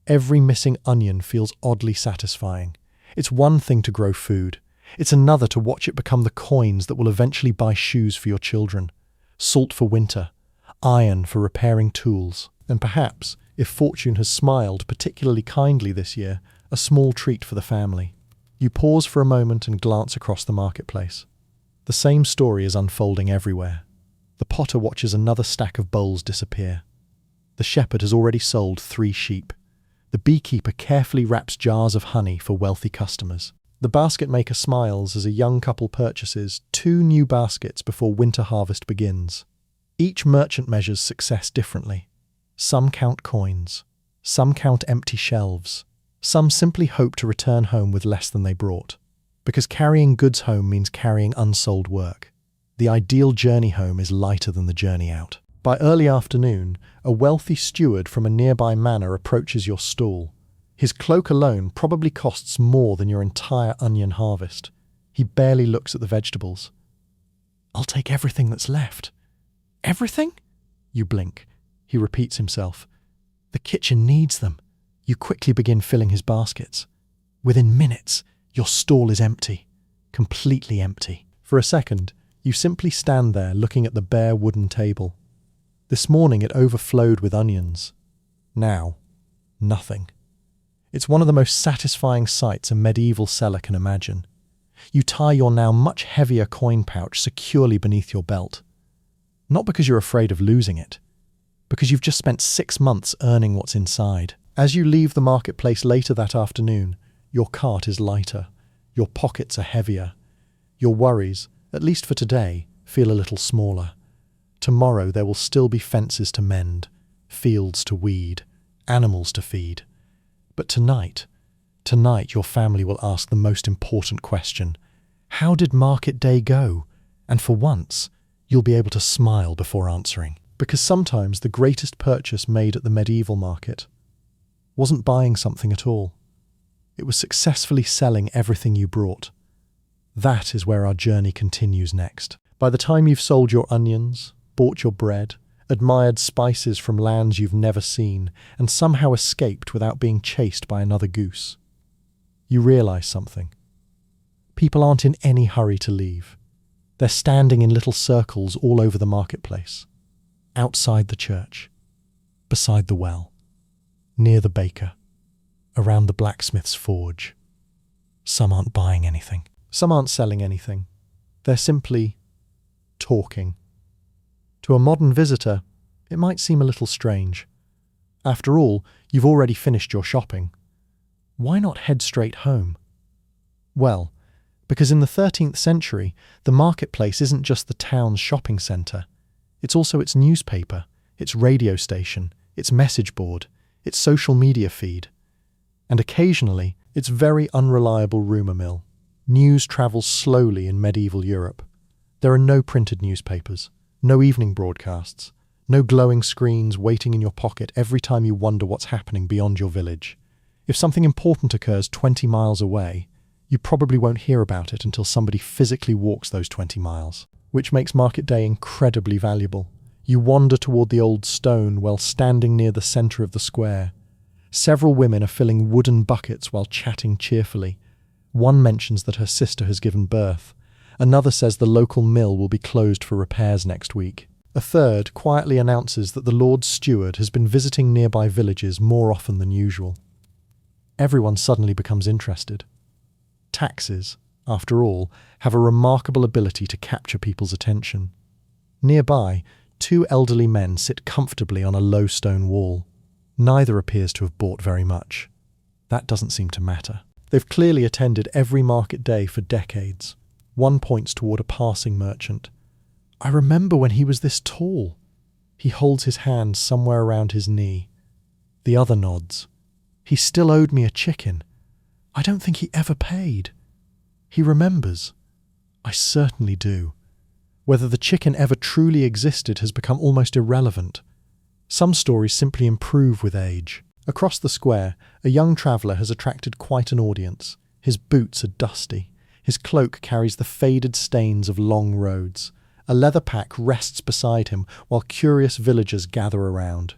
S1: Every missing onion feels oddly satisfying. It's one thing to grow food. It's another to watch it become the coins that will eventually buy shoes for your children, salt for winter, iron for repairing tools, and perhaps, if fortune has smiled particularly kindly this year, a small treat for the family. You pause for a moment and glance across the marketplace. The same story is unfolding everywhere. The potter watches another stack of bowls disappear. The shepherd has already sold 3 sheep. The beekeeper carefully wraps jars of honey for wealthy customers. The basket maker smiles as a young couple purchases 2 new baskets before winter harvest begins. Each merchant measures success differently. Some count coins. Some count empty shelves. Some simply hope to return home with less than they brought. Because carrying goods home means carrying unsold work. The ideal journey home is lighter than the journey out. By early afternoon, a wealthy steward from a nearby manor approaches your stall. His cloak alone probably costs more than your entire onion harvest. He barely looks at the vegetables. "I'll take everything that's left." "Everything?" You blink. He repeats himself. "The kitchen needs them." You quickly begin filling his baskets. Within minutes, your stall is empty. Completely empty. For a second, you simply stand there looking at the bare wooden table. This morning it overflowed with onions. Now, nothing. It's one of the most satisfying sights a medieval seller can imagine. You tie your now much heavier coin pouch securely beneath your belt. Not because you're afraid of losing it, because you've just spent 6 months earning what's inside. As you leave the marketplace later that afternoon, your cart is lighter, your pockets are heavier. Your worries, at least for today, feel a little smaller. Tomorrow there will still be fences to mend, fields to weed, animals to feed. But tonight your family will ask the most important question. How did market day go? And for once, you'll be able to smile before answering. Because sometimes the greatest purchase made at the medieval market wasn't buying something at all. It was successfully selling everything you brought. That is where our journey continues next. By the time you've sold your onions, bought your bread, admired spices from lands you've never seen, and somehow escaped without being chased by another goose, you realize something. People aren't in any hurry to leave. They're standing in little circles all over the marketplace. Outside the church, beside the well, near the baker, around the blacksmith's forge. Some aren't buying anything. Some aren't selling anything. They're simply talking. To a modern visitor, it might seem a little strange. After all, you've already finished your shopping. Why not head straight home? Well, because in the 13th century, the marketplace isn't just the town's shopping centre. It's also its newspaper, its radio station, its message board, its social media feed, and occasionally its very unreliable rumour mill. News travels slowly in medieval Europe. There are no printed newspapers, no evening broadcasts, no glowing screens waiting in your pocket every time you wonder what's happening beyond your village. If something important occurs 20 miles away, you probably won't hear about it until somebody physically walks those 20 miles, which makes market day incredibly valuable. You wander toward the old stone while standing near the centre of the square. Several women are filling wooden buckets while chatting cheerfully. One mentions that her sister has given birth. Another says the local mill will be closed for repairs next week. A third quietly announces that the Lord Steward has been visiting nearby villages more often than usual. Everyone suddenly becomes interested. Taxes, after all, have a remarkable ability to capture people's attention. Nearby, 2 elderly men sit comfortably on a low stone wall. Neither appears to have bought very much. That doesn't seem to matter. They've clearly attended every market day for decades. One points toward a passing merchant. "I remember when he was this tall." He holds his hand somewhere around his knee. The other nods. "He still owed me a chicken. I don't think he ever paid." He remembers. I certainly do. Whether the chicken ever truly existed has become almost irrelevant. Some stories simply improve with age. Across the square, a young traveller has attracted quite an audience. His boots are dusty. His cloak carries the faded stains of long roads. A leather pack rests beside him while curious villagers gather around.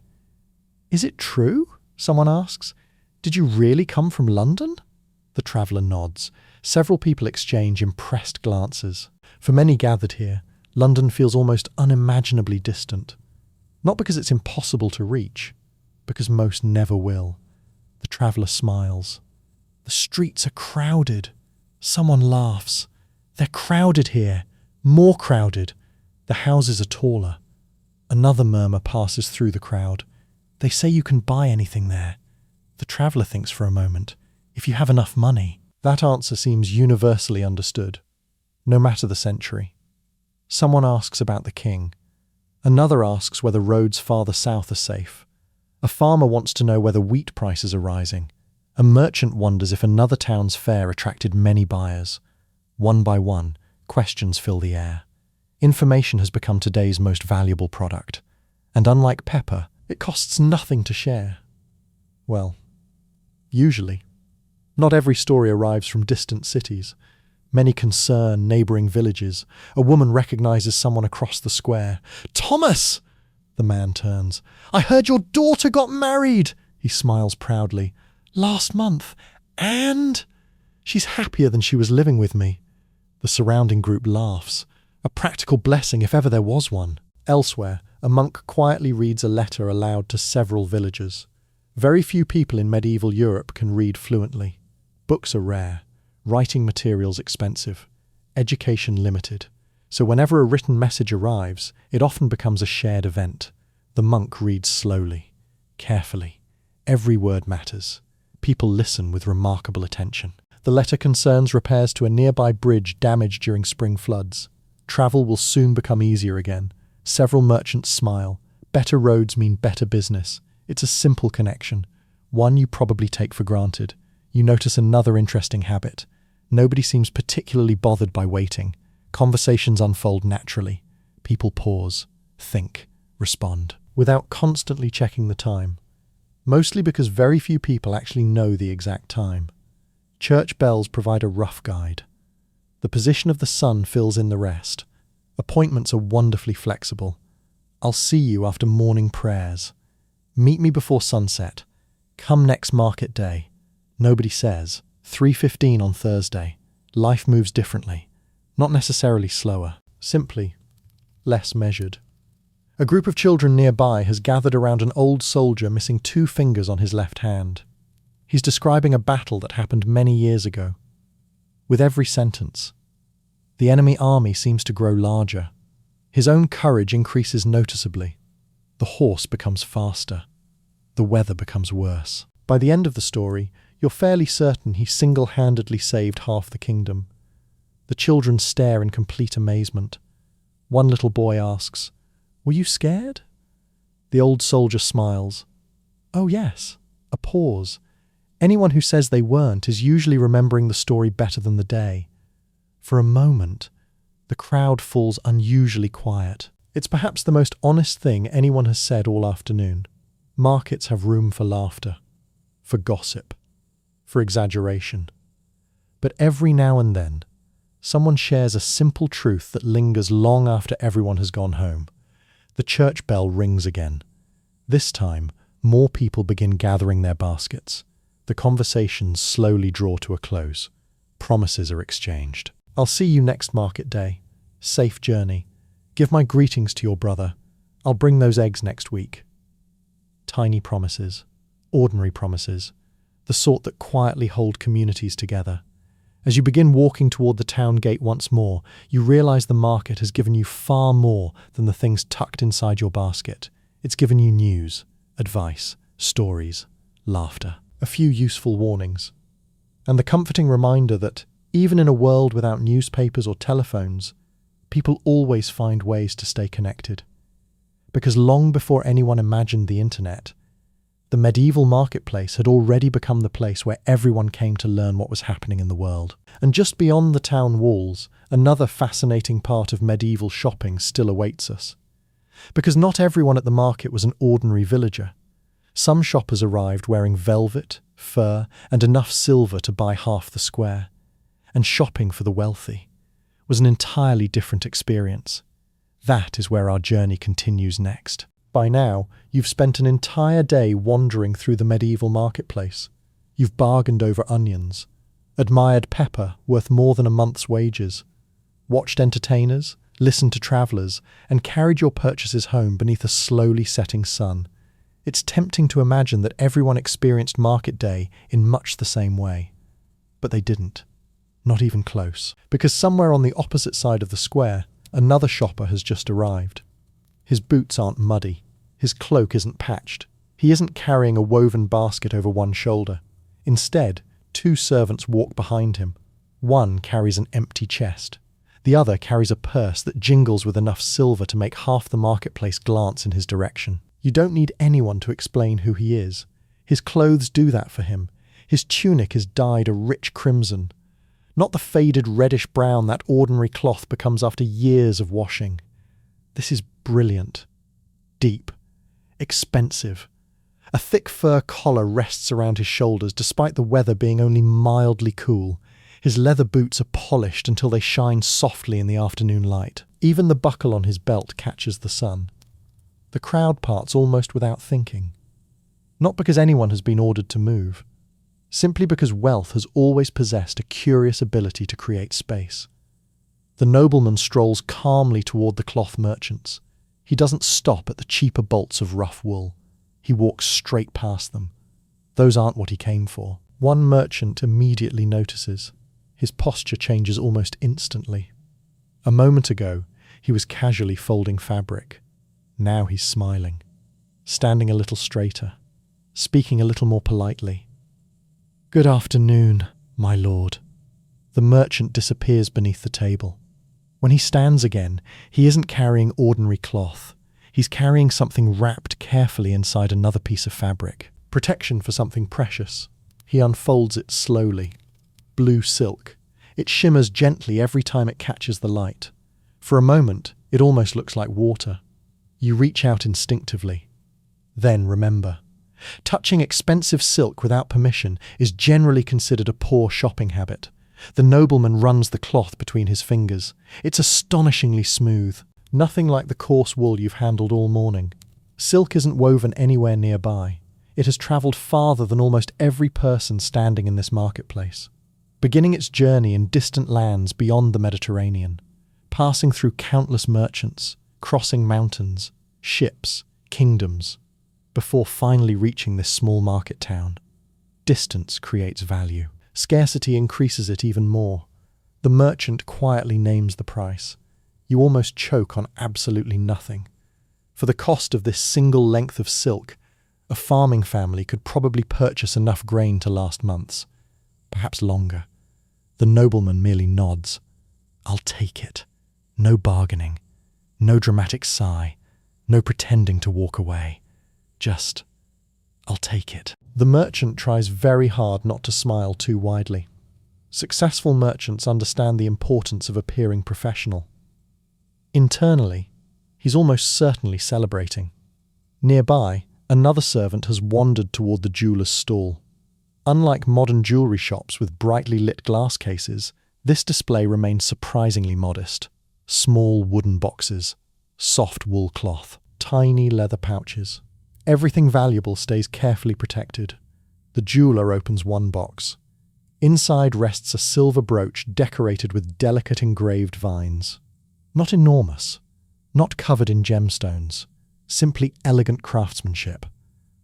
S1: "Is it true?" someone asks. "Did you really come from London?" The traveller nods. Several people exchange impressed glances. For many gathered here, London feels almost unimaginably distant. Not because it's impossible to reach, because most never will. The traveller smiles. "The streets are crowded." Someone laughs. "They're crowded here. More crowded. The houses are taller." Another murmur passes through the crowd. "They say you can buy anything there." The traveller thinks for a moment. "If you have enough money." That answer seems universally understood, no matter the century. Someone asks about the king. Another asks whether roads farther south are safe. A farmer wants to know whether wheat prices are rising. A merchant wonders if another town's fair attracted many buyers. One by one, questions fill the air. Information has become today's most valuable product. And unlike pepper, it costs nothing to share. Well, usually. Not every story arrives from distant cities. Many concern neighbouring villages. A woman recognises someone across the square. "Thomas!" The man turns. "I heard your daughter got married!" He smiles proudly. "Last month. And?" "She's happier than she was living with me." The surrounding group laughs. A practical blessing if ever there was one. Elsewhere, a monk quietly reads a letter aloud to several villagers. Very few people in medieval Europe can read fluently. Books are rare, writing materials expensive, education limited. So whenever a written message arrives, it often becomes a shared event. The monk reads slowly, carefully. Every word matters. People listen with remarkable attention. The letter concerns repairs to a nearby bridge damaged during spring floods. Travel will soon become easier again. Several merchants smile. Better roads mean better business. It's a simple connection, one you probably take for granted. You notice another interesting habit. Nobody seems particularly bothered by waiting. Conversations unfold naturally. People pause, think, respond, without constantly checking the time. Mostly because very few people actually know the exact time. Church bells provide a rough guide. The position of the sun fills in the rest. Appointments are wonderfully flexible. "I'll see you after morning prayers." "Meet me before sunset." "Come next market day." Nobody says. 3:15 on Thursday. Life moves differently. Not necessarily slower. Simply less measured. A group of children nearby has gathered around an old soldier missing 2 fingers on his left hand. He's describing a battle that happened many years ago. With every sentence, the enemy army seems to grow larger. His own courage increases noticeably. The horse becomes faster. The weather becomes worse. By the end of the story, you're fairly certain he single-handedly saved half the kingdom. The children stare in complete amazement. One little boy asks, "Were you scared?" The old soldier smiles. "Oh yes." A pause. Anyone who says they weren't is usually remembering the story better than the day. For a moment, the crowd falls unusually quiet. It's perhaps the most honest thing anyone has said all afternoon. Markets have room for laughter, for gossip, for exaggeration. But every now and then, someone shares a simple truth that lingers long after everyone has gone home. The church bell rings again. This time, more people begin gathering their baskets. The conversations slowly draw to a close. Promises are exchanged. "I'll see you next market day. Safe journey. Give my greetings to your brother. I'll bring those eggs next week." Tiny promises. Ordinary promises. The sort that quietly hold communities together. As you begin walking toward the town gate once more, you realize the market has given you far more than the things tucked inside your basket. It's given you news, advice, stories, laughter, a few useful warnings, and the comforting reminder that, even in a world without newspapers or telephones, people always find ways to stay connected. Because long before anyone imagined the internet, the medieval marketplace had already become the place where everyone came to learn what was happening in the world. And just beyond the town walls, another fascinating part of medieval shopping still awaits us. Because not everyone at the market was an ordinary villager. Some shoppers arrived wearing velvet, fur, and enough silver to buy half the square. And shopping for the wealthy was an entirely different experience. That is where our journey continues next. By now, you've spent an entire day wandering through the medieval marketplace. You've bargained over onions, admired pepper worth more than a month's wages, watched entertainers, listened to travellers, and carried your purchases home beneath a slowly setting sun. It's tempting to imagine that everyone experienced market day in much the same way. But they didn't. Not even close. Because somewhere on the opposite side of the square, another shopper has just arrived. His boots aren't muddy. His cloak isn't patched. He isn't carrying a woven basket over one shoulder. Instead, two servants walk behind him. One carries an empty chest. The other carries a purse that jingles with enough silver to make half the marketplace glance in his direction. You don't need anyone to explain who he is. His clothes do that for him. His tunic is dyed a rich crimson, not the faded reddish-brown that ordinary cloth becomes after years of washing. This is brilliant, deep, expensive. A thick fur collar rests around his shoulders despite the weather being only mildly cool. His leather boots are polished until they shine softly in the afternoon light. Even the buckle on his belt catches the sun. The crowd parts almost without thinking. Not because anyone has been ordered to move. Simply because wealth has always possessed a curious ability to create space. The nobleman strolls calmly toward the cloth merchants. He doesn't stop at the cheaper bolts of rough wool. He walks straight past them. Those aren't what he came for. One merchant immediately notices. His posture changes almost instantly. A moment ago, he was casually folding fabric. Now he's smiling, standing a little straighter, speaking a little more politely. "Good afternoon, my lord." The merchant disappears beneath the table. When he stands again, he isn't carrying ordinary cloth. He's carrying something wrapped carefully inside another piece of fabric. Protection for something precious. He unfolds it slowly. Blue silk. It shimmers gently every time it catches the light. For a moment, it almost looks like water. You reach out instinctively. Then remember. Touching expensive silk without permission is generally considered a poor shopping habit. The nobleman runs the cloth between his fingers. It's astonishingly smooth. Nothing like the coarse wool you've handled all morning. Silk isn't woven anywhere nearby. It has travelled farther than almost every person standing in this marketplace, beginning its journey in distant lands beyond the Mediterranean, passing through countless merchants, crossing mountains, ships, kingdoms, before finally reaching this small market town. Distance creates value. Scarcity increases it even more. The merchant quietly names the price. You almost choke on absolutely nothing. For the cost of this single length of silk, a farming family could probably purchase enough grain to last months, perhaps longer. The nobleman merely nods. "I'll take it." No bargaining. No dramatic sigh. No pretending to walk away. Just, "I'll take it." The merchant tries very hard not to smile too widely. Successful merchants understand the importance of appearing professional. Internally, he's almost certainly celebrating. Nearby, another servant has wandered toward the jeweller's stall. Unlike modern jewellery shops with brightly lit glass cases, this display remains surprisingly modest. Small wooden boxes, soft wool cloth, tiny leather pouches. Everything valuable stays carefully protected. The jeweller opens one box. Inside rests a silver brooch decorated with delicate engraved vines. Not enormous, not covered in gemstones, simply elegant craftsmanship.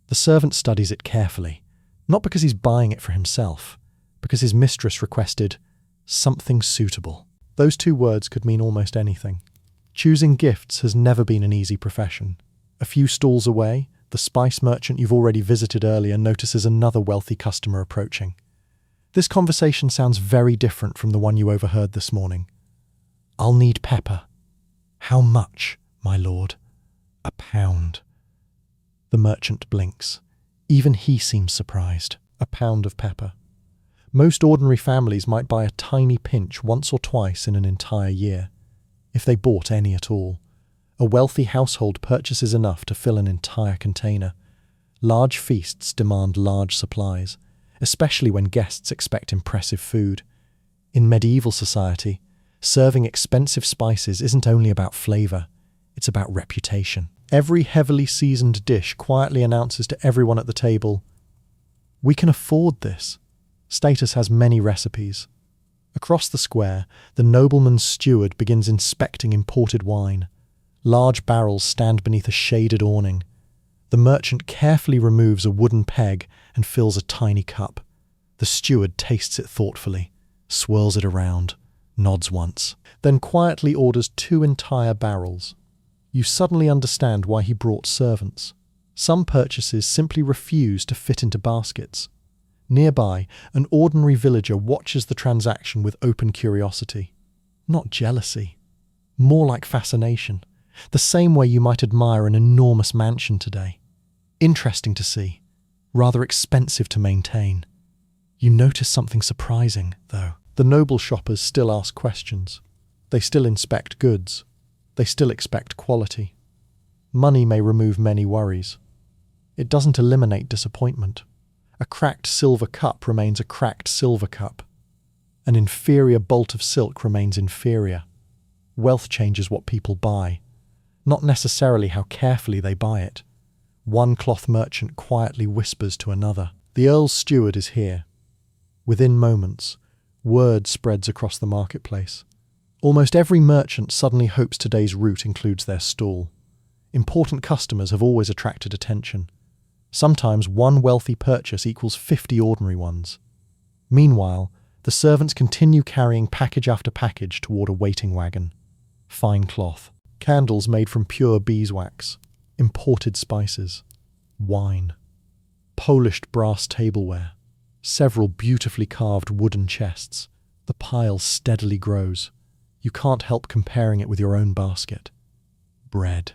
S1: The servant studies it carefully, not because he's buying it for himself, because his mistress requested something suitable. Those two words could mean almost anything. Choosing gifts has never been an easy profession. A few stalls away, the spice merchant you've already visited earlier notices another wealthy customer approaching. This conversation sounds very different from the one you overheard this morning. "I'll need pepper." "How much, my lord?" "A pound." The merchant blinks. Even he seems surprised. A pound of pepper. Most ordinary families might buy a tiny pinch once or twice in an entire year, if they bought any at all. A wealthy household purchases enough to fill an entire container. Large feasts demand large supplies, especially when guests expect impressive food. In medieval society, serving expensive spices isn't only about flavour, It's about reputation. Every heavily seasoned dish quietly announces to everyone at the table, "We can afford this." Status has many recipes. Across the square, the nobleman's steward begins inspecting imported wine. Large barrels stand beneath a shaded awning. The merchant carefully removes a wooden peg and fills a tiny cup. The steward tastes it thoughtfully, swirls it around, nods once, then quietly orders 2 entire barrels. You suddenly understand why he brought servants. Some purchases simply refuse to fit into baskets. Nearby, an ordinary villager watches the transaction with open curiosity. Not jealousy, more like fascination, the same way you might admire an enormous mansion today. Interesting to see, rather expensive to maintain. You notice something surprising, though. The noble shoppers still ask questions. They still inspect goods. They still expect quality. Money may remove many worries. It doesn't eliminate disappointment. A cracked silver cup remains a cracked silver cup. An inferior bolt of silk remains inferior. Wealth changes what people buy, not necessarily how carefully they buy it. One cloth merchant quietly whispers to another, "The Earl's steward is here." Within moments, word spreads across the marketplace. Almost every merchant suddenly hopes today's route includes their stall. Important customers have always attracted attention. Sometimes one wealthy purchase equals 50 ordinary ones. Meanwhile, the servants continue carrying package after package toward a waiting wagon. Fine cloth, candles made from pure beeswax, imported spices, wine, polished brass tableware, several beautifully carved wooden chests. The pile steadily grows. You can't help comparing it with your own basket. Bread,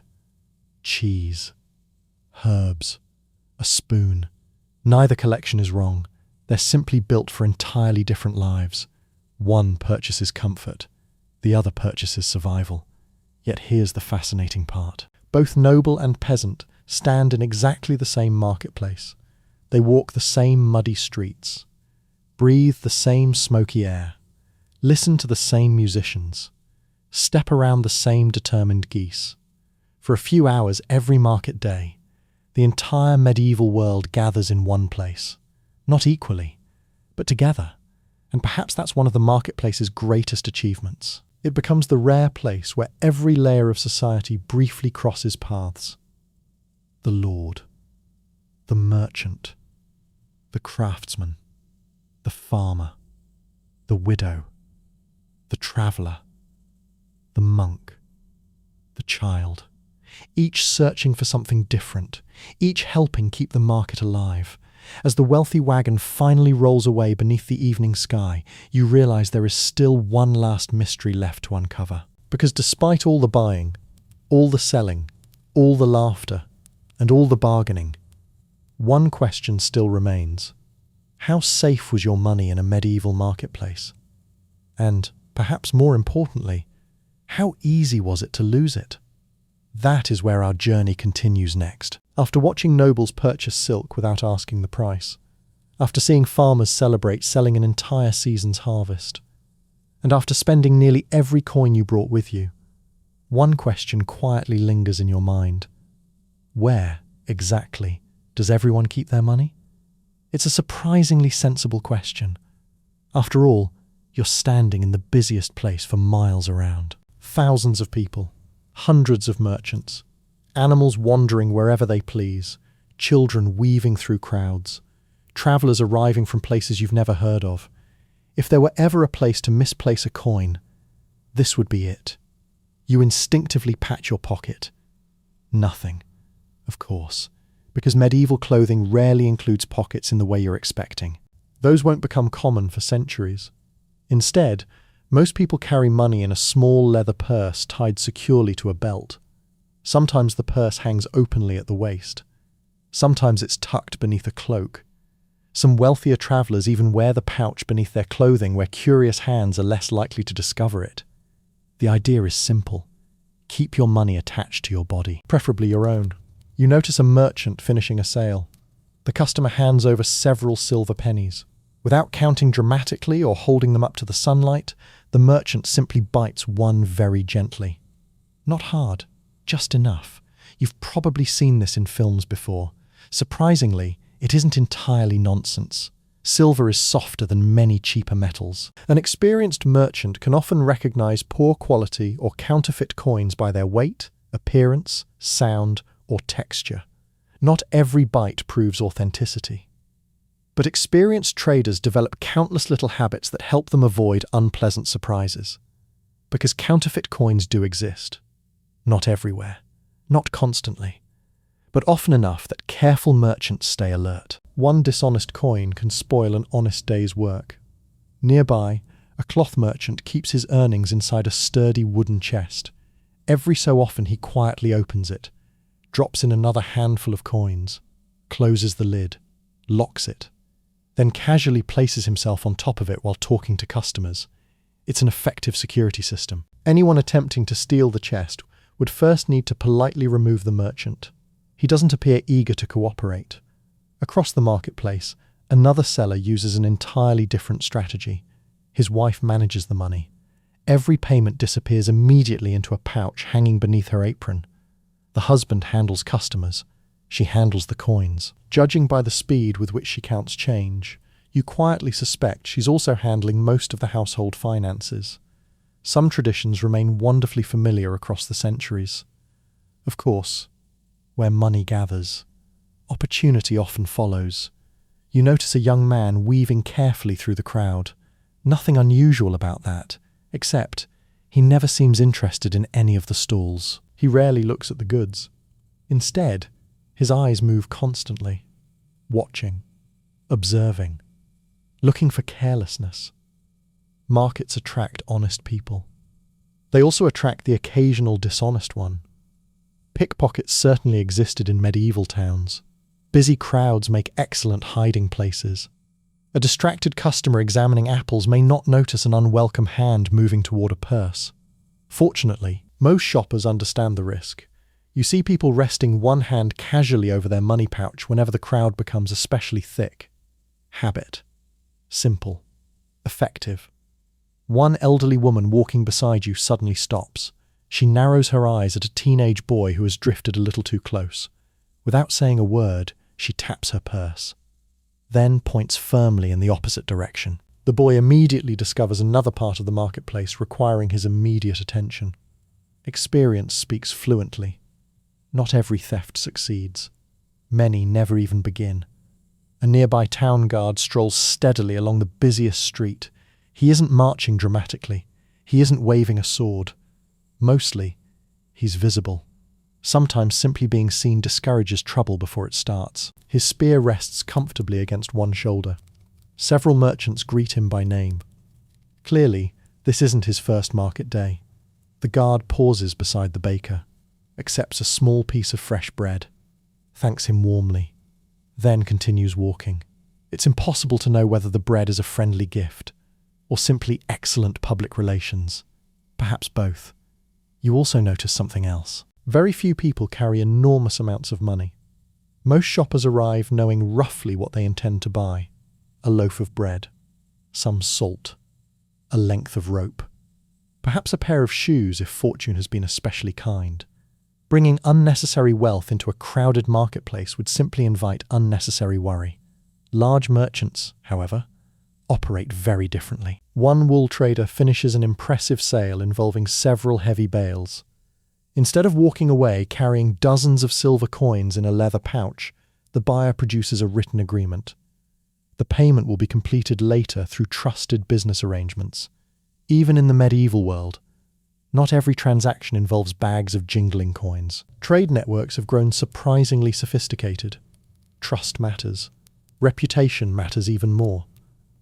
S1: cheese, herbs, a spoon. Neither collection is wrong. They're simply built for entirely different lives. One purchases comfort, the other purchases survival. Yet here's the fascinating part. Both noble and peasant stand in exactly the same marketplace. They walk the same muddy streets, breathe the same smoky air, listen to the same musicians, step around the same determined geese. For a few hours every market day, the entire medieval world gathers in one place, not equally, but together. And perhaps that's one of the marketplace's greatest achievements. It becomes the rare place where every layer of society briefly crosses paths. The lord, the merchant, the craftsman, the farmer, the widow, the traveller, the monk, the child, each searching for something different, each helping keep the market alive. As the wealthy wagon finally rolls away beneath the evening sky, you realize there is still one last mystery left to uncover. Because despite all the buying, all the selling, all the laughter, and all the bargaining, one question still remains. How safe was your money in a medieval marketplace? And, perhaps more importantly, how easy was it to lose it? That is where our journey continues next. After watching nobles purchase silk without asking the price, after seeing farmers celebrate selling an entire season's harvest, and after spending nearly every coin you brought with you, one question quietly lingers in your mind. Where, exactly, does everyone keep their money? It's a surprisingly sensible question. After all, you're standing in the busiest place for miles around. Thousands of people, hundreds of merchants, animals wandering wherever they please, children weaving through crowds, travellers arriving from places you've never heard of. If there were ever a place to misplace a coin, this would be it. You instinctively pat your pocket. Nothing, of course, because medieval clothing rarely includes pockets in the way you're expecting. Those won't become common for centuries. Instead, most people carry money in a small leather purse tied securely to a belt. Sometimes the purse hangs openly at the waist. Sometimes it's tucked beneath a cloak. Some wealthier travellers even wear the pouch beneath their clothing where curious hands are less likely to discover it. The idea is simple. Keep your money attached to your body, preferably your own. You notice a merchant finishing a sale. The customer hands over several silver pennies. Without counting dramatically or holding them up to the sunlight, the merchant simply bites one very gently. Not hard, just enough. You've probably seen this in films before. Surprisingly, it isn't entirely nonsense. Silver is softer than many cheaper metals. An experienced merchant can often recognize poor quality or counterfeit coins by their weight, appearance, sound, or texture. Not every bite proves authenticity. But experienced traders develop countless little habits that help them avoid unpleasant surprises. Because counterfeit coins do exist. Not everywhere, not constantly, but often enough that careful merchants stay alert. One dishonest coin can spoil an honest day's work. Nearby, a cloth merchant keeps his earnings inside a sturdy wooden chest. Every so often he quietly opens it, drops in another handful of coins, closes the lid, locks it, then casually places himself on top of it while talking to customers. It's an effective security system. Anyone attempting to steal the chest would first need to politely remove the merchant. He doesn't appear eager to cooperate. Across the marketplace, another seller uses an entirely different strategy. His wife manages the money. Every payment disappears immediately into a pouch hanging beneath her apron. The husband handles customers. She handles the coins. Judging by the speed with which she counts change, you quietly suspect she's also handling most of the household finances. Some traditions remain wonderfully familiar across the centuries. Of course, where money gathers, opportunity often follows. You notice a young man weaving carefully through the crowd. Nothing unusual about that, except he never seems interested in any of the stalls. He rarely looks at the goods. Instead, his eyes move constantly, watching, observing, looking for carelessness. Markets attract honest people. They also attract the occasional dishonest one. Pickpockets certainly existed in medieval towns. Busy crowds make excellent hiding places. A distracted customer examining apples may not notice an unwelcome hand moving toward a purse. Fortunately, most shoppers understand the risk. You see people resting one hand casually over their money pouch whenever the crowd becomes especially thick. Habit. Simple. Effective. One elderly woman walking beside you suddenly stops. She narrows her eyes at a teenage boy who has drifted a little too close. Without saying a word, she taps her purse. Then points firmly in the opposite direction. The boy immediately discovers another part of the marketplace requiring his immediate attention. Experience speaks fluently. Not every theft succeeds. Many never even begin. A nearby town guard strolls steadily along the busiest street. He isn't marching dramatically. He isn't waving a sword. Mostly, he's visible. Sometimes simply being seen discourages trouble before it starts. His spear rests comfortably against one shoulder. Several merchants greet him by name. Clearly, this isn't his first market day. The guard pauses beside the baker, accepts a small piece of fresh bread, thanks him warmly, then continues walking. It's impossible to know whether the bread is a friendly gift or simply excellent public relations. Perhaps both. You also notice something else. Very few people carry enormous amounts of money. Most shoppers arrive knowing roughly what they intend to buy. A loaf of bread, some salt, a length of rope, perhaps a pair of shoes if fortune has been especially kind. Bringing unnecessary wealth into a crowded marketplace would simply invite unnecessary worry. Large merchants, however, operate very differently. One wool trader finishes an impressive sale involving several heavy bales. Instead of walking away carrying dozens of silver coins in a leather pouch, the buyer produces a written agreement. The payment will be completed later through trusted business arrangements. Even in the medieval world, not every transaction involves bags of jingling coins. Trade networks have grown surprisingly sophisticated. Trust matters. Reputation matters even more.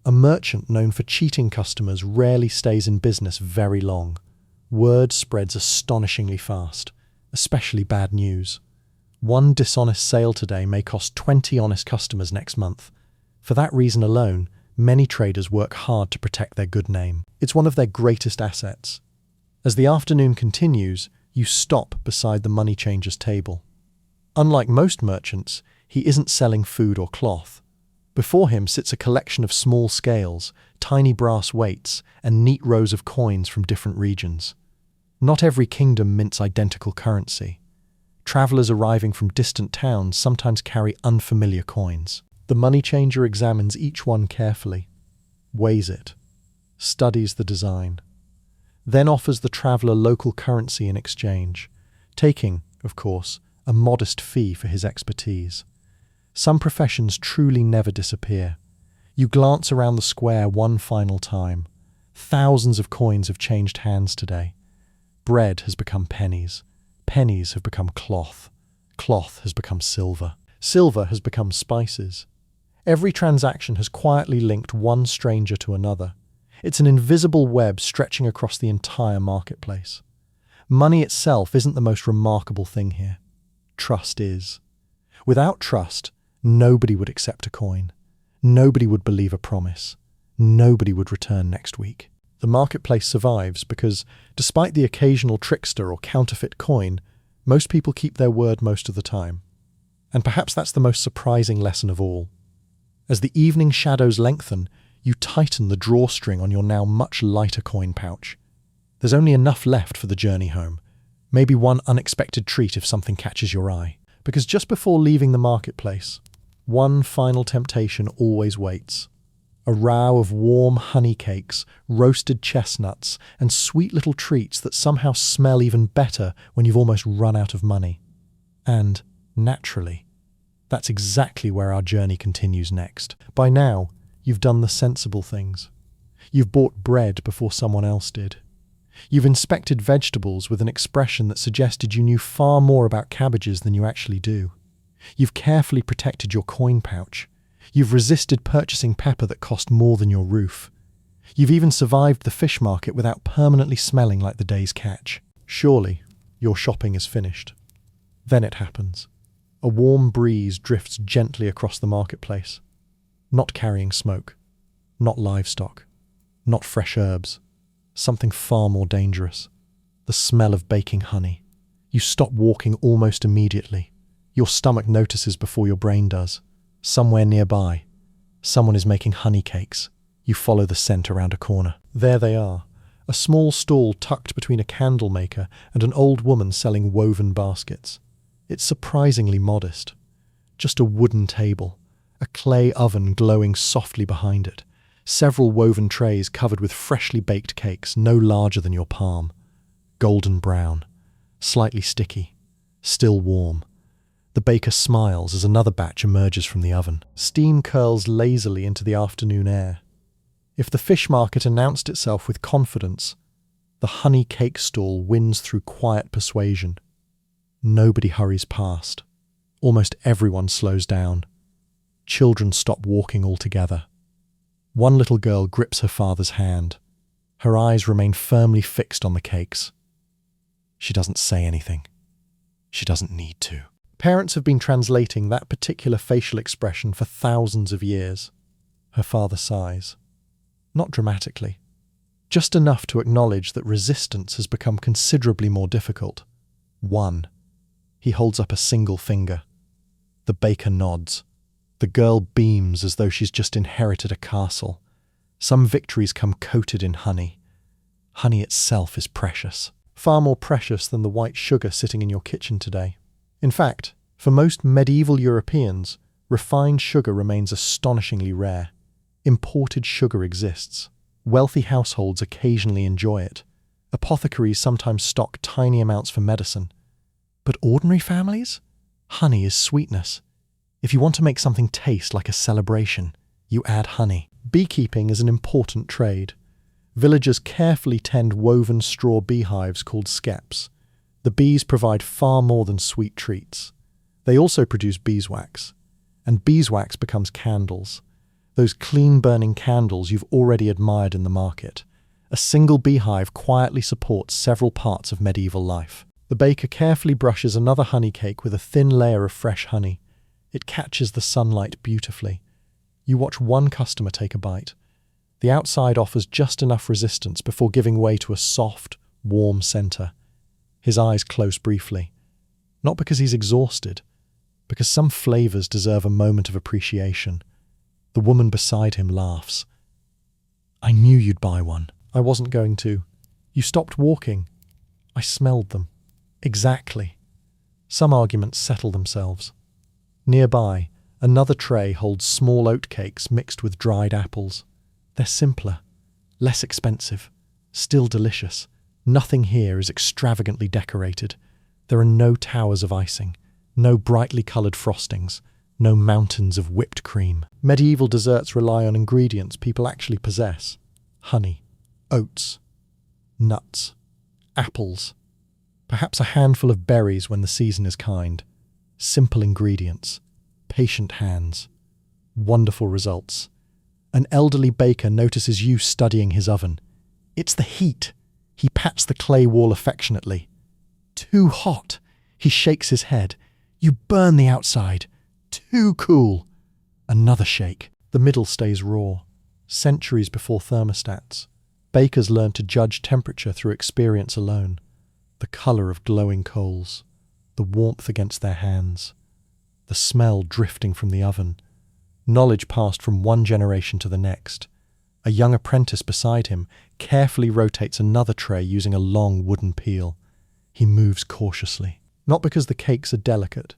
S1: A merchant known for cheating customers rarely stays in business very long. Word spreads astonishingly fast, especially bad news. One dishonest sale today may cost 20 honest customers next month. For that reason alone, many traders work hard to protect their good name. It's one of their greatest assets. As the afternoon continues, you stop beside the money changer's table. Unlike most merchants, he isn't selling food or cloth. Before him sits a collection of small scales, tiny brass weights, and neat rows of coins from different regions. Not every kingdom mints identical currency. Travelers arriving from distant towns sometimes carry unfamiliar coins. The money changer examines each one carefully, weighs it, studies the design, then offers the traveller local currency in exchange, taking, of course, a modest fee for his expertise. Some professions truly never disappear. You glance around the square one final time. Thousands of coins have changed hands today. Bread has become pennies. Pennies have become cloth. Cloth has become silver. Silver has become spices. Every transaction has quietly linked one stranger to another. It's an invisible web stretching across the entire marketplace. Money itself isn't the most remarkable thing here. Trust is. Without trust, nobody would accept a coin. Nobody would believe a promise. Nobody would return next week. The marketplace survives because, despite the occasional trickster or counterfeit coin, most people keep their word most of the time. And perhaps that's the most surprising lesson of all. As the evening shadows lengthen, you tighten the drawstring on your now much lighter coin pouch. There's only enough left for the journey home. Maybe one unexpected treat if something catches your eye. Because just before leaving the marketplace, one final temptation always waits. A row of warm honey cakes, roasted chestnuts, and sweet little treats that somehow smell even better when you've almost run out of money. And, naturally, that's exactly where our journey continues next. By now, you've done the sensible things. You've bought bread before someone else did. You've inspected vegetables with an expression that suggested you knew far more about cabbages than you actually do. You've carefully protected your coin pouch. You've resisted purchasing pepper that cost more than your roof. You've even survived the fish market without permanently smelling like the day's catch. Surely, your shopping is finished. Then it happens. A warm breeze drifts gently across the marketplace. Not carrying smoke. Not livestock. Not fresh herbs. Something far more dangerous. The smell of baking honey. You stop walking almost immediately. Your stomach notices before your brain does. Somewhere nearby, someone is making honey cakes. You follow the scent around a corner. There they are, a small stall tucked between a candle maker and an old woman selling woven baskets. It's surprisingly modest. Just a wooden table, a clay oven glowing softly behind it, several woven trays covered with freshly baked cakes no larger than your palm. Golden brown, slightly sticky, still warm. The baker smiles as another batch emerges from the oven. Steam curls lazily into the afternoon air. If the fish market announced itself with confidence, the honey cake stall wins through quiet persuasion. Nobody hurries past. Almost everyone slows down. Children stop walking altogether. One little girl grips her father's hand. Her eyes remain firmly fixed on the cakes. She doesn't say anything. She doesn't need to. Parents have been translating that particular facial expression for thousands of years. Her father sighs. Not dramatically. Just enough to acknowledge that resistance has become considerably more difficult. One. He holds up a single finger. The baker nods. The girl beams as though she's just inherited a castle. Some victories come coated in honey. Honey itself is precious. Far more precious than the white sugar sitting in your kitchen today. In fact, for most medieval Europeans, refined sugar remains astonishingly rare. Imported sugar exists. Wealthy households occasionally enjoy it. Apothecaries sometimes stock tiny amounts for medicine. But ordinary families? Honey is sweetness. If you want to make something taste like a celebration, you add honey. Beekeeping is an important trade. Villagers carefully tend woven straw beehives called skeps. The bees provide far more than sweet treats. They also produce beeswax, and beeswax becomes candles. Those clean-burning candles you've already admired in the market. A single beehive quietly supports several parts of medieval life. The baker carefully brushes another honey cake with a thin layer of fresh honey. It catches the sunlight beautifully. You watch one customer take a bite. The outside offers just enough resistance before giving way to a soft, warm center. His eyes close briefly. Not because he's exhausted, because some flavors deserve a moment of appreciation. The woman beside him laughs. I knew you'd buy one. I wasn't going to. You stopped walking. I smelled them. Exactly. Some arguments settle themselves. Nearby, another tray holds small oatcakes mixed with dried apples. They're simpler, less expensive, still delicious. Nothing here is extravagantly decorated. There are no towers of icing, no brightly coloured frostings, no mountains of whipped cream. Medieval desserts rely on ingredients people actually possess: honey, oats, nuts, apples, perhaps a handful of berries when the season is kind. Simple ingredients, patient hands, wonderful results. An elderly baker notices you studying his oven. It's the heat. He pats the clay wall affectionately. Too hot. He shakes his head. You burn the outside. Too cool. Another shake. The middle stays raw. Centuries before thermostats, bakers learned to judge temperature through experience alone. The colour of glowing coals, the warmth against their hands, the smell drifting from the oven. Knowledge passed from one generation to the next. A young apprentice beside him carefully rotates another tray using a long wooden peel. He moves cautiously, not because the cakes are delicate,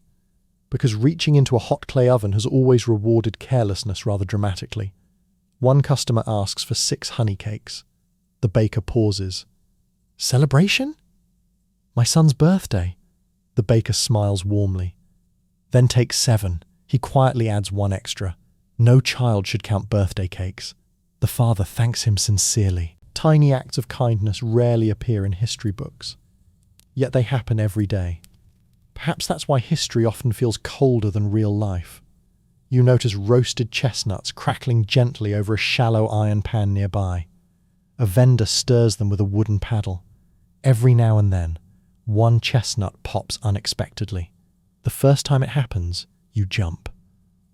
S1: because reaching into a hot clay oven has always rewarded carelessness rather dramatically. One customer asks for 6 honey cakes. The baker pauses. "Celebration?" "My son's birthday." The baker smiles warmly. "Then take 7. He quietly adds 1 extra. No child should count birthday cakes. The father thanks him sincerely. Tiny acts of kindness rarely appear in history books. Yet they happen every day. Perhaps that's why history often feels colder than real life. You notice roasted chestnuts crackling gently over a shallow iron pan nearby. A vendor stirs them with a wooden paddle. Every now and then, one chestnut pops unexpectedly. The first time it happens, you jump.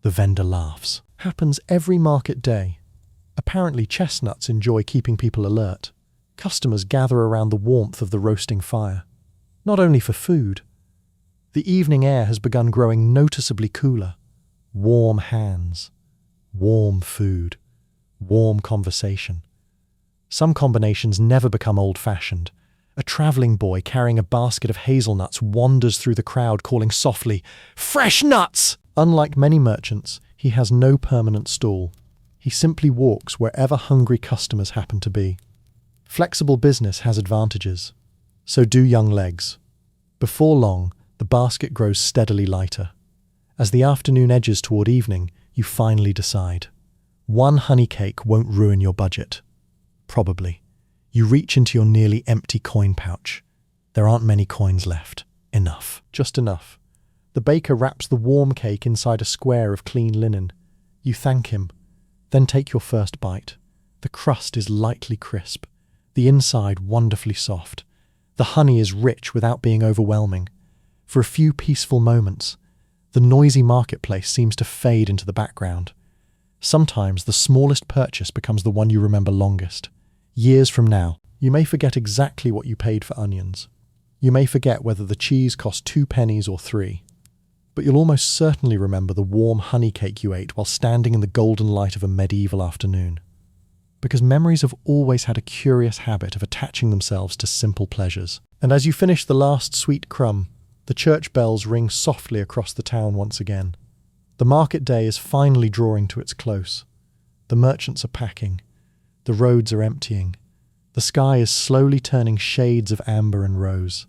S1: The vendor laughs. Happens every market day. Apparently chestnuts enjoy keeping people alert. Customers gather around the warmth of the roasting fire. Not only for food. The evening air has begun growing noticeably cooler. Warm hands. Warm food. Warm conversation. Some combinations never become old-fashioned. A travelling boy carrying a basket of hazelnuts wanders through the crowd calling softly, "Fresh nuts!" Unlike many merchants, he has no permanent stall. He simply walks wherever hungry customers happen to be. Flexible business has advantages. So do young legs. Before long, the basket grows steadily lighter. As the afternoon edges toward evening, you finally decide. 1 honey cake won't ruin your budget. Probably. You reach into your nearly empty coin pouch. There aren't many coins left. Enough. Just enough. The baker wraps the warm cake inside a square of clean linen. You thank him. Then take your first bite. The crust is lightly crisp. The inside wonderfully soft. The honey is rich without being overwhelming. For a few peaceful moments, the noisy marketplace seems to fade into the background. Sometimes the smallest purchase becomes the one you remember longest. Years from now, you may forget exactly what you paid for onions. You may forget whether the cheese cost 2 pennies or 3. But you'll almost certainly remember the warm honey cake you ate while standing in the golden light of a medieval afternoon. Because memories have always had a curious habit of attaching themselves to simple pleasures. And as you finish the last sweet crumb, the church bells ring softly across the town once again. The market day is finally drawing to its close. The merchants are packing. The roads are emptying. The sky is slowly turning shades of amber and rose.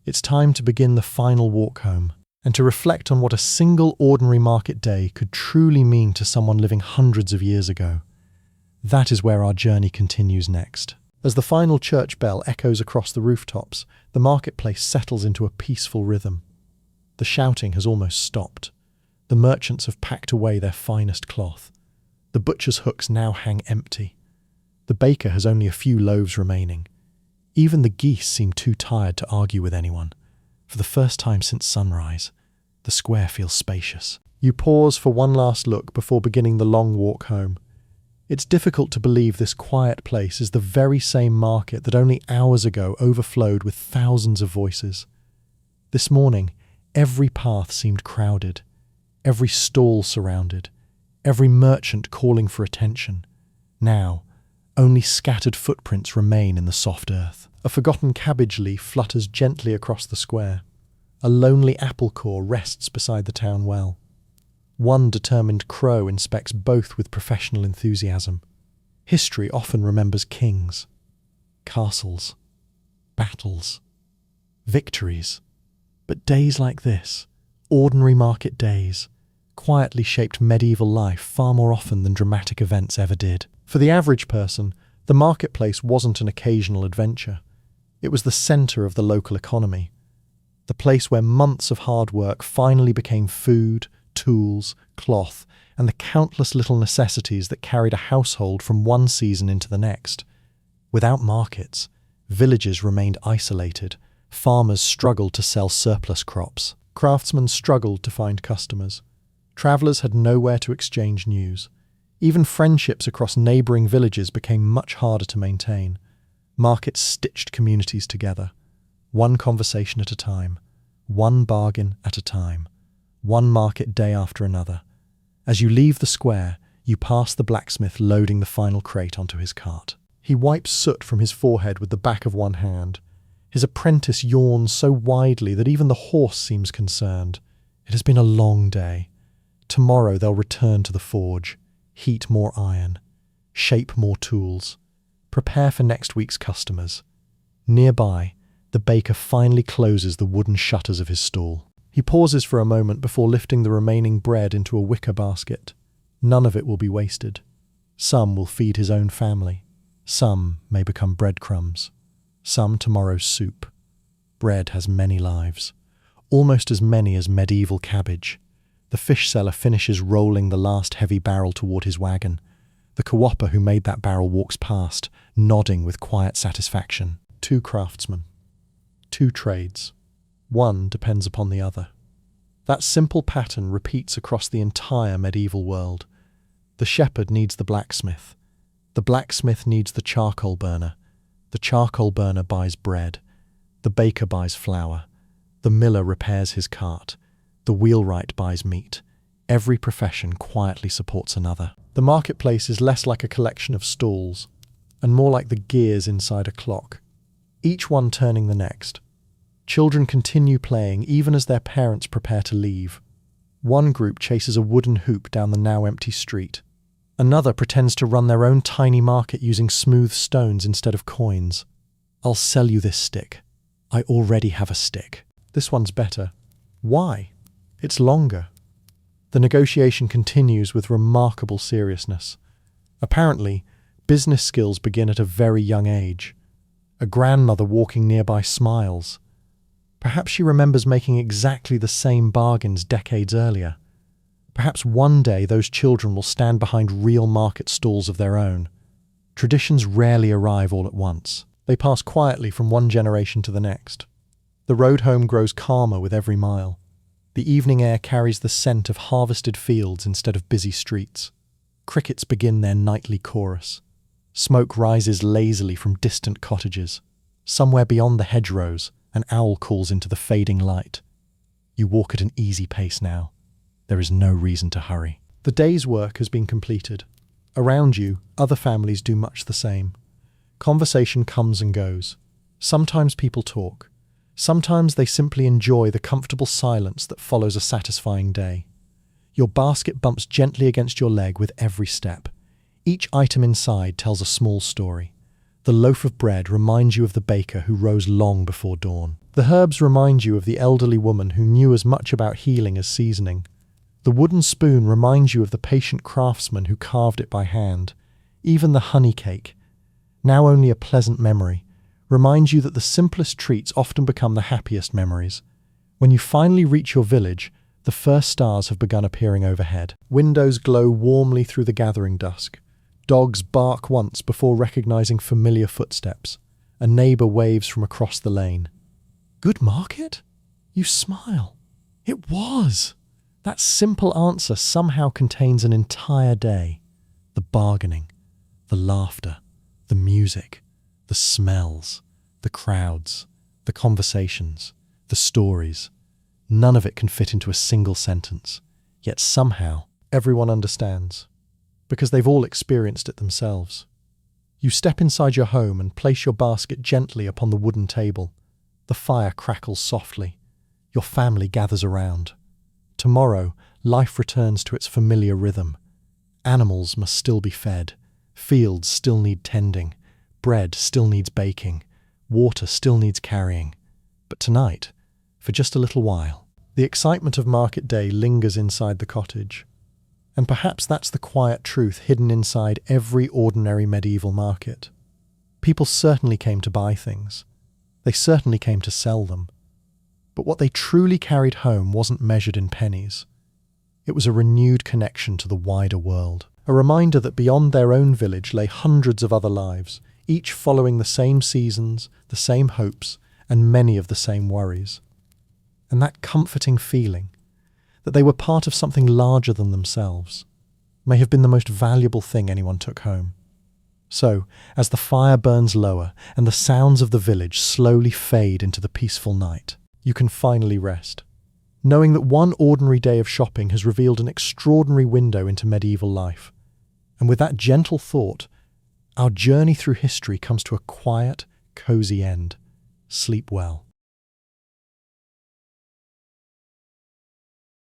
S1: It's time to begin the final walk home, and to reflect on what a single ordinary market day could truly mean to someone living hundreds of years ago. That is where our journey continues next. As the final church bell echoes across the rooftops, the marketplace settles into a peaceful rhythm. The shouting has almost stopped. The merchants have packed away their finest cloth. The butcher's hooks now hang empty. The baker has only a few loaves remaining. Even the geese seem too tired to argue with anyone. For the first time since sunrise, the square feels spacious. You pause for one last look before beginning the long walk home. It's difficult to believe this quiet place is the very same market that only hours ago overflowed with thousands of voices. This morning, every path seemed crowded, every stall surrounded, every merchant calling for attention. Now, only scattered footprints remain in the soft earth. A forgotten cabbage leaf flutters gently across the square. A lonely apple core rests beside the town well. One determined crow inspects both with professional enthusiasm. History often remembers kings, castles, battles, victories. But days like this, ordinary market days, quietly shaped medieval life far more often than dramatic events ever did. For the average person, the marketplace wasn't an occasional adventure. It was the centre of the local economy, the place where months of hard work finally became food, tools, cloth, and the countless little necessities that carried a household from one season into the next. Without markets, villages remained isolated. Farmers struggled to sell surplus crops. Craftsmen struggled to find customers. Travellers had nowhere to exchange news. Even friendships across neighbouring villages became much harder to maintain. Markets stitched communities together. One conversation at a time. One bargain at a time. One market day after another. As you leave the square, you pass the blacksmith loading the final crate onto his cart. He wipes soot from his forehead with the back of one hand. His apprentice yawns so widely that even the horse seems concerned. It has been a long day. Tomorrow they'll return to the forge, heat more iron, shape more tools, prepare for next week's customers. Nearby, the baker finally closes the wooden shutters of his stall. He pauses for a moment before lifting the remaining bread into a wicker basket. None of it will be wasted. Some will feed his own family. Some may become breadcrumbs. Some tomorrow's soup. Bread has many lives, almost as many as medieval cabbage. The fish seller finishes rolling the last heavy barrel toward his wagon. The co-opper who made that barrel walks past, nodding with quiet satisfaction. 2 craftsmen. 2 trades. One depends upon the other. That simple pattern repeats across the entire medieval world. The shepherd needs the blacksmith. The blacksmith needs the charcoal burner. The charcoal burner buys bread. The baker buys flour. The miller repairs his cart. The wheelwright buys meat. Every profession quietly supports another. The marketplace is less like a collection of stalls, and more like the gears inside a clock, each one turning the next. Children continue playing even as their parents prepare to leave. One group chases a wooden hoop down the now empty street. Another pretends to run their own tiny market using smooth stones instead of coins. I'll sell you this stick. I already have a stick. This one's better. Why? It's longer. The negotiation continues with remarkable seriousness. Apparently, business skills begin at a very young age. A grandmother walking nearby smiles. Perhaps she remembers making exactly the same bargains decades earlier. Perhaps one day those children will stand behind real market stalls of their own. Traditions rarely arrive all at once. They pass quietly from one generation to the next. The road home grows calmer with every mile. The evening air carries the scent of harvested fields instead of busy streets. Crickets begin their nightly chorus. Smoke rises lazily from distant cottages. Somewhere beyond the hedgerows, an owl calls into the fading light. You walk at an easy pace now. There is no reason to hurry. The day's work has been completed. Around you, other families do much the same. Conversation comes and goes. Sometimes people talk. Sometimes they simply enjoy the comfortable silence that follows a satisfying day. Your basket bumps gently against your leg with every step. Each item inside tells a small story. The loaf of bread reminds you of the baker who rose long before dawn. The herbs remind you of the elderly woman who knew as much about healing as seasoning. The wooden spoon reminds you of the patient craftsman who carved it by hand. Even the honey cake, now only a pleasant memory, reminds you that the simplest treats often become the happiest memories. When you finally reach your village, the first stars have begun appearing overhead. Windows glow warmly through the gathering dusk. Dogs bark once before recognizing familiar footsteps. A neighbour waves from across the lane. Good market? You smile. It was. That simple answer somehow contains an entire day. The bargaining, the laughter, the music, the smells, the crowds, the conversations, the stories. None of it can fit into a single sentence. Yet somehow, everyone understands. Because they've all experienced it themselves. You step inside your home and place your basket gently upon the wooden table. The fire crackles softly. Your family gathers around. Tomorrow, life returns to its familiar rhythm. Animals must still be fed. Fields still need tending. Bread still needs baking. Water still needs carrying. But tonight, for just a little while, the excitement of market day lingers inside the cottage. And perhaps that's the quiet truth hidden inside every ordinary medieval market. People certainly came to buy things. They certainly came to sell them. But what they truly carried home wasn't measured in pennies. It was a renewed connection to the wider world. A reminder that beyond their own village lay hundreds of other lives, each following the same seasons, the same hopes, and many of the same worries. And that comforting feeling that they were part of something larger than themselves may have been the most valuable thing anyone took home. So, as the fire burns lower and the sounds of the village slowly fade into the peaceful night, you can finally rest, knowing that one ordinary day of shopping has revealed an extraordinary window into medieval life. And with that gentle thought, our journey through history comes to a quiet, cozy end. Sleep well.